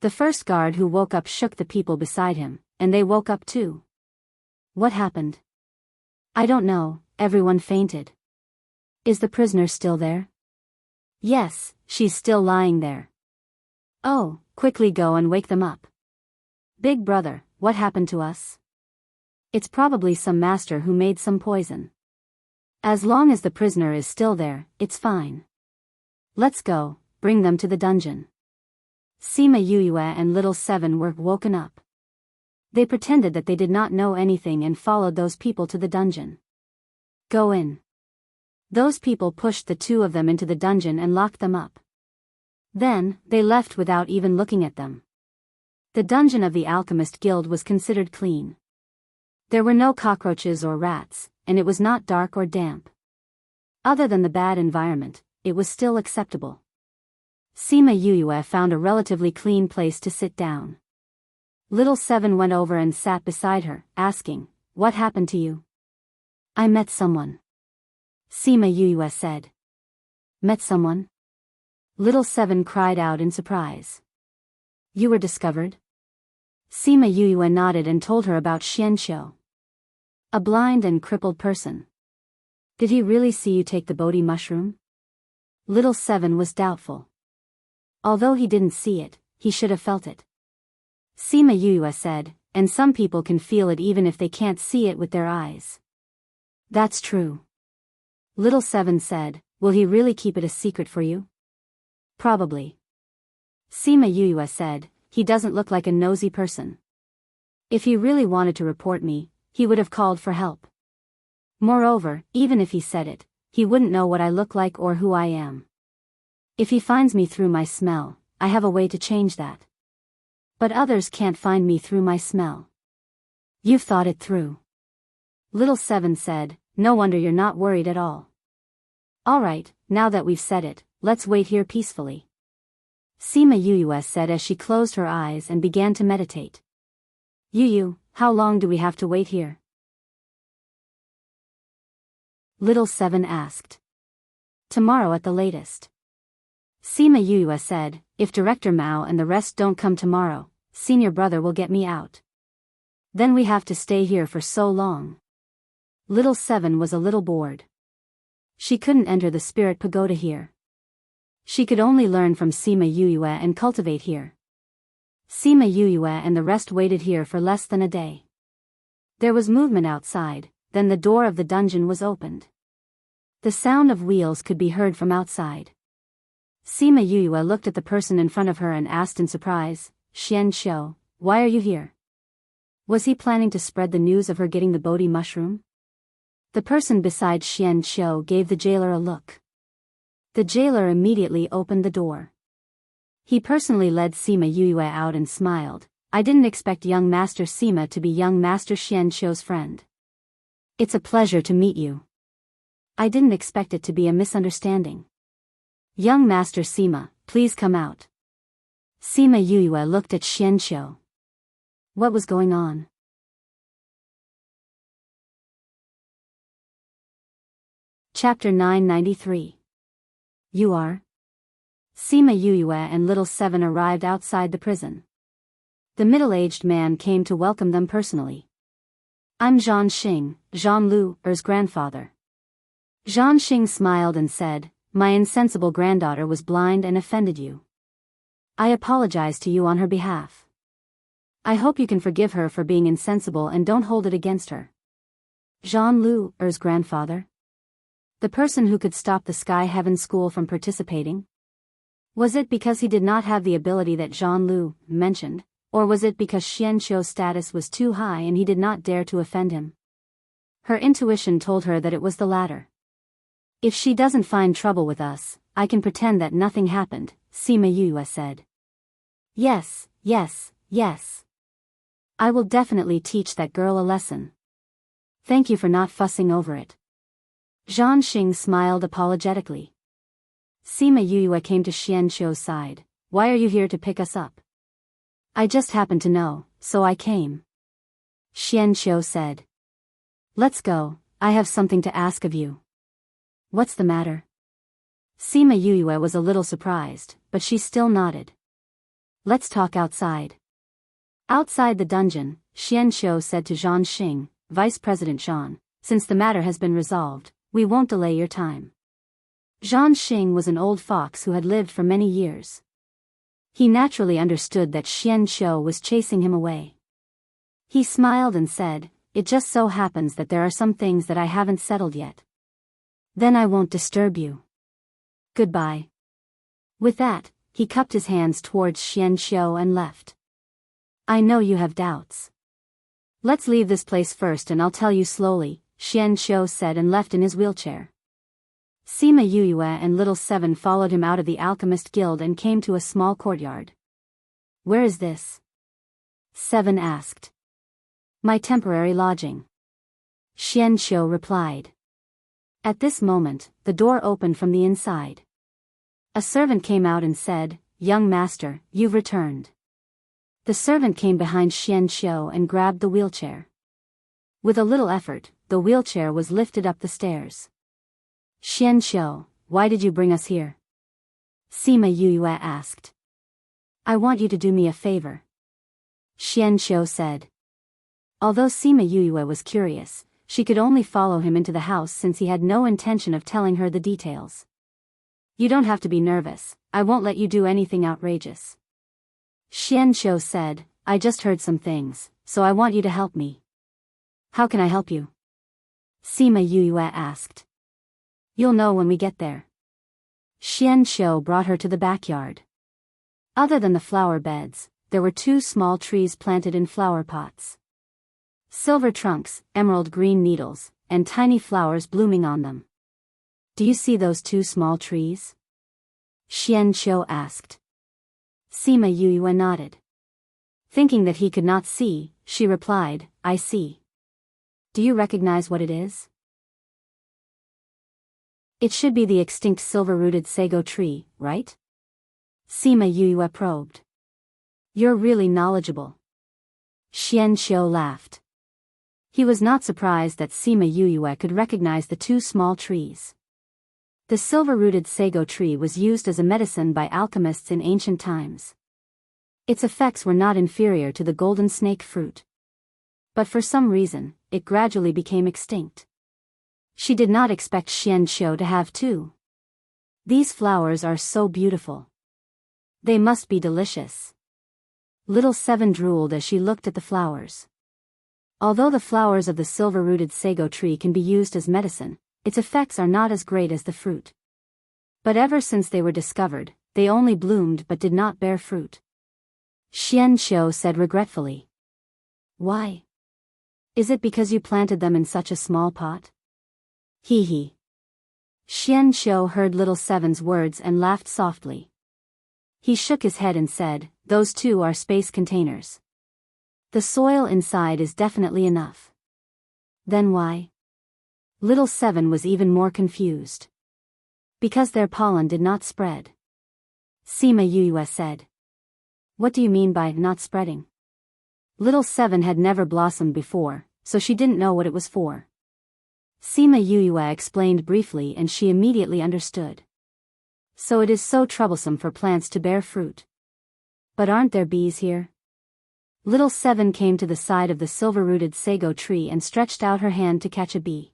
The first guard who woke up shook the people beside him, and they woke up too. What happened? I don't know, everyone fainted. Is the prisoner still there? Yes, she's still lying there. Oh, quickly go and wake them up. Big brother, what happened to us? It's probably some master who made some poison. As long as the prisoner is still there, it's fine. Let's go, bring them to the dungeon. Sima Yu and Little Seven were woken up. They pretended that they did not know anything and followed those people to the dungeon. Go in. Those people pushed the 2 of them into the dungeon and locked them up. Then, they left without even looking at them. The dungeon of the Alchemist Guild was considered clean. There were no cockroaches or rats, and it was not dark or damp. Other than the bad environment, it was still acceptable. Sima Yu found a relatively clean place to sit down. Little Seven went over and sat beside her, asking, what happened to you? I met someone. Sima Yu said. Met someone? Little Seven cried out in surprise. You were discovered? Sima Yu nodded and told her about Xianqiu. A blind and crippled person. Did he really see you take the Bodhi mushroom? Little Seven was doubtful. Although he didn't see it, he should have felt it. Sima Yu said, and some people can feel it even if they can't see it with their eyes. That's true. Little Seven said, will he really keep it a secret for you? Probably. Sima Yu said, he doesn't look like a nosy person. If he really wanted to report me, he would have called for help. Moreover, even if he said it, he wouldn't know what I look like or who I am. If he finds me through my smell, I have a way to change that. But others can't find me through my smell. You've thought it through. Little Seven said, no wonder you're not worried at all. All right, now that we've said it, let's wait here peacefully. Sima Yu said as she closed her eyes and began to meditate. Yu, how long do we have to wait here? Little Seven asked. Tomorrow at the latest. Sima Yu said, if Director Mao and the rest don't come tomorrow, Senior Brother will get me out. Then we have to stay here for so long. Little Seven was a little bored. She couldn't enter the Spirit Pagoda here. She could only learn from Sima Yu and cultivate here. Sima Yue and the rest waited here for less than a day. There was movement outside, then the door of the dungeon was opened. The sound of wheels could be heard from outside. Sima Yue looked at the person in front of her and asked in surprise, Xian Xiu, why are you here? Was he planning to spread the news of her getting the Bodhi mushroom? The person beside Xian Xiu gave the jailer a look. The jailer immediately opened the door. He personally led Sima Yue out and smiled. I didn't expect young Master Sima to be young Master Xian Xiu's friend. It's a pleasure to meet you. I didn't expect it to be a misunderstanding. Young Master Sima, please come out. Sima Yue looked at Xian Xiu. What was going on? Chapter 993. You are? Sima Yue and Little Seven arrived outside the prison. The middle-aged man came to welcome them personally. I'm Zhan Xing, Zhan Lu's grandfather. Zhan Xing smiled and said, my insensible granddaughter was blind and offended you. I apologize to you on her behalf. I hope you can forgive her for being insensible and don't hold it against her. Zhan Lu's grandfather? The person who could stop the Sky Heaven School from participating? Was it because he did not have the ability that Zhan Lu mentioned, or was it because Xian Xiu's status was too high and he did not dare to offend him? Her intuition told her that it was the latter. If she doesn't find trouble with us, I can pretend that nothing happened, Sima Yue said. Yes, yes, yes. I will definitely teach that girl a lesson. Thank you for not fussing over it. Zhan Xing smiled apologetically. Sima Yue came to Xian Xiu's side. Why are you here to pick us up? I just happened to know, so I came. Xian Xiu said. Let's go, I have something to ask of you. What's the matter? Sima Yue was a little surprised, but she still nodded. Let's talk outside. Outside the dungeon, Xian Xiu said to Zhan Xing, Vice President Zhan, since the matter has been resolved, we won't delay your time. Zhan Xing was an old fox who had lived for many years. He naturally understood that Xian Xiu was chasing him away. He smiled and said, it just so happens that there are some things that I haven't settled yet. Then I won't disturb you. Goodbye. With that, he cupped his hands towards Xian Xiu and left. I know you have doubts. Let's leave this place first and I'll tell you slowly, Xian Xiu said and left in his wheelchair. Sima Yue and Little Seven followed him out of the Alchemist Guild and came to a small courtyard. Where is this? Seven asked. My temporary lodging. Xian Xiu replied. At this moment, the door opened from the inside. A servant came out and said, Young master, you've returned. The servant came behind Xian Xiu and grabbed the wheelchair. With a little effort, the wheelchair was lifted up the stairs. Xian Xiu, why did you bring us here? Sima Yue asked. I want you to do me a favor. Xian Xiu said. Although Sima Yue was curious, she could only follow him into the house since he had no intention of telling her the details. You don't have to be nervous, I won't let you do anything outrageous. Xian Xiu said, I just heard some things, so I want you to help me. How can I help you? Sima Yue asked. You'll know when we get there. Xian Xiu brought her to the backyard. Other than the flower beds, there were 2 small trees planted in flower pots. Silver trunks, emerald green needles, and tiny flowers blooming on them. Do you see those 2 small trees? Xian Xiu asked. Sima Yue nodded. Thinking that he could not see, she replied, I see. Do you recognize what it is? It should be the extinct silver-rooted sago tree, right? Sima Yue probed. You're really knowledgeable. Xian Xiu laughed. He was not surprised that Sima Yue could recognize the 2 small trees. The silver-rooted sago tree was used as a medicine by alchemists in ancient times. Its effects were not inferior to the golden snake fruit. But for some reason, it gradually became extinct. She did not expect Xian Xiu to have 2. These flowers are so beautiful. They must be delicious. Little Seven drooled as she looked at the flowers. Although the flowers of the silver-rooted sago tree can be used as medicine, its effects are not as great as the fruit. But ever since they were discovered, they only bloomed but did not bear fruit. Xianqiu said regretfully. Why? Is it because you planted them in such a small pot? Hee hee. Xianqiu heard Little Seven's words and laughed softly. He shook his head and said, those two are space containers. The soil inside is definitely enough. Then why? Little Seven was even more confused. Because their pollen did not spread. Sima Yue said. What do you mean by not spreading? Little Seven had never blossomed before, so she didn't know what it was for. Sima Yue explained briefly and she immediately understood. So it is so troublesome for plants to bear fruit. But aren't there bees here? Little Seven came to the side of the silver-rooted sago tree and stretched out her hand to catch a bee.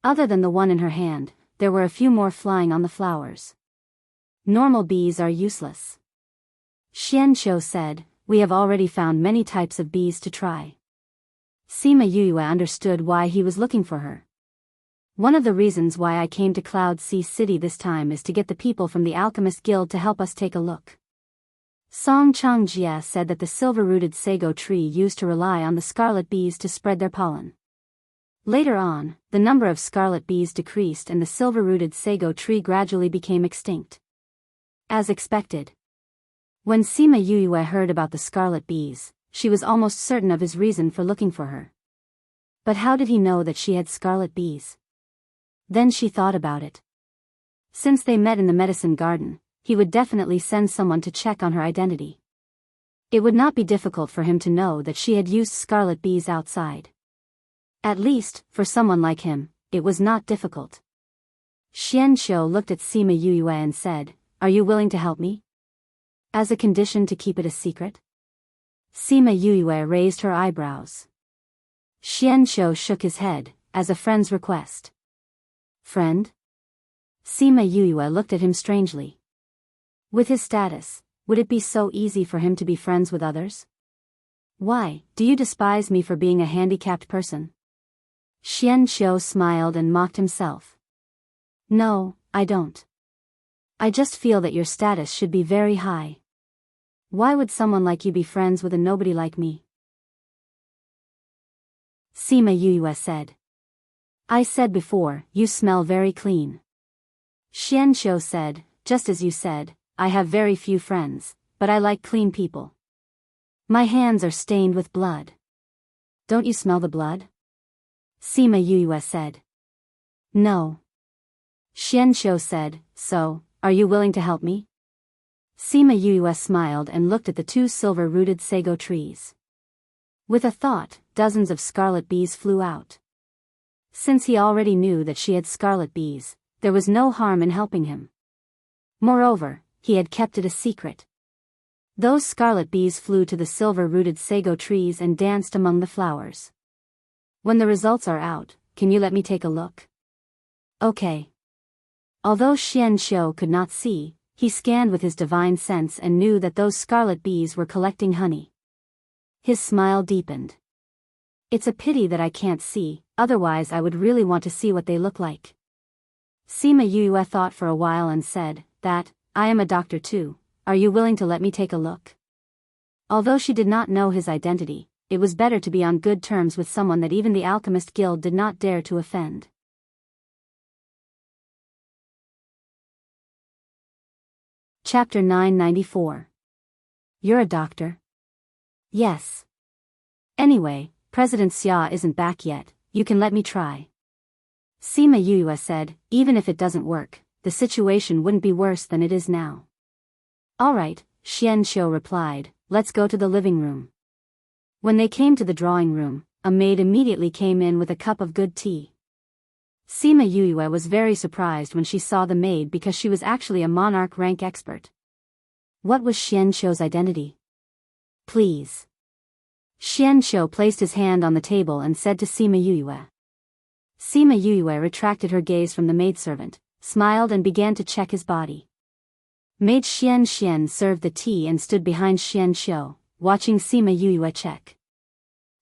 Other than the one in her hand, there were a few more flying on the flowers. Normal bees are useless. Xianqiu said, we have already found many types of bees to try. Sima Yue understood why he was looking for her. One of the reasons why I came to Cloud Sea City this time is to get the people from the Alchemist Guild to help us take a look. Song Changjia said that the silver-rooted sago tree used to rely on the scarlet bees to spread their pollen. Later on, the number of scarlet bees decreased and the silver-rooted sago tree gradually became extinct. As expected. When Sima Yue heard about the scarlet bees, she was almost certain of his reason for looking for her. But how did he know that she had scarlet bees? Then she thought about it. Since they met in the medicine garden, he would definitely send someone to check on her identity. It would not be difficult for him to know that she had used scarlet bees outside. At least, for someone like him, it was not difficult. Xianqiu looked at Sima Yue and said, are you willing to help me? As a condition to keep it a secret? Sima Yue raised her eyebrows. Xianqiu shook his head, as a friend's request. Friend? Sima Yue looked at him strangely. With his status, would it be so easy for him to be friends with others? Why, do you despise me for being a handicapped person? Xianqiu smiled and mocked himself. No, I don't. I just feel that your status should be very high. Why would someone like you be friends with a nobody like me? Sima Yue said. I said before, you smell very clean. Xianqiu said, just as you said, I have very few friends, but I like clean people. My hands are stained with blood. Don't you smell the blood? Sima Yue said. No. Xianqiu said, so, are you willing to help me? Sima Yue smiled and looked at the two silver-rooted sago trees. With a thought, dozens of scarlet bees flew out. Since he already knew that she had scarlet bees, there was no harm in helping him. Moreover, he had kept it a secret. Those scarlet bees flew to the silver-rooted sago trees and danced among the flowers. When the results are out, can you let me take a look? Okay. Although Xianqiu could not see, he scanned with his divine sense and knew that those scarlet bees were collecting honey. His smile deepened. It's a pity that I can't see, otherwise I would really want to see what they look like. Sima Yue thought for a while and said, that, I am a doctor too, are you willing to let me take a look? Although she did not know his identity, it was better to be on good terms with someone that even the Alchemist Guild did not dare to offend. Chapter 994. You're a doctor? Yes. Anyway, President Xia isn't back yet, you can let me try. Sima Yue said, even if it doesn't work, the situation wouldn't be worse than it is now. Alright, Xianqiu replied, let's go to the living room. When they came to the drawing room, a maid immediately came in with a cup of good tea. Sima Yue was very surprised when she saw the maid because she was actually a monarch rank expert. What was Xianqiu's identity? Please. Xianqiu placed his hand on the table and said to Sima Yue. Sima Yue retracted her gaze from the maidservant, smiled and began to check his body. Mage Xian served the tea and stood behind Xianqiu, watching Sima Yuyue check.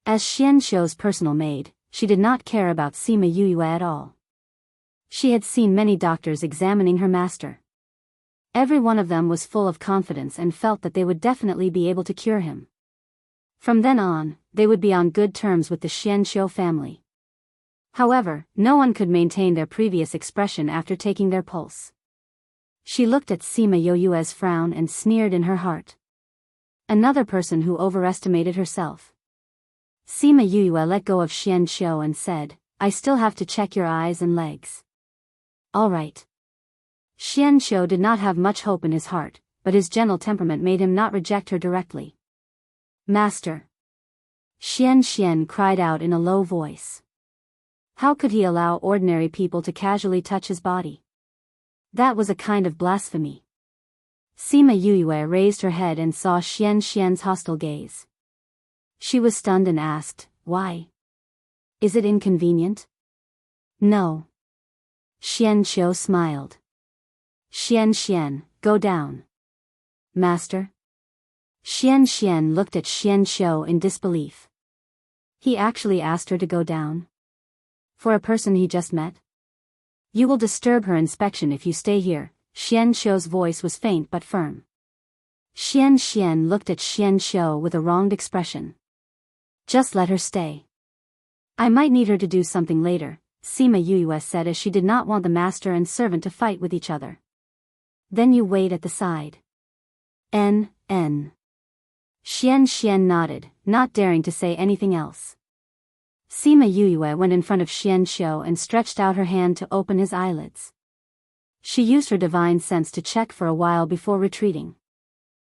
As Xian Shou's personal maid, she did not care about Sima Yuyue at all. She had seen many doctors examining her master. Every one of them was full of confidence and felt that they would definitely be able to cure him. From then on, they would be on good terms with the Xian Shou family. However, no one could maintain their previous expression after taking their pulse. She looked at Sima Yoyue's frown and sneered in her heart. Another person who overestimated herself. Sima Yuyue let go of Xian Shou and said, "I still have to check your eyes and legs." "All right." Xian Shou did not have much hope in his heart, but his gentle temperament made him not reject her directly. "Master." Xian cried out in a low voice. How could he allow ordinary people to casually touch his body? That was a kind of blasphemy. Sima Yuyue raised her head and saw Xian's hostile gaze. She was stunned and asked, "Why? Is it inconvenient?" "No." Xian Shou smiled. Xian, go down." "Master?" Xian looked at Xian Shou in disbelief. He actually asked her to go down? For a person he just met? "You will disturb her inspection if you stay here." Xian Shou's voice was faint but firm. Xian looked at Xian Shou with a wronged expression. "Just let her stay. I might need her to do something later," Sima Yuyue said as she did not want the master and servant to fight with each other. "Then you wait at the side." N. Xian nodded, not daring to say anything else. Sima Yuyue went in front of Xian Shou and stretched out her hand to open his eyelids. She used her divine sense to check for a while before retreating.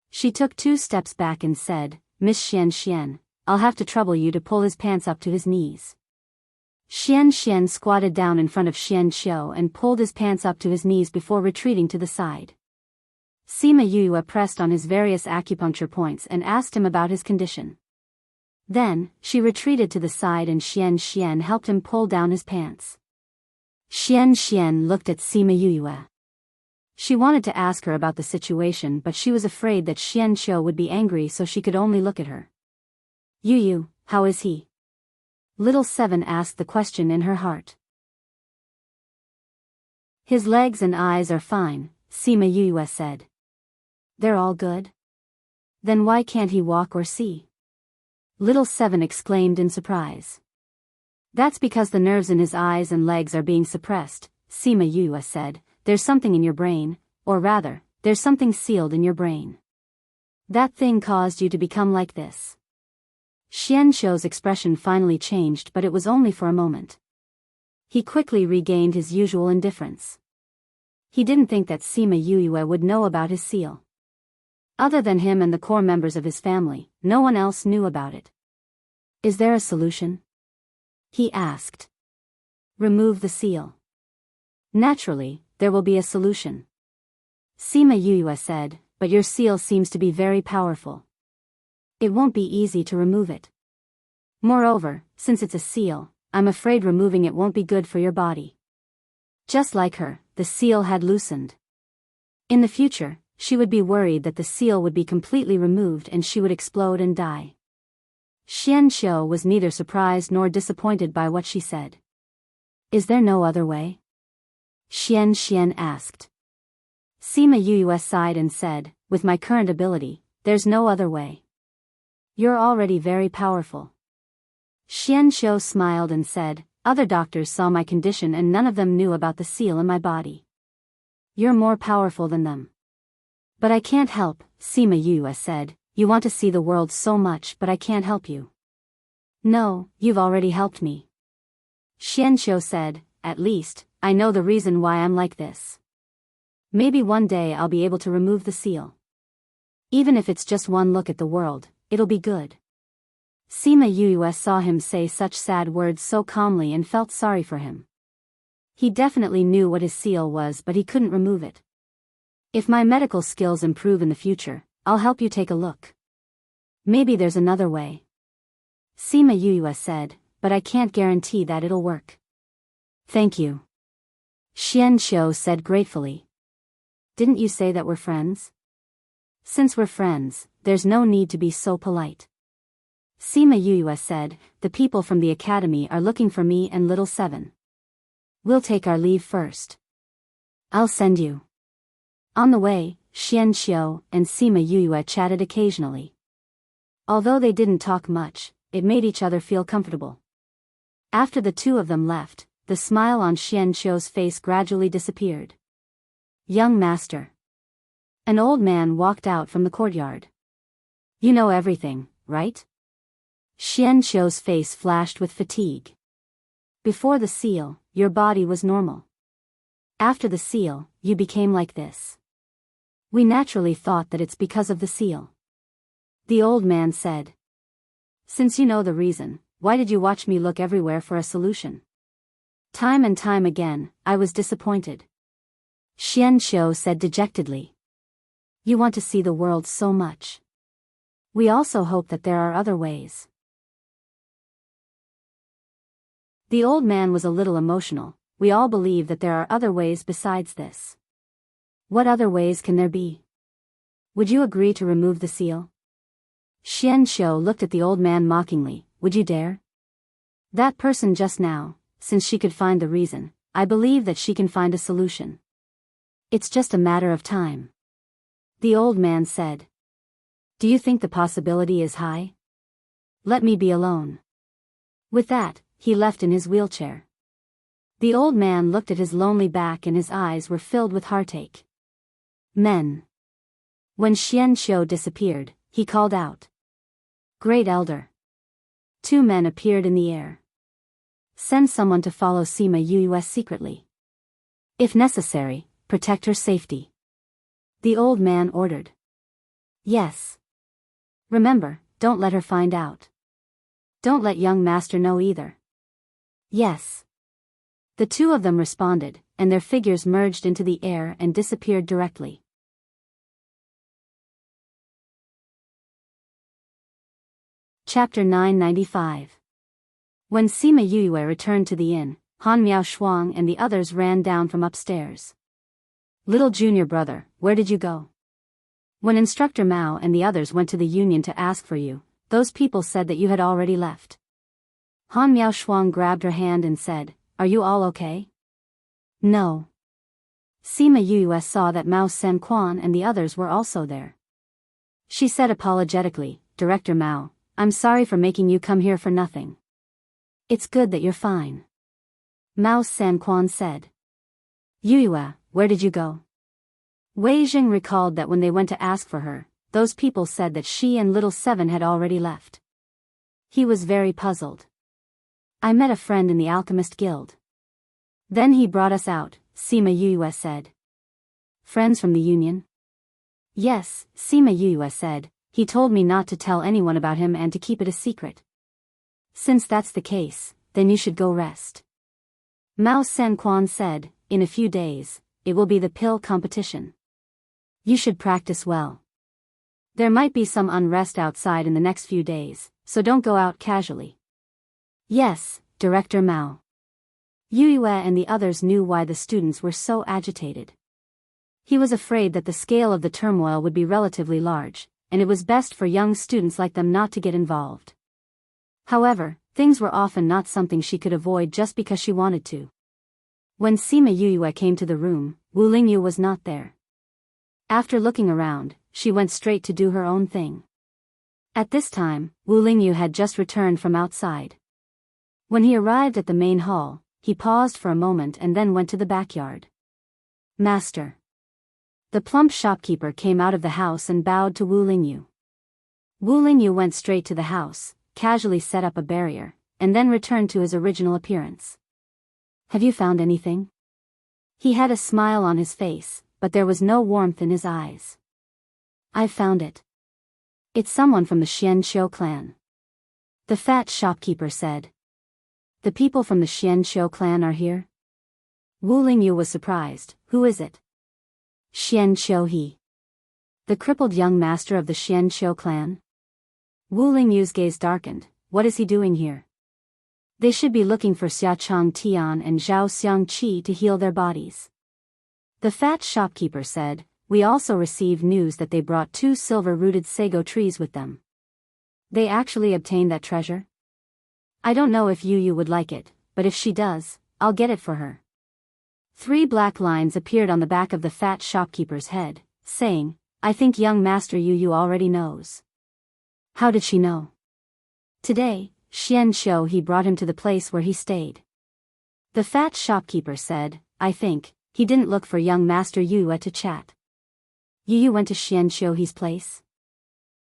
She took 2 steps back and said, "Miss Xian, I'll have to trouble you to pull his pants up to his knees." Xian squatted down in front of Xian Shou and pulled his pants up to his knees before retreating to the side. Sima Yuyue pressed on his various acupuncture points and asked him about his condition. Then, she retreated to the side and Xian helped him pull down his pants. Xian looked at Sima Yuyue. She wanted to ask her about the situation but she was afraid that Xian Shou would be angry so she could only look at her. "Yuyu, how is he?" Little Seven asked the question in her heart. "His legs and eyes are fine," Sima Yuyue said. "They're all good? Then why can't he walk or see?" Little Seven exclaimed in surprise. "That's because the nerves in his eyes and legs are being suppressed," Sima Yuyue said. "There's something in your brain, or rather, there's something sealed in your brain. That thing caused you to become like this." Xian Shou's expression finally changed but it was only for a moment. He quickly regained his usual indifference. He didn't think that Sima Yuyue would know about his seal. Other than him and the core members of his family, no one else knew about it. "Is there a solution?" he asked. "Remove the seal." "Naturally, there will be a solution," Sima Yuyue said, "but your seal seems to be very powerful. It won't be easy to remove it. Moreover, since it's a seal, I'm afraid removing it won't be good for your body." Just like her, the seal had loosened. In the future, she would be worried that the seal would be completely removed and she would explode and die. Xian Shou was neither surprised nor disappointed by what she said. "Is there no other way?" Xian asked. Sima Yuyue sighed and said, "With my current ability, there's no other way. You're already very powerful." Xian Shou smiled and said, "Other doctors saw my condition and none of them knew about the seal in my body. You're more powerful than them." "But I can't help," Sima Yuyue said. "You want to see the world so much but I can't help you." "No, you've already helped me." Xian Shou said, "At least, I know the reason why I'm like this. Maybe one day I'll be able to remove the seal. Even if it's just one look at the world, it'll be good." Sima Yuyue saw him say such sad words so calmly and felt sorry for him. He definitely knew what his seal was but he couldn't remove it. "If my medical skills improve in the future, I'll help you take a look. Maybe there's another way," Sima Yuyue said, "but I can't guarantee that it'll work." "Thank you," Xian Shou said gratefully. "Didn't you say that we're friends?" Since we're friends, there's no need to be so polite. Sima Yuyue said, the people from the academy are looking for me and little seven. We'll take our leave first. I'll send you. On the way, Xian Xiu and Sima Yuyue chatted occasionally. Although they didn't talk much, it made each other feel comfortable. After the two of them left, the smile on Xian Xiu's face gradually disappeared. Young master. An old man walked out from the courtyard. You know everything, right? Xian Xiu's face flashed with fatigue. Before the seal, your body was normal. After the seal, you became like this. We naturally thought that it's because of the seal. The old man said. Since you know the reason, why did you watch me look everywhere for a solution? Time and time again, I was disappointed. Xian Xiu said dejectedly. You want to see the world so much. We also hope that there are other ways. The old man was a little emotional. We all believe that there are other ways besides this. What other ways can there be? Would you agree to remove the seal? Xian Xiu looked at the old man mockingly. Would you dare? That person just now, since she could find the reason, I believe that she can find a solution. It's just a matter of time. The old man said. Do you think the possibility is high? Let me be alone. With that, he left in his wheelchair. The old man looked at his lonely back and his eyes were filled with heartache. Men. When Xian Xiu disappeared, he called out. Great Elder. Two men appeared in the air. Send someone to follow Sima Yuyue secretly. If necessary, protect her safety. The old man ordered. Yes. Remember, don't let her find out. Don't let young master know either. Yes. The two of them responded, and their figures merged into the air and disappeared directly. Chapter 995. When Sima Yuyue returned to the inn, Han Miao Shuang and the others ran down from upstairs. Little junior brother, where did you go? When Instructor Mao and the others went to the union to ask for you, those people said that you had already left. Han Miao Shuang grabbed her hand and said, Are you all okay? No. Sima Yuyue saw that Mao Sanquan and the others were also there. She said apologetically, Director Mao, I'm sorry for making you come here for nothing. It's good that you're fine. Mao Sanquan said. Yuyue, where did you go? Wei Jing recalled that when they went to ask for her, those people said that she and little seven had already left. He was very puzzled. I met a friend in the Alchemist Guild. Then he brought us out, Sima Yuyue said. Friends from the union? Yes, Sima Yuyue said, he told me not to tell anyone about him and to keep it a secret. Since that's the case, then you should go rest. Mao Sanquan said, in a few days, it will be the pill competition. You should practice well. There might be some unrest outside in the next few days, so don't go out casually. Yes, Director Mao. Yuyue and the others knew why the students were so agitated. He was afraid that the scale of the turmoil would be relatively large, and it was best for young students like them not to get involved. However, things were often not something she could avoid just because she wanted to. When Sima Yuyue came to the room, Wu Lingyu was not there. After looking around, she went straight to do her own thing. At this time, Wu Lingyu had just returned from outside. When he arrived at the main hall, he paused for a moment and then went to the backyard. Master. The plump shopkeeper came out of the house and bowed to Wu Lingyu. Wu Lingyu went straight to the house, casually set up a barrier, and then returned to his original appearance. Have you found anything? He had a smile on his face, but there was no warmth in his eyes. I've found it. It's someone from the Xian Xiu clan. The fat shopkeeper said. The people from the Xian Xiu clan are here? Wu Lingyu was surprised. Who is it? Xian Xiu he. The crippled young master of the Xian Xiu clan? Wu Lingyu's gaze darkened. What is he doing here? They should be looking for Xia Chang Tian and Zhao Xiang Qi to heal their bodies. The fat shopkeeper said, we also received news that they brought 2 silver-rooted sago trees with them. They actually obtained that treasure? I don't know if Yu would like it, but if she does, I'll get it for her. 3 black lines appeared on the back of the fat shopkeeper's head, saying, I think young Master Yu already knows. How did she know? Today, Xian Qiu he brought him to the place where he stayed. The fat shopkeeper said, I think, he didn't look for young Master Yu to chat. Yu went to Xian Qiu's place?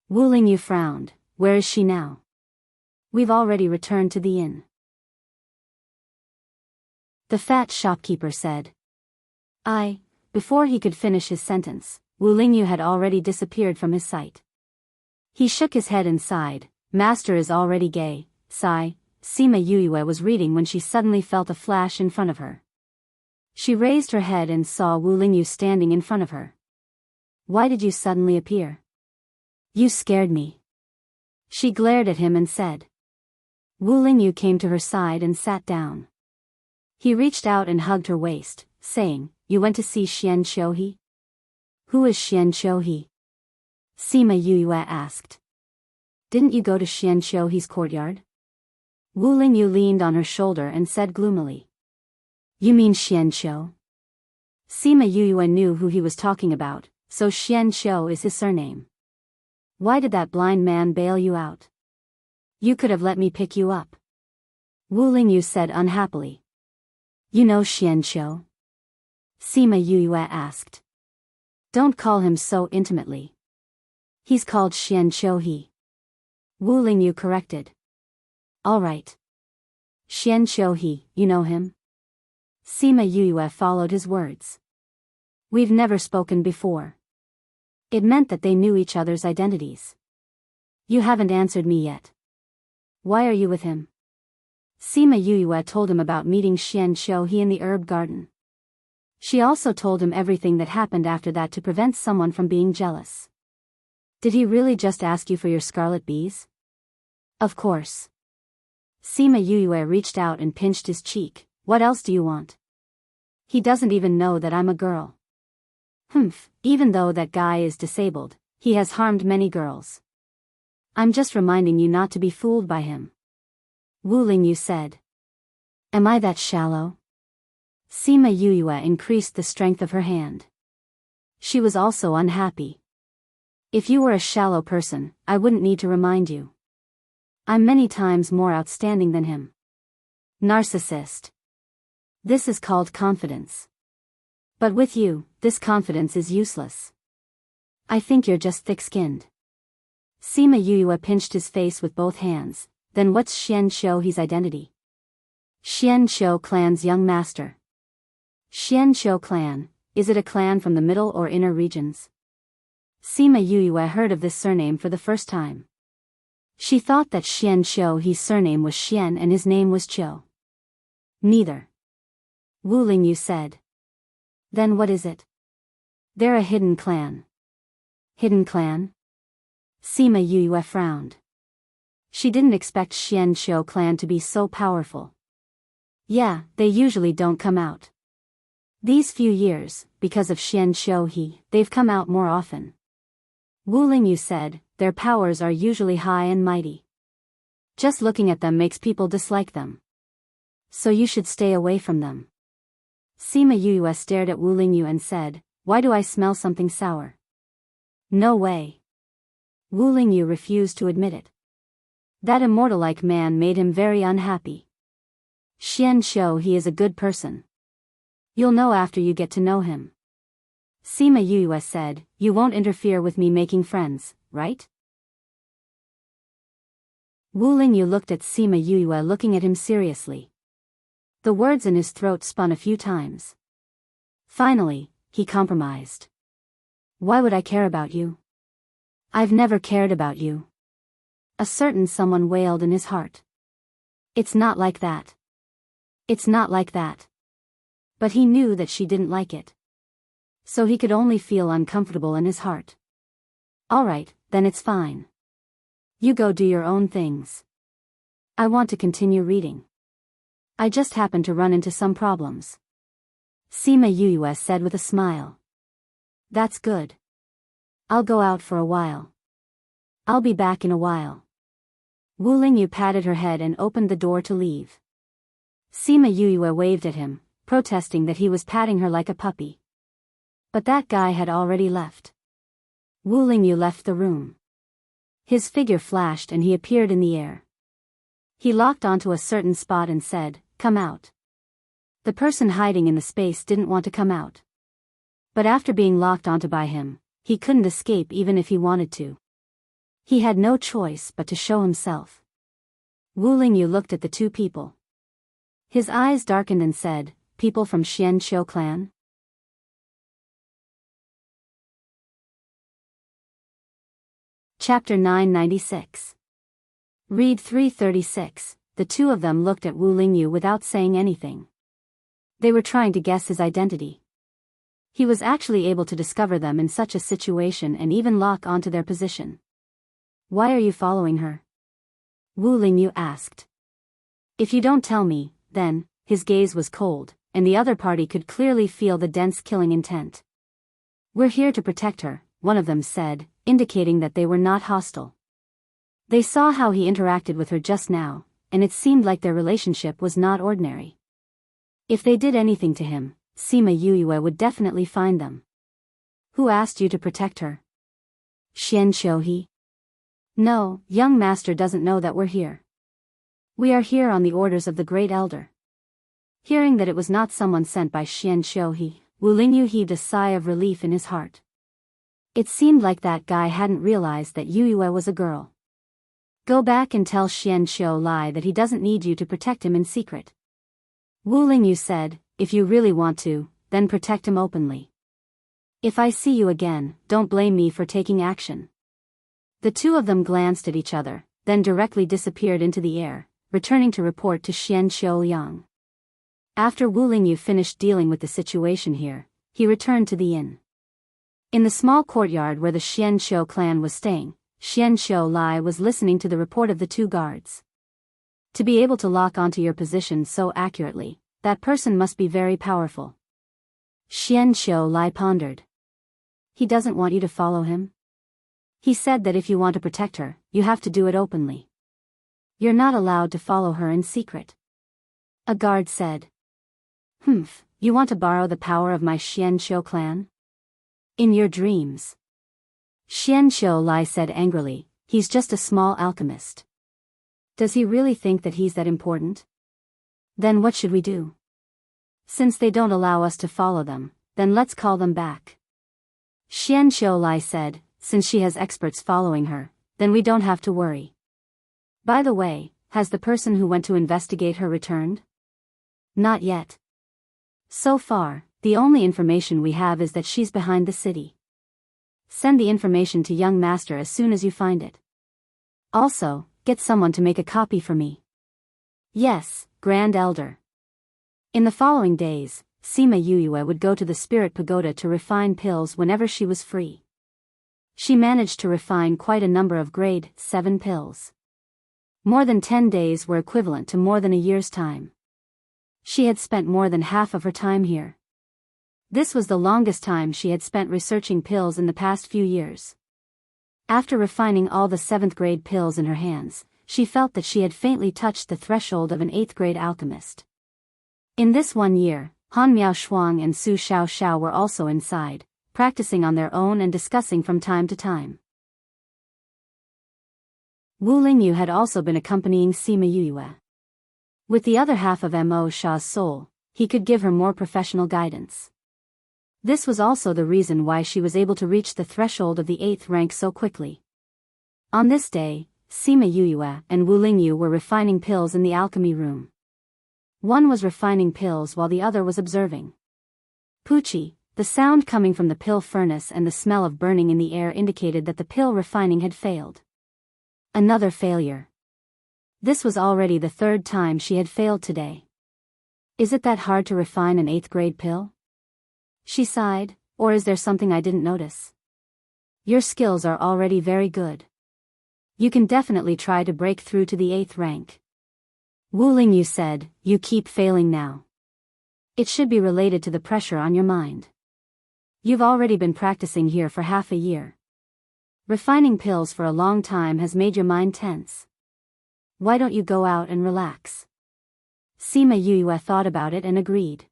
Wu Lingyu frowned. Where is she now? We've already returned to the inn. The fat shopkeeper said. Before he could finish his sentence, Wu Lingyu had already disappeared from his sight. He shook his head and sighed. Master is already gay. Sigh. Sima Yue was reading when she suddenly felt a flash in front of her. She raised her head and saw Wu Lingyu standing in front of her. Why did you suddenly appear? You scared me. She glared at him and said. Wu Lingyu came to her side and sat down. He reached out and hugged her waist, saying, You went to see Xian Qiu? Who is Xian Qiu? Sima Yue asked. Didn't you go to Xian Qiu's courtyard? Wu Lingyu leaned on her shoulder and said gloomily. You mean Xian Qiu? Sima Yue knew who he was talking about, so Xian Qiu is his surname. Why did that blind man bail you out? You could have let me pick you up. Wu Lingyu said unhappily. You know Xian Qiu? Sima Yue asked. Don't call him so intimately. He's called Xian Qiu. Wu Lingyu corrected. All right. Xian Qiu, you know him? Sima Yue followed his words. We've never spoken before. It meant that they knew each other's identities. You haven't answered me yet. Why are you with him? Sima Yue told him about meeting Xian Qiu in the herb garden. She also told him everything that happened after that to prevent someone from being jealous. Did he really just ask you for your scarlet bees? Of course. Sima Yue reached out and pinched his cheek. What else do you want? He doesn't even know that I'm a girl. Even though that guy is disabled, he has harmed many girls. I'm just reminding you not to be fooled by him. Wu Lingyu said. Am I that shallow? Sima Yue increased the strength of her hand. She was also unhappy. If you were a shallow person, I wouldn't need to remind you. I'm many times more outstanding than him. Narcissist. This is called confidence. But with you, this confidence is useless. I think you're just thick-skinned. Sima Yue pinched his face with both hands. Then what's Xian Qiu's identity? Xian Qiu clan's young master. Xian Qiu clan, is it a clan from the middle or inner regions? Sima Yue heard of this surname for the first time. She thought that Xian Qiu's surname was Xian and his name was Qiu. Neither. Wu Lingyu said. Then what is it? They're a hidden clan. Hidden clan? Sima Yue frowned. She didn't expect Xian Qiu clan to be so powerful. Yeah, they usually don't come out. These few years, because of Xian Qiu they've come out more often. Wu Lingyu said, their powers are usually high and mighty. Just looking at them makes people dislike them. So you should stay away from them. Sima Yue stared at Wu Lingyu and said, Why do I smell something sour? No way. Wu Lingyu refused to admit it. That immortal-like man made him very unhappy. Xian Qiu he is a good person. You'll know after you get to know him. Sima Yue said, You won't interfere with me making friends, right? Wu Lingyu looked at Sima Yue looking at him seriously. The words in his throat spun a few times. Finally, he compromised. Why would I care about you? I've never cared about you. A certain someone wailed in his heart. It's not like that. It's not like that. But he knew that she didn't like it. So he could only feel uncomfortable in his heart. All right, then it's fine. You go do your own things. I want to continue reading. I just happened to run into some problems. Sima Yue said with a smile. That's good. I'll go out for a while. I'll be back in a while. Wu Lingyu patted her head and opened the door to leave. Sima Yuyue waved at him, protesting that he was patting her like a puppy. But that guy had already left. Wu Lingyu left the room. His figure flashed and he appeared in the air. He locked onto a certain spot and said, "Come out." The person hiding in the space didn't want to come out. But after being locked onto by him, he couldn't escape even if he wanted to. He had no choice but to show himself. Wu Lingyu looked at the two people. His eyes darkened and said, "People from Xianqiu clan?" Chapter 996. Read 336. The two of them looked at Wu Lingyu without saying anything. They were trying to guess his identity. He was actually able to discover them in such a situation and even lock onto their position. "Why are you following her?" Wu Lingyu asked. "If you don't tell me, then," his gaze was cold, and the other party could clearly feel the dense killing intent. "We're here to protect her," one of them said, indicating that they were not hostile. They saw how he interacted with her just now, and it seemed like their relationship was not ordinary. If they did anything to him, Sima Yuyue would definitely find them. "Who asked you to protect her?" "Xian Qiuhe." "No, young master doesn't know that we're here. We are here on the orders of the Great Elder." Hearing that it was not someone sent by Xian Qiuhe, Wu Lingyu heaved a sigh of relief in his heart. It seemed like that guy hadn't realized that Yuyue was a girl. "Go back and tell Xian Qiuhe that he doesn't need you to protect him in secret." Wu Lingyu said, "If you really want to, then protect him openly. If I see you again, don't blame me for taking action." The two of them glanced at each other, then directly disappeared into the air, returning to report to Xian Qiuliang. After Wu Lingyu finished dealing with the situation here, he returned to the inn. In the small courtyard where the Xianqiu clan was staying, Xianqiu Lai was listening to the report of the two guards. To be able to lock onto your position so accurately, that person must be very powerful. Xianqiu Lai pondered. "He doesn't want you to follow him? He said that if you want to protect her, you have to do it openly. You're not allowed to follow her in secret." A guard said. "Humph, you want to borrow the power of my Xianqiu clan? In your dreams." Xianqiu Lai said angrily, "He's just a small alchemist. Does he really think that he's that important? Then what should we do? Since they don't allow us to follow them, then let's call them back." Xianqiu Lai said, "Since she has experts following her, then we don't have to worry. By the way, has the person who went to investigate her returned?" "Not yet. So far, the only information we have is that she's behind the city. Send the information to young master as soon as you find it. Also, get someone to make a copy for me." "Yes, Grand Elder." In the following days, Sima Yuyue would go to the Spirit Pagoda to refine pills whenever she was free. She managed to refine quite a number of grade 7 pills. More than 10 days were equivalent to more than a year's time. She had spent more than half of her time here. This was the longest time she had spent researching pills in the past few years. After refining all the 7th grade pills in her hands, she felt that she had faintly touched the threshold of an 8th grade alchemist. In this 1 year, Han Miao Shuang and Su Xiao Xiao were also inside, practicing on their own and discussing from time to time. Wu Lingyu had also been accompanying Sima Yuyue. With the other half of Mo Sha's soul, he could give her more professional guidance. This was also the reason why she was able to reach the threshold of the 8th rank so quickly. On this day, Sima Yuyue and Wu Lingyu were refining pills in the alchemy room. One was refining pills while the other was observing. Poochie, the sound coming from the pill furnace and the smell of burning in the air indicated that the pill refining had failed. Another failure. This was already the 3rd time she had failed today. Is it that hard to refine an 8th grade pill? She sighed, or is there something I didn't notice? Your skills are already very good. You can definitely try to break through to the 8th rank. Wu Lingyu said, you keep failing now. It should be related to the pressure on your mind. You've already been practicing here for half a year. Refining pills for a long time has made your mind tense. Why don't you go out and relax? Sima Yue thought about it and agreed.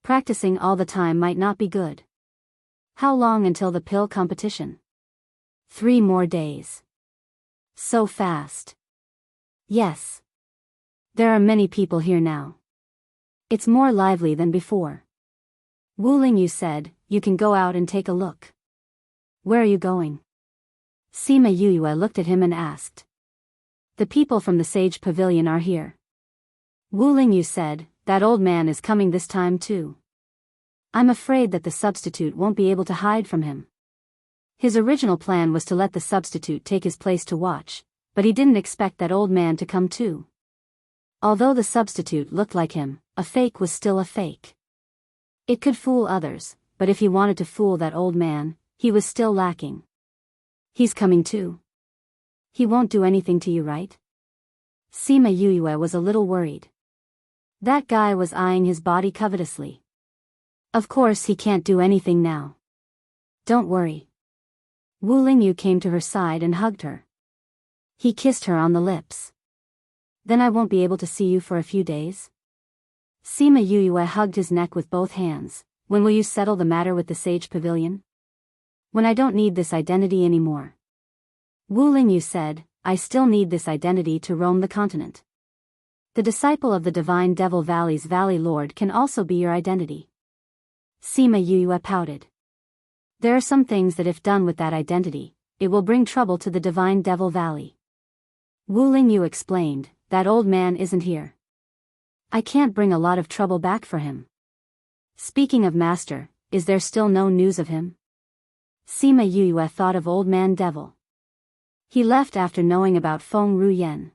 Practicing all the time might not be good. How long until the pill competition? 3 more days. So fast. Yes. There are many people here now. It's more lively than before. Wu Lingyu said, you can go out and take a look. Where are you going? Sima Yue looked at him and asked. The people from the Sage Pavilion are here. Wu Lingyu said, that old man is coming this time too. I'm afraid that the substitute won't be able to hide from him. His original plan was to let the substitute take his place to watch, but he didn't expect that old man to come too. Although the substitute looked like him, a fake was still a fake. It could fool others, but if he wanted to fool that old man, he was still lacking. He's coming too. He won't do anything to you, right? Sima Yue was a little worried. That guy was eyeing his body covetously. Of course he can't do anything now. Don't worry. Wu Lingyu came to her side and hugged her. He kissed her on the lips. Then I won't be able to see you for a few days? Sima Yue hugged his neck with both hands. When will you settle the matter with the Sage Pavilion? When I don't need this identity anymore. Wu Lingyu said, I still need this identity to roam the continent. The disciple of the Divine Devil Valley's Valley Lord can also be your identity. Sima Yue pouted. There are some things that if done with that identity, it will bring trouble to the Divine Devil Valley. Wu Lingyu explained, that old man isn't here. I can't bring a lot of trouble back for him. Speaking of Master, is there still no news of him? Sima Yue thought of Old Man Devil. He left after knowing about Feng Ruyen.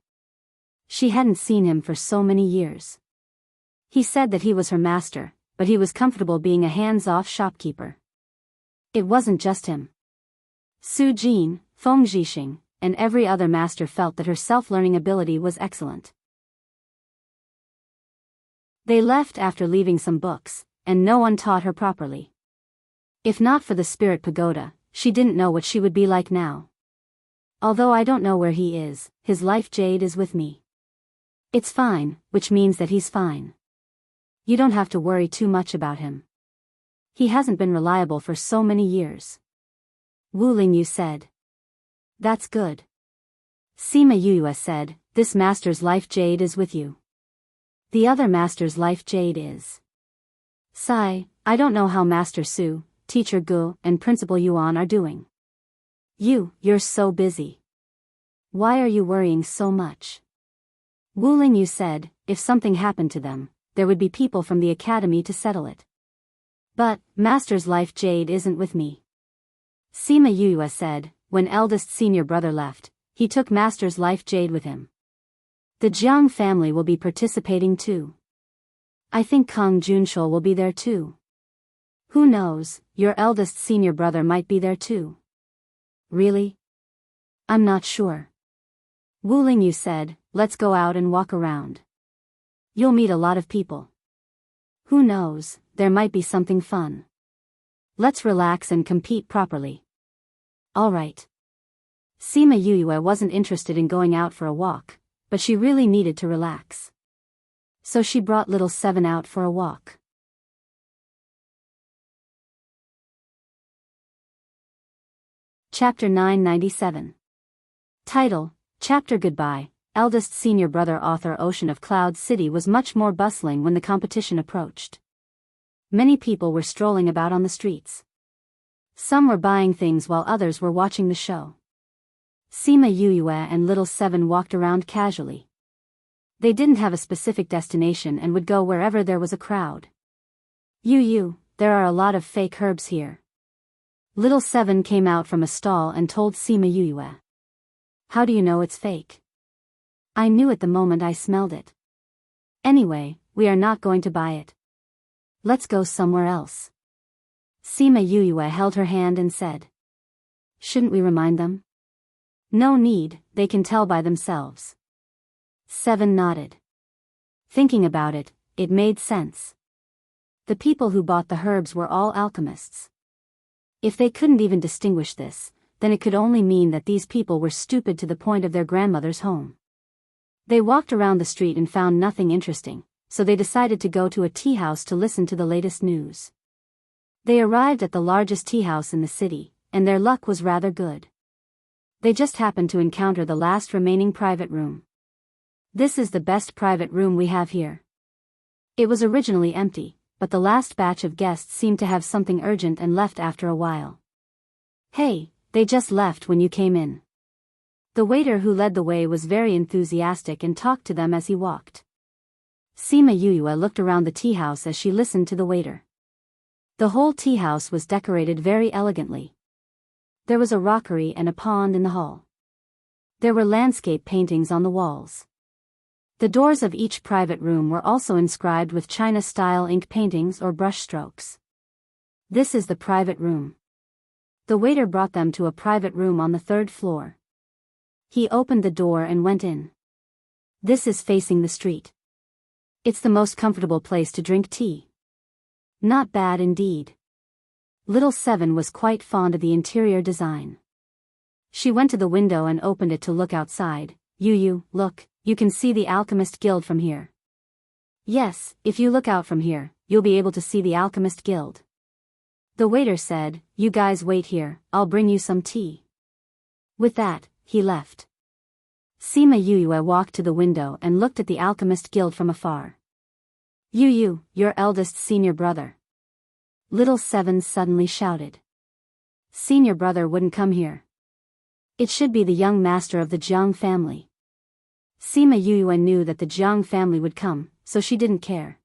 She hadn't seen him for so many years. He said that he was her master, but he was comfortable being a hands-off shopkeeper. It wasn't just him. Su Jin, Feng Zhixing, and every other master felt that her self-learning ability was excellent. They left after leaving some books, and no one taught her properly. If not for the Spirit Pagoda, she didn't know what she would be like now. Although I don't know where he is, his life jade is with me. It's fine, which means that he's fine. You don't have to worry too much about him. He hasn't been reliable for so many years. Wu Lingyu said. That's good. Sima Yue said, this master's life jade is with you. The other master's life jade is. Sigh, I don't know how Master Su, Teacher Gu, and Principal Yuan are doing. You're so busy. Why are you worrying so much? Wu Lingyu said, if something happened to them, there would be people from the academy to settle it. But, Master's life jade isn't with me. Sima Yue said, when eldest senior brother left, he took Master's life jade with him. The Jiang family will be participating too. I think Kang Junshul will be there too. Who knows, your eldest senior brother might be there too. Really? I'm not sure. Wu Lingyu said, let's go out and walk around. You'll meet a lot of people. Who knows, there might be something fun. Let's relax and compete properly. All right. Sima Yue wasn't interested in going out for a walk, but she really needed to relax. So she brought little Seven out for a walk. Chapter 997. Title, Chapter Goodbye. Eldest senior brother author Ocean of Cloud City was much more bustling when the competition approached. Many people were strolling about on the streets. Some were buying things while others were watching the show. Sima Yue and Little Seven walked around casually. They didn't have a specific destination and would go wherever there was a crowd. There are a lot of fake herbs here. Little Seven came out from a stall and told Sima Yue. How do you know it's fake? I knew it the moment I smelled it. Anyway, we are not going to buy it. Let's go somewhere else. Sima Yue held her hand and said. Shouldn't we remind them? No need, they can tell by themselves. Seven nodded. Thinking about it, it made sense. The people who bought the herbs were all alchemists. If they couldn't even distinguish this, then it could only mean that these people were stupid to the point of their grandmother's home. They walked around the street and found nothing interesting, so they decided to go to a tea house to listen to the latest news. They arrived at the largest tea house in the city, and their luck was rather good. They just happened to encounter the last remaining private room. "This is the best private room we have here." It was originally empty, but the last batch of guests seemed to have something urgent and left after a while. "Hey, they just left when you came in." The waiter who led the way was very enthusiastic and talked to them as he walked. Sima Yuyue looked around the tea house as she listened to the waiter. The whole tea house was decorated very elegantly. There was a rockery and a pond in the hall. There were landscape paintings on the walls. The doors of each private room were also inscribed with China-style ink paintings or brush strokes. "This is the private room." The waiter brought them to a private room on the 3rd floor. He opened the door and went in. "This is facing the street. It's the most comfortable place to drink tea." Not bad indeed. Little Seven was quite fond of the interior design. She went to the window and opened it to look outside. "Yu, look, you can see the Alchemist Guild from here." "Yes, if you look out from here, you'll be able to see the Alchemist Guild." The waiter said, "You guys wait here, I'll bring you some tea." With that, he left. Sima Yuyue walked to the window and looked at the Alchemist Guild from afar. "Yu, your eldest senior brother." Little Seven suddenly shouted. Senior brother wouldn't come here. It should be the young master of the Jiang family. Sima Yuyue knew that the Jiang family would come, so she didn't care.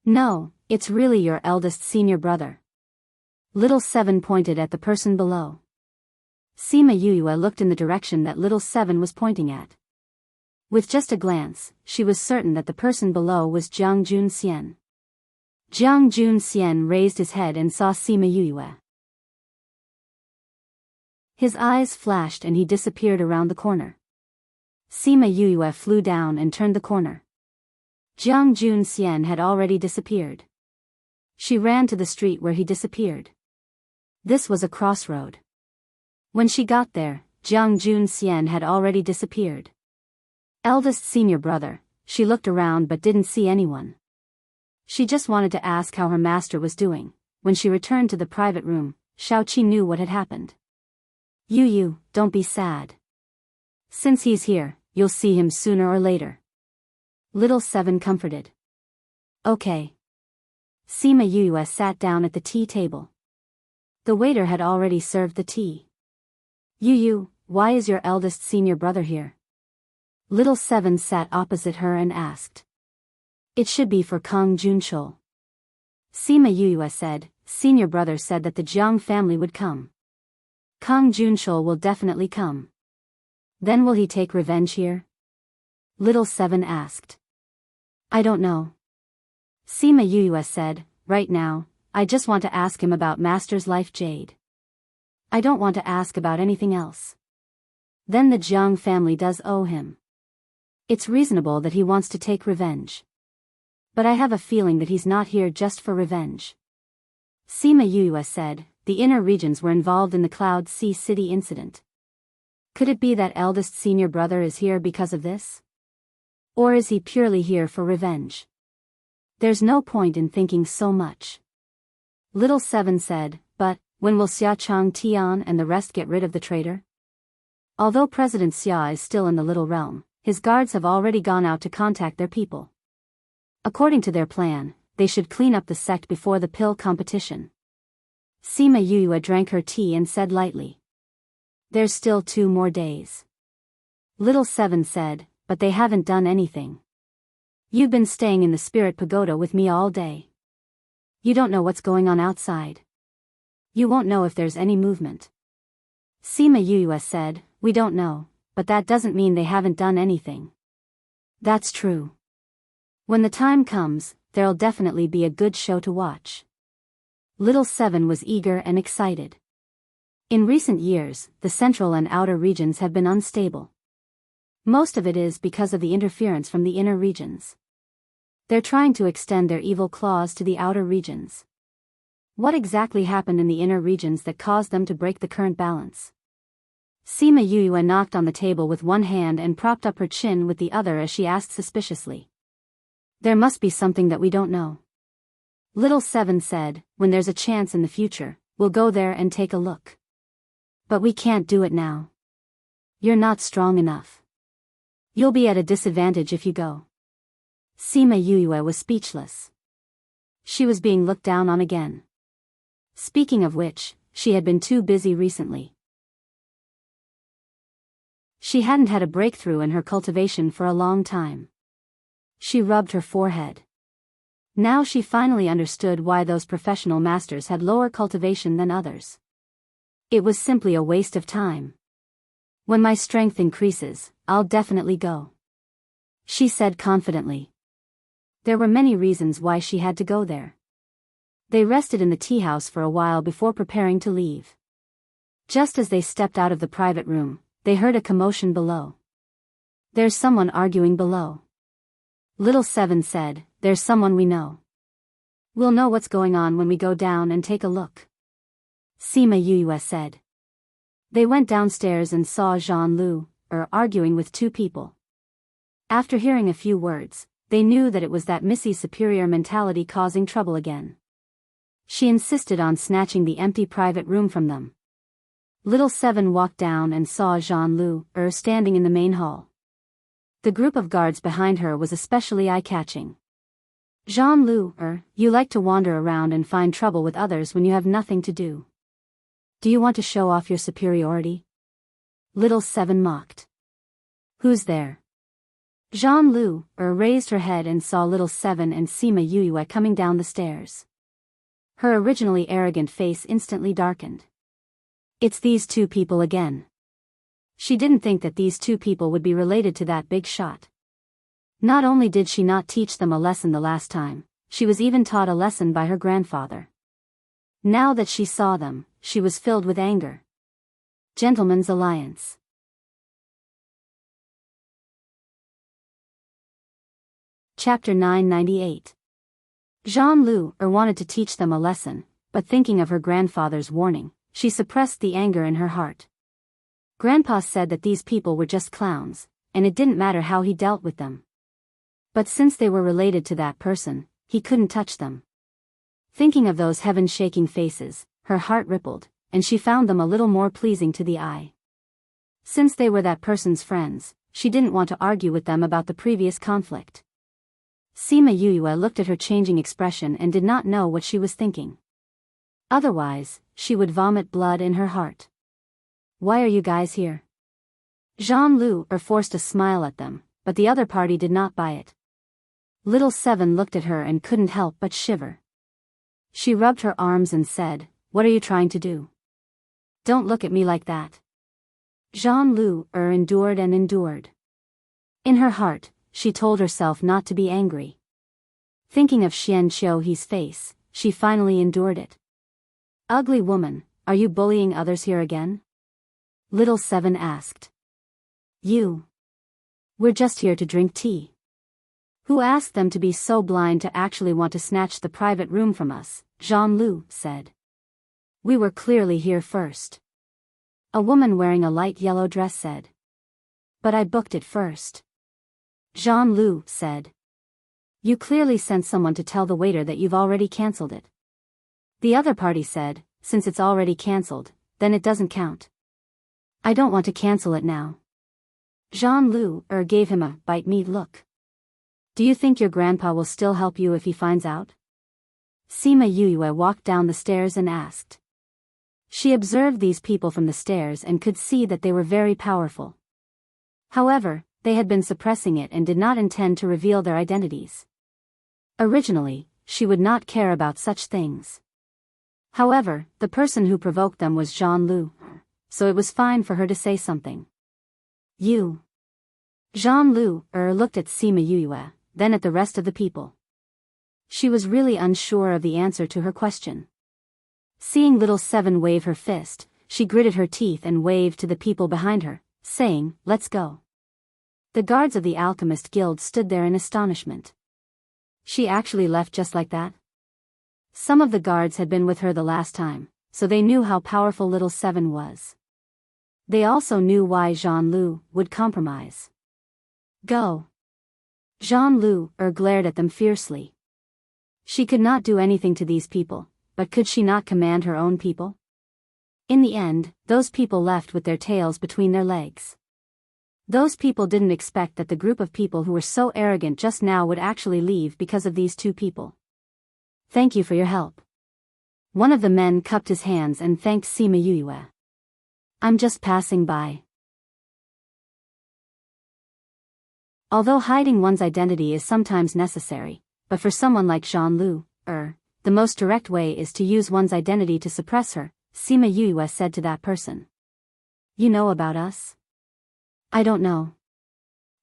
"No, it's really your eldest senior brother." Little Seven pointed at the person below. Sima Yuyue looked in the direction that Little Seven was pointing at. With just a glance, she was certain that the person below was Jiang Junxian. Jiang Junxian raised his head and saw Sima Yuyue. His eyes flashed and he disappeared around the corner. Sima Yuyue flew down and turned the corner. Jiang Junxian had already disappeared. She ran to the street where he disappeared. This was a crossroad. When she got there, Jiang Junxian had already disappeared. Eldest senior brother, she looked around but didn't see anyone. She just wanted to ask how her master was doing. When she returned to the private room, Xiaoqi knew what had happened. "Yu, don't be sad. Since he's here, you'll see him sooner or later." Little Seven comforted. "Okay." Sima Yuyue sat down at the tea table. The waiter had already served the tea. "Yu, why is your eldest senior brother here?" Little Seven sat opposite her and asked. "It should be for Kang Junchul." Sima Yuyue said, "Senior brother said that the Jiang family would come. Kang Junchul will definitely come. Then will he take revenge here?" Little Seven asked. "I don't know." Sima Yuyue said, "Right now, I just want to ask him about Master's life jade. I don't want to ask about anything else. Then the Jiang family does owe him. It's reasonable that he wants to take revenge. But I have a feeling that he's not here just for revenge." Sima Yuyue said, "The inner regions were involved in the Cloud Sea City incident. Could it be that eldest senior brother is here because of this? Or is he purely here for revenge? There's no point in thinking so much." Little Seven said, "But, when will Xia Chang Tian and the rest get rid of the traitor?" Although President Xia is still in the Little Realm, his guards have already gone out to contact their people. According to their plan, they should clean up the sect before the pill competition. Sima Yuyue drank her tea and said lightly, "There's still 2 more days." Little Seven said, "But they haven't done anything. You've been staying in the Spirit Pagoda with me all day. You don't know what's going on outside. You won't know if there's any movement." Sima Yuyue said, "We don't know, but that doesn't mean they haven't done anything." "That's true. When the time comes, there'll definitely be a good show to watch." Little Seven was eager and excited. In recent years, the central and outer regions have been unstable. Most of it is because of the interference from the inner regions. They're trying to extend their evil claws to the outer regions. What exactly happened in the inner regions that caused them to break the current balance? Sima Yuyue knocked on the table with one hand and propped up her chin with the other as she asked suspiciously. There must be something that we don't know. Little Seven said, when there's a chance in the future, we'll go there and take a look. But we can't do it now. You're not strong enough. You'll be at a disadvantage if you go. Sima Yuyue was speechless. She was being looked down on again. Speaking of which, she had been too busy recently. She hadn't had a breakthrough in her cultivation for a long time. She rubbed her forehead. Now she finally understood why those professional masters had lower cultivation than others. It was simply a waste of time. When my strength increases, I'll definitely go, she said confidently. There were many reasons why she had to go there. They rested in the tea house for a while before preparing to leave. Just as they stepped out of the private room, they heard a commotion below. There's someone arguing below. Little Seven said, there's someone we know. We'll know what's going on when we go down and take a look. Sima Yuyue said. They went downstairs and saw Jean Lu, arguing with two people. After hearing a few words, they knew that it was that Missy's superior mentality causing trouble again. She insisted on snatching the empty private room from them. Little Seven walked down and saw Jean Lu, standing in the main hall. The group of guards behind her was especially eye-catching. Jean Lu, you like to wander around and find trouble with others when you have nothing to do. Do you want to show off your superiority? Little Seven mocked. Who's there? Jean Lu, raised her head and saw Little Seven and Sima Yuyue coming down the stairs. Her originally arrogant face instantly darkened. It's these two people again. She didn't think that these two people would be related to that big shot. Not only did she not teach them a lesson the last time, she was even taught a lesson by her grandfather. Now that she saw them, she was filled with anger. Gentlemen's Alliance. Chapter 998. Jean Lu wanted to teach them a lesson, but thinking of her grandfather's warning, she suppressed the anger in her heart. Grandpa said that these people were just clowns, and it didn't matter how he dealt with them. But since they were related to that person, he couldn't touch them. Thinking of those heaven-shaking faces, her heart rippled, and she found them a little more pleasing to the eye. Since they were that person's friends, she didn't want to argue with them about the previous conflict. Sima Yuyue looked at her changing expression and did not know what she was thinking. Otherwise, she would vomit blood in her heart. Why are you guys here? Jean Lu forced a smile at them, but the other party did not buy it. Little Seven looked at her and couldn't help but shiver. She rubbed her arms and said, what are you trying to do? Don't look at me like that. Jean Lu endured and endured. In her heart, she told herself not to be angry. Thinking of Xian Qiuhe's face, she finally endured it. Ugly woman, are you bullying others here again? Little Seven asked. You. We're just here to drink tea. Who asked them to be so blind to actually want to snatch the private room from us? Jean Lu said. We were clearly here first. A woman wearing a light yellow dress said. But I booked it first. Jean Lu said. You clearly sent someone to tell the waiter that you've already cancelled it. The other party said, since it's already cancelled, then it doesn't count. I don't want to cancel it now. Jean Lu gave him a bite-me look. Do you think your grandpa will still help you if he finds out? Sima Yuyue walked down the stairs and asked. She observed these people from the stairs and could see that they were very powerful. However, they had been suppressing it and did not intend to reveal their identities. Originally, she would not care about such things. However, the person who provoked them was Jean Lu, so it was fine for her to say something. You. Jean Lu looked at Sima Yuyue, then at the rest of the people. She was really unsure of the answer to her question. Seeing Little Seven wave her fist, she gritted her teeth and waved to the people behind her, saying, let's go. The guards of the Alchemist Guild stood there in astonishment. She actually left just like that? Some of the guards had been with her the last time, so they knew how powerful little Seven was. They also knew why Jean-Lu would compromise. Go! Jean-Lu glared at them fiercely. She could not do anything to these people, but could she not command her own people? In the end, those people left with their tails between their legs. Those people didn't expect that the group of people who were so arrogant just now would actually leave because of these two people. Thank you for your help. One of the men cupped his hands and thanked Sima Yue. I'm just passing by. Although hiding one's identity is sometimes necessary, but for someone like Jean-Lu, the most direct way is to use one's identity to suppress her, Sima Yue said to that person. You know about us? I don't know.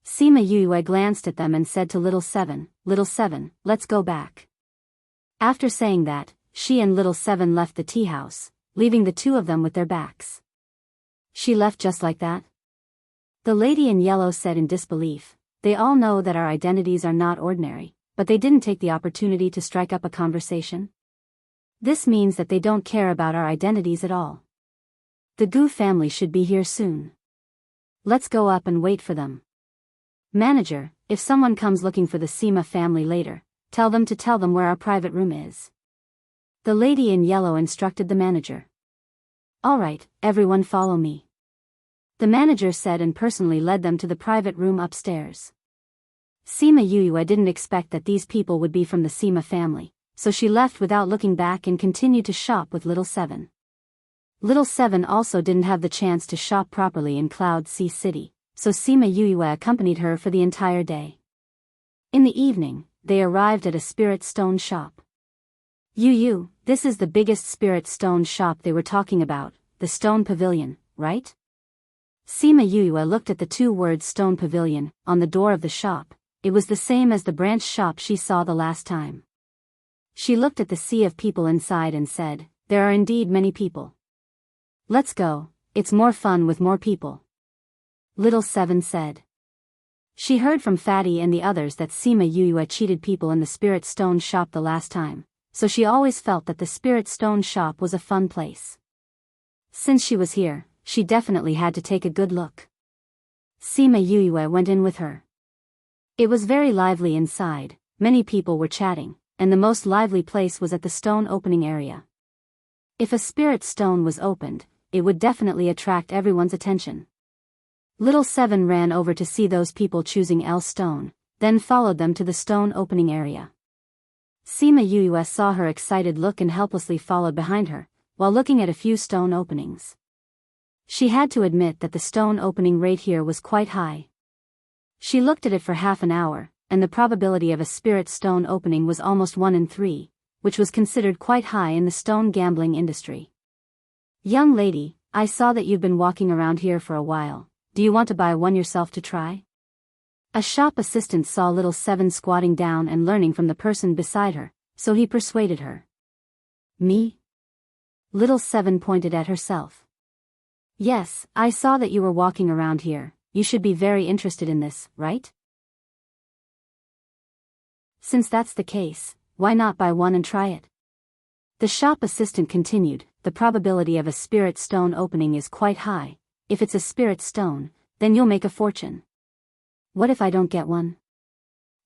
Sima Yue glanced at them and said to Little Seven, let's go back. After saying that, she and Little Seven left the tea house, leaving the two of them with their backs. She left just like that? The lady in yellow said in disbelief. They all know that our identities are not ordinary, but they didn't take the opportunity to strike up a conversation. This means that they don't care about our identities at all. The Gu family should be here soon. Let's go up and wait for them. Manager, if someone comes looking for the Sima family later, tell them where our private room is. The lady in yellow instructed the manager. All right, everyone follow me. The manager said and personally led them to the private room upstairs. Sima Yue didn't expect that these people would be from the Sima family, so she left without looking back and continued to shop with Little Seven. Little Seven also didn't have the chance to shop properly in Cloud Sea City, so Sima Yue accompanied her for the entire day. In the evening, they arrived at a spirit stone shop. Yu, this is the biggest spirit stone shop they were talking about, the Stone Pavilion, right? Sima Yue looked at the two words Stone Pavilion on the door of the shop. It was the same as the branch shop she saw the last time. She looked at the sea of people inside and said, there are indeed many people. Let's go, it's more fun with more people. Little Seven said. She heard from Fatty and the others that Sima Yue cheated people in the Spirit Stone shop the last time, so she always felt that the Spirit Stone shop was a fun place. Since she was here, she definitely had to take a good look. Sima Yue went in with her. It was very lively inside, many people were chatting, and the most lively place was at the stone opening area. If a spirit stone was opened, it would definitely attract everyone's attention. Little Seven ran over to see those people choosing L stone, then followed them to the stone opening area. Sima Yue saw her excited look and helplessly followed behind her, while looking at a few stone openings. She had to admit that the stone opening rate here was quite high. She looked at it for half an hour, and the probability of a spirit stone opening was almost 1 in 3, which was considered quite high in the stone gambling industry. Young lady, I saw that you've been walking around here for a while. Do you want to buy one yourself to try? A shop assistant saw Little Seven squatting down and learning from the person beside her, so he persuaded her. Me? Little Seven pointed at herself. Yes, I saw that you were walking around here. You should be very interested in this, right? Since that's the case, why not buy one and try it? The shop assistant continued, the probability of a spirit stone opening is quite high. If it's a spirit stone, then you'll make a fortune. What if I don't get one?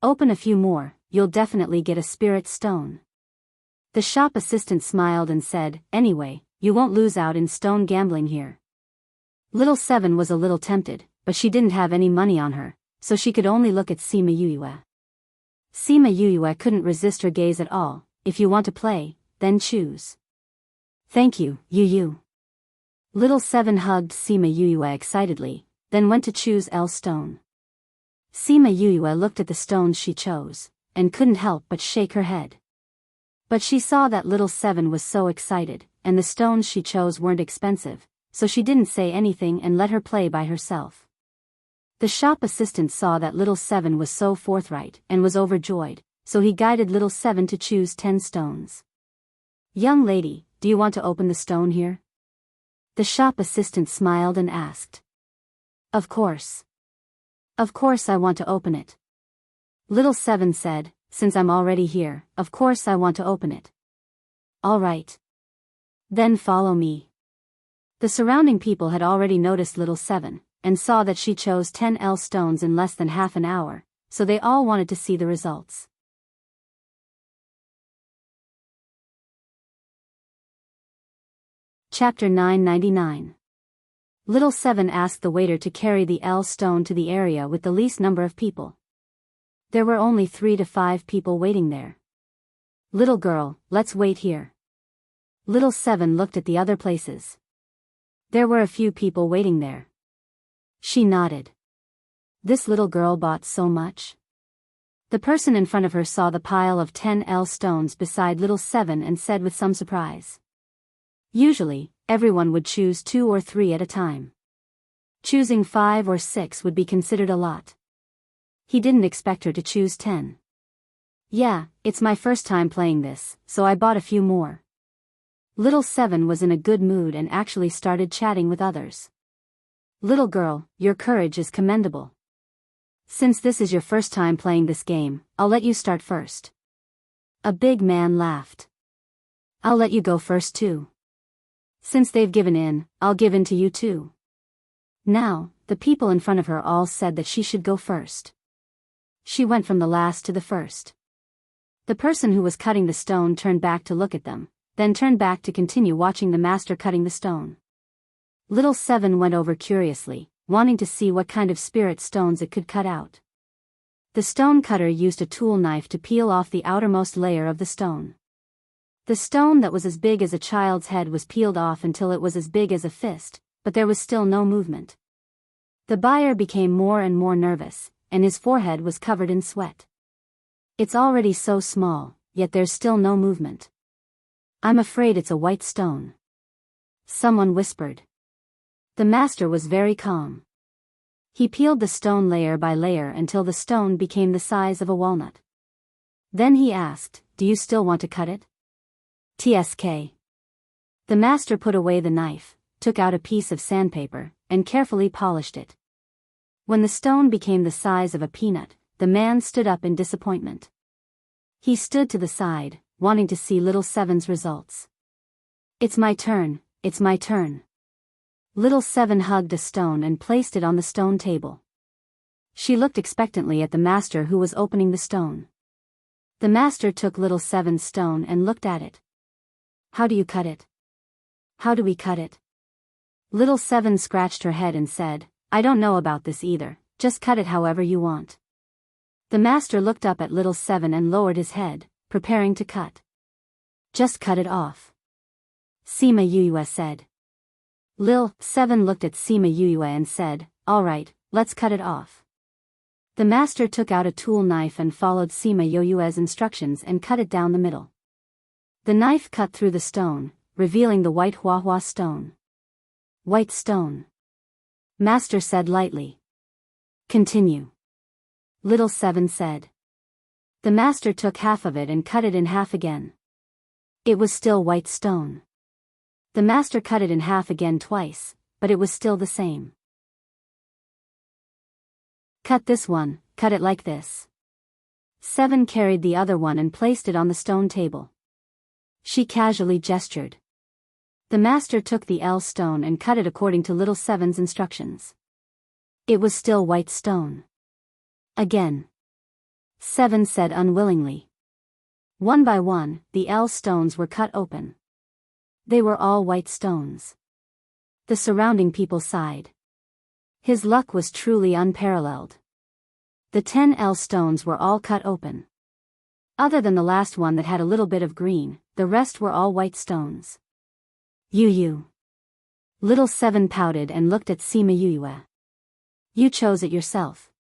Open a few more, you'll definitely get a spirit stone. The shop assistant smiled and said, anyway, you won't lose out in stone gambling here. Little Seven was a little tempted, but she didn't have any money on her, so she could only look at Sima Yue. Sima Yue couldn't resist her gaze at all. If you want to play, then choose. Thank you, Yu. Little Seven hugged Sima Yue excitedly, then went to choose L stone. Sima Yue looked at the stones she chose, and couldn't help but shake her head. But she saw that Little Seven was so excited, and the stones she chose weren't expensive, so she didn't say anything and let her play by herself. The shop assistant saw that Little Seven was so forthright and was overjoyed, so he guided Little Seven to choose 10 stones. Young lady, do you want to open the stone here? The shop assistant smiled and asked. Of course. Of course I want to open it. Little Seven said, since I'm already here, of course I want to open it. All right. Then follow me. The surrounding people had already noticed little Seven, and saw that she chose 10 L stones in less than half an hour, so they all wanted to see the results. Chapter 999. Little Seven asked the waiter to carry the L stone to the area with the least number of people. There were only 3 to 5 people waiting there. Little girl, let's wait here. Little Seven looked at the other places. There were a few people waiting there. She nodded. This little girl bought so much. The person in front of her saw the pile of 10 L stones beside little Seven and said with some surprise. Usually, everyone would choose 2 or 3 at a time. Choosing 5 or 6 would be considered a lot. He didn't expect her to choose 10. Yeah, it's my first time playing this, so I bought a few more. Little Seven was in a good mood and actually started chatting with others. Little girl, your courage is commendable. Since this is your first time playing this game, I'll let you start first. A big man laughed. I'll let you go first too. Since they've given in, I'll give in to you too. Now, the people in front of her all said that she should go first. She went from the last to the first. The person who was cutting the stone turned back to look at them, then turned back to continue watching the master cutting the stone. Little Seven went over curiously, wanting to see what kind of spirit stones it could cut out. The stone cutter used a tool knife to peel off the outermost layer of the stone. The stone that was as big as a child's head was peeled off until it was as big as a fist, but there was still no movement. The buyer became more and more nervous, and his forehead was covered in sweat. It's already so small, yet there's still no movement. I'm afraid it's a white stone. Someone whispered. The master was very calm. He peeled the stone layer by layer until the stone became the size of a walnut. Then he asked, do you still want to cut it? TSK. The master put away the knife, took out a piece of sandpaper, and carefully polished it. When the stone became the size of a peanut, the man stood up in disappointment. He stood to the side, wanting to see little Seven's results. It's my turn, it's my turn. Little Seven hugged a stone and placed it on the stone table. She looked expectantly at the master who was opening the stone. The master took little Seven's stone and looked at it. How do you cut it? How do we cut it? Little Seven scratched her head and said, I don't know about this either, just cut it however you want. The master looked up at little Seven and lowered his head, preparing to cut. Just cut it off. Sima Yuyue said. Lil Seven looked at Sima Yuyue and said, all right, let's cut it off. The master took out a tool knife and followed Sima Yuyue's instructions and cut it down the middle. The knife cut through the stone, revealing the white Hua stone. White stone. Master said lightly. Continue. Little Seven said. The master took half of it and cut it in half again. It was still white stone. The master cut it in half again twice, but it was still the same. Cut this one, cut it like this. Seven carried the other one and placed it on the stone table. She casually gestured. The master took the L stone and cut it according to little Seven's instructions. It was still white stone. Again. Seven said unwillingly. One by one, the L stones were cut open. They were all white stones. The surrounding people sighed. His luck was truly unparalleled. The 10 L stones were all cut open. Other than the last one that had a little bit of green, the rest were all white stones. You. Little Seven pouted and looked at Sima Yuyue. You chose it yourself.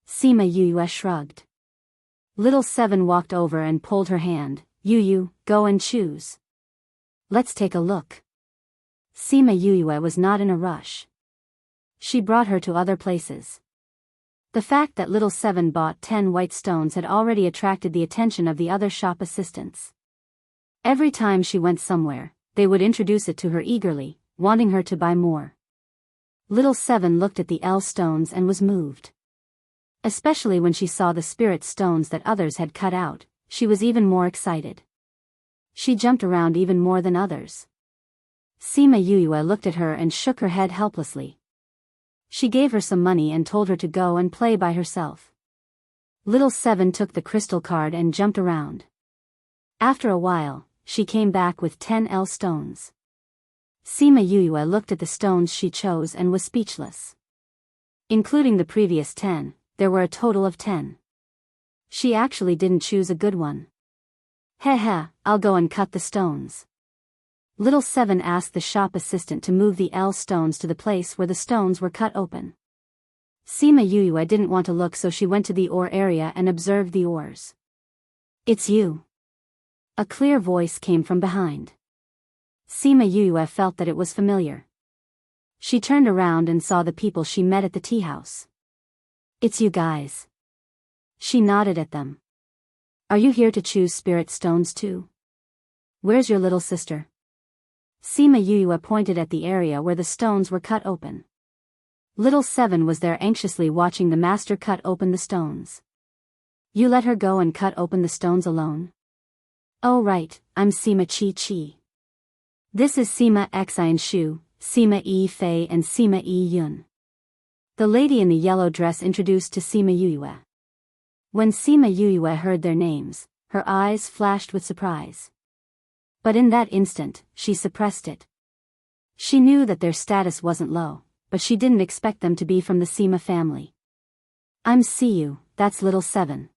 Sima Yuyue shrugged. Little Seven walked over and pulled her hand. You, go and choose. Let's take a look. Sima Yuyue was not in a rush. She brought her to other places. The fact that little Seven bought 10 white stones had already attracted the attention of the other shop assistants. Every time she went somewhere, they would introduce it to her eagerly, wanting her to buy more. Little Seven looked at the L stones and was moved. Especially when she saw the spirit stones that others had cut out, she was even more excited. She jumped around even more than others. Sima Yuyue looked at her and shook her head helplessly. She gave her some money and told her to go and play by herself. Little Seven took the crystal card and jumped around. After a while, she came back with 10 L stones. Sima Yuyue looked at the stones she chose and was speechless. Including the previous 10, there were a total of 10. She actually didn't choose a good one. Heh, I'll go and cut the stones. Little Seven asked the shop assistant to move the L stones to the place where the stones were cut open. Sima Yuyue didn't want to look, so she went to the ore area and observed the ores. It's you. A clear voice came from behind. Sima Yuyue felt that it was familiar. She turned around and saw the people she met at the tea house. It's you guys. She nodded at them. Are you here to choose spirit stones too? Where's your little sister? Sima Yuyue pointed at the area where the stones were cut open. Little Seven was there anxiously watching the master cut open the stones. You let her go and cut open the stones alone? Oh right, I'm Sima Chi. This is Sima Xian Shu, Sima Yi Fei and Sima Yi Yun. The lady in the yellow dress introduced to Sima Yuyue. When Sima Yuyue heard their names, her eyes flashed with surprise. But in that instant, she suppressed it. She knew that their status wasn't low, but she didn't expect them to be from the Sima family. I'm Siyu, that's Little Seven.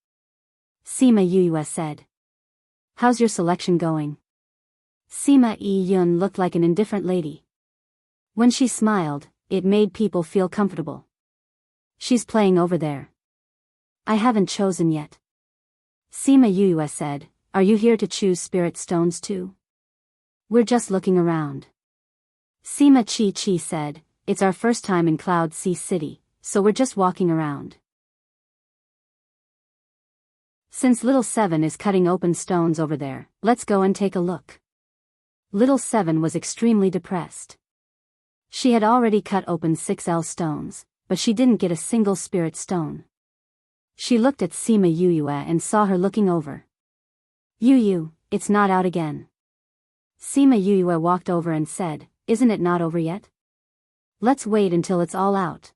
Sima Yuyue said. How's your selection going? Sima Yi Yun looked like an indifferent lady. When she smiled, it made people feel comfortable. She's playing over there. I haven't chosen yet. Sima Yuyue said, are you here to choose spirit stones too? We're just looking around. Sima Chi said, it's our first time in Cloud Sea City, so we're just walking around. Since Little Seven is cutting open stones over there, let's go and take a look. Little Seven was extremely depressed. She had already cut open 6L stones, but she didn't get a single spirit stone. She looked at Sima Yuyue and saw her looking over. Yuyu, it's not out again. Sima Yuyue walked over and said, isn't it not over yet? Let's wait until it's all out.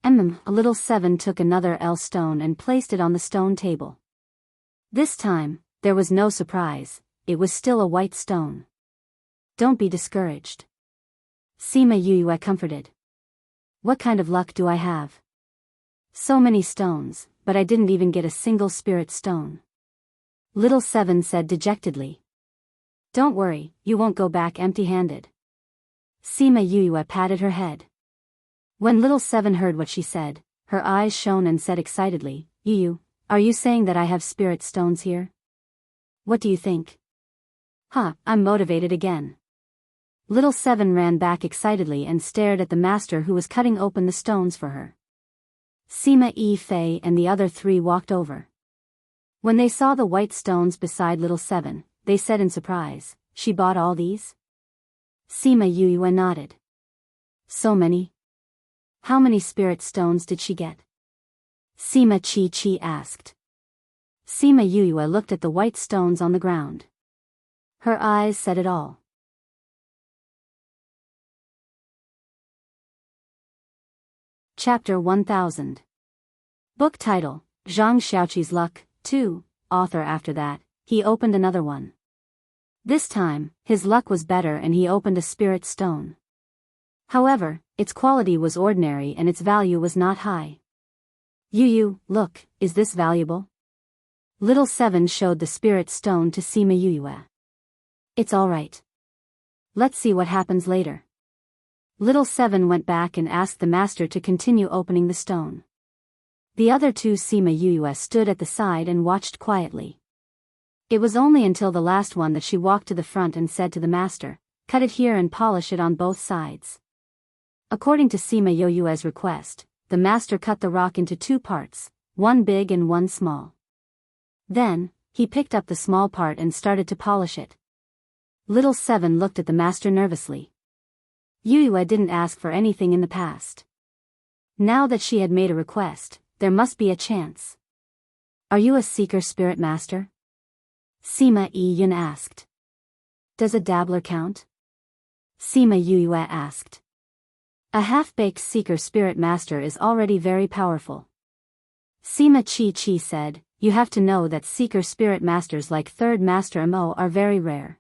Little Seven took another L stone and placed it on the stone table. This time, there was no surprise, it was still a white stone. Don't be discouraged. Sima Yuyue comforted. What kind of luck do I have? So many stones, but I didn't even get a single spirit stone. Little Seven said dejectedly. Don't worry, you won't go back empty-handed. Sima Yuyue patted her head. When Little Seven heard what she said, her eyes shone and said excitedly, Yuyu, are you saying that I have spirit stones here? What do you think? I'm motivated again. Little Seven ran back excitedly and stared at the master who was cutting open the stones for her. Sima Yi Fei and the other three walked over. When they saw the white stones beside Little Seven, they said in surprise, she bought all these? Sima Yuyue nodded. So many? How many spirit stones did she get? Sima Chi asked. Sima Yuyue looked at the white stones on the ground. Her eyes said it all. Chapter 1000. Book title, Zhang Xiaoqi's Luck, 2, author. After that, he opened another one. This time, his luck was better and he opened a spirit stone. However, its quality was ordinary and its value was not high. Yuyu, look, is this valuable? Little Seven showed the spirit stone to Sima Yuyue. It's alright. Let's see what happens later. Little Seven went back and asked the master to continue opening the stone. The other two Sima Yuyue stood at the side and watched quietly. It was only until the last one that she walked to the front and said to the master, cut it here and polish it on both sides. According to Sima Yuyue's request, the master cut the rock into 2 parts, one big and one small. Then, he picked up the small part and started to polish it. Little Seven looked at the master nervously. Yuyue didn't ask for anything in the past. Now that she had made a request, there must be a chance. Are you a seeker spirit master? Sima Yi Yun asked. Does a dabbler count? Sima Yue asked. A half-baked seeker spirit master is already very powerful. Sima Chi said, you have to know that seeker spirit masters like third master Mo are very rare.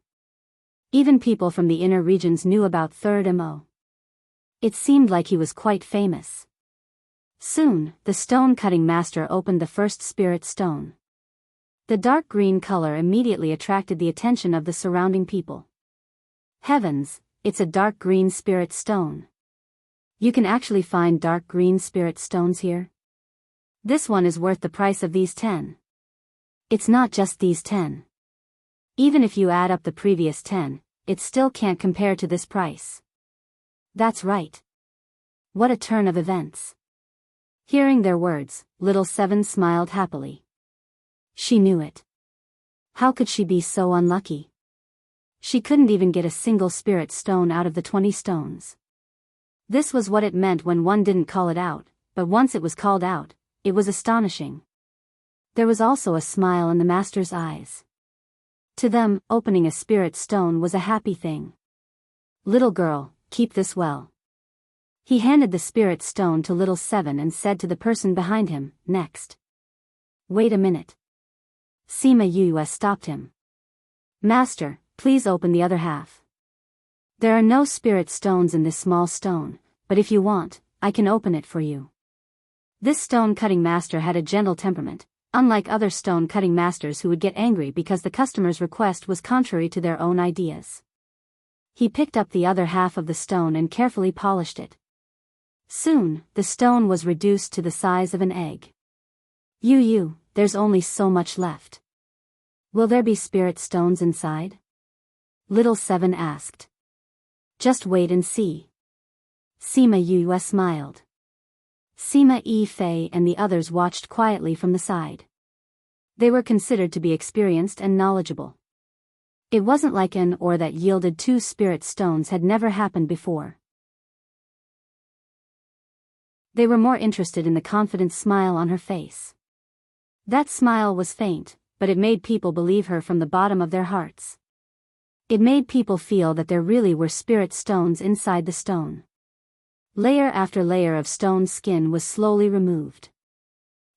Even people from the inner regions knew about third Mo. It seemed like he was quite famous. Soon, the stone-cutting master opened the first spirit stone. The dark green color immediately attracted the attention of the surrounding people. Heavens, it's a dark green spirit stone. You can actually find dark green spirit stones here? This one is worth the price of these 10. It's not just these 10. Even if you add up the previous 10, it still can't compare to this price. That's right. What a turn of events. Hearing their words, little Seven smiled happily. She knew it. How could she be so unlucky? She couldn't even get a single spirit stone out of the 20 stones. This was what it meant when one didn't call it out, but once it was called out, it was astonishing. There was also a smile in the master's eyes. To them, opening a spirit stone was a happy thing. Little girl, keep this well. He handed the spirit stone to little Seven and said to the person behind him, next. Wait a minute. Sima Yue stopped him. Master, please open the other half. There are no spirit stones in this small stone, but if you want, I can open it for you. This stone-cutting master had a gentle temperament, unlike other stone-cutting masters who would get angry because the customer's request was contrary to their own ideas. He picked up the other half of the stone and carefully polished it. Soon, the stone was reduced to the size of an egg. There's only so much left. Will there be spirit stones inside? Little Seven asked. Just wait and see. Sima Yue smiled. Sima Fei and the others watched quietly from the side. They were considered to be experienced and knowledgeable. It wasn't like an or that yielded 2 spirit stones had never happened before. They were more interested in the confident smile on her face. That smile was faint, but it made people believe her from the bottom of their hearts. It made people feel that there really were spirit stones inside the stone. Layer after layer of stone skin was slowly removed.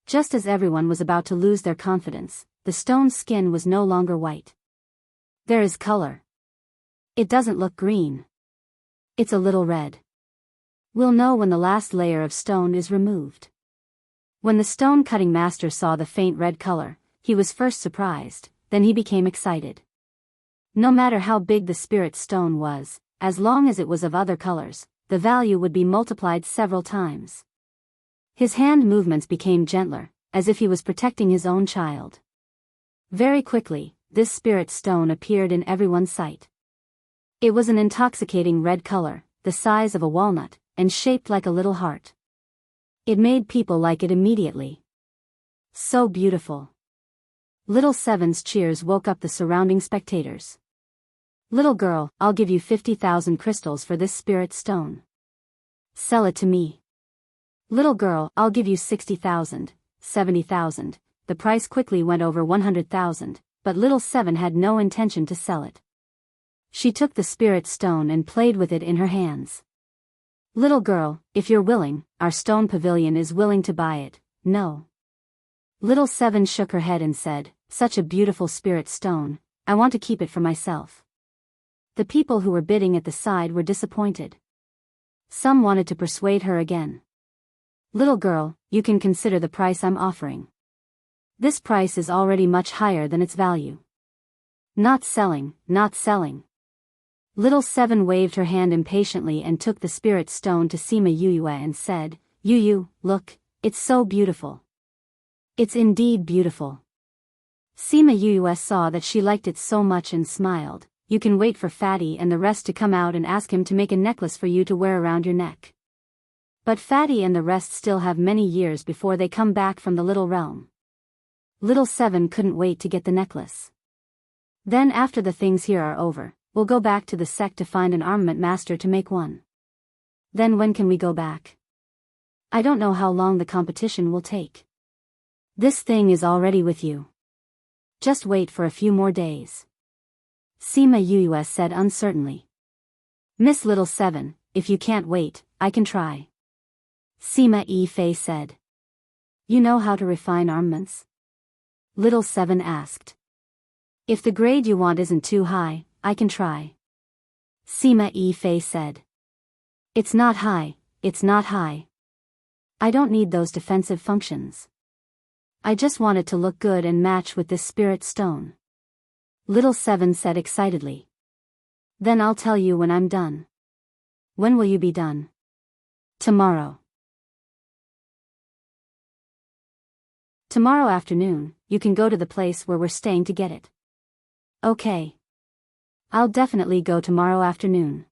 Just as everyone was about to lose their confidence, the stone skin was no longer white. There is color. It doesn't look green. It's a little red. We'll know when the last layer of stone is removed. When the stone-cutting master saw the faint red color, he was first surprised, then he became excited. No matter how big the spirit stone was, as long as it was of other colors, the value would be multiplied several times. His hand movements became gentler, as if he was protecting his own child. Very quickly, this spirit stone appeared in everyone's sight. It was an intoxicating red color, the size of a walnut, and shaped like a little heart. It made people like it immediately. So beautiful. Little Seven's cheers woke up the surrounding spectators. Little girl, I'll give you 50,000 crystals for this spirit stone. Sell it to me. Little girl, I'll give you 60,000, 70,000. The price quickly went over 100,000, but little Seven had no intention to sell it. She took the spirit stone and played with it in her hands. Little girl, if you're willing, our stone pavilion is willing to buy it, no. Little Seven shook her head and said, such a beautiful spirit stone, I want to keep it for myself. The people who were bidding at the side were disappointed. Some wanted to persuade her again. Little girl, you can consider the price I'm offering. This price is already much higher than its value. Not selling, not selling. Little Seven waved her hand impatiently and took the spirit stone to Sima Yue and said, look, it's so beautiful. It's indeed beautiful. Sima Yue saw that she liked it so much and smiled. You can wait for Fatty and the rest to come out and ask him to make a necklace for you to wear around your neck. But Fatty and the rest still have many years before they come back from the little realm. Little Seven couldn't wait to get the necklace. Then after the things here are over, we'll go back to the sect to find an armament master to make one. Then when can we go back? I don't know how long the competition will take. This thing is already with you. Just wait for a few more days. Sima Yuyue said uncertainly. Miss Little Seven, if you can't wait, I can try. Sima Yi-Fei said. You know how to refine armaments? Little Seven asked. If the grade you want isn't too high, I can try. Sima Yi-Fei said. It's not high, it's not high. I don't need those defensive functions. I just want it to look good and match with this spirit stone. Little Seven said excitedly. Then I'll tell you when I'm done. When will you be done? Tomorrow. Tomorrow afternoon, you can go to the place where we're staying to get it. Okay. I'll definitely go tomorrow afternoon.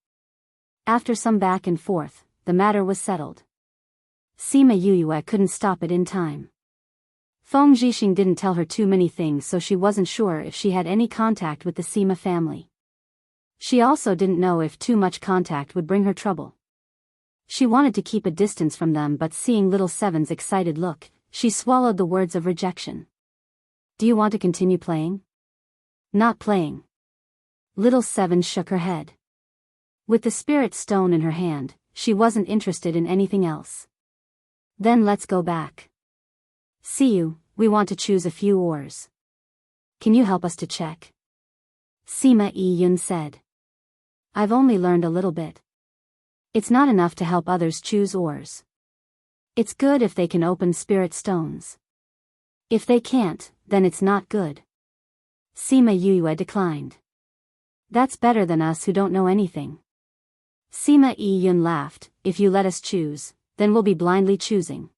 After some back and forth, the matter was settled. Sima Yuyue couldn't stop it in time. Feng Zhixing didn't tell her too many things, so she wasn't sure if she had any contact with the Sima family. She also didn't know if too much contact would bring her trouble. She wanted to keep a distance from them, but seeing Little Seven's excited look, she swallowed the words of rejection. Do you want to continue playing? Not playing. Little Seven shook her head. With the spirit stone in her hand, she wasn't interested in anything else. Then let's go back. See you, we want to choose a few ores. Can you help us to check? Sima Yi-Yun said. I've only learned a little bit. It's not enough to help others choose ores. It's good if they can open spirit stones. If they can't, then it's not good. Sima Yuyue declined. That's better than us who don't know anything. Sima Yi-Yun laughed. If you let us choose, then we'll be blindly choosing.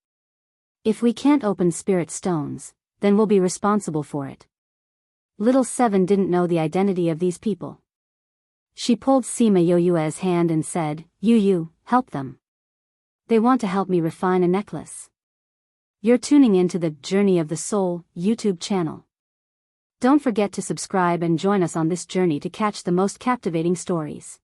If we can't open spirit stones, then we'll be responsible for it. Little Seven didn't know the identity of these people. She pulled Sima Yuyue's hand and said, Yu, help them. They want to help me refine a necklace. You're tuning in to the Journey of the Soul YouTube channel. Don't forget to subscribe and join us on this journey to catch the most captivating stories.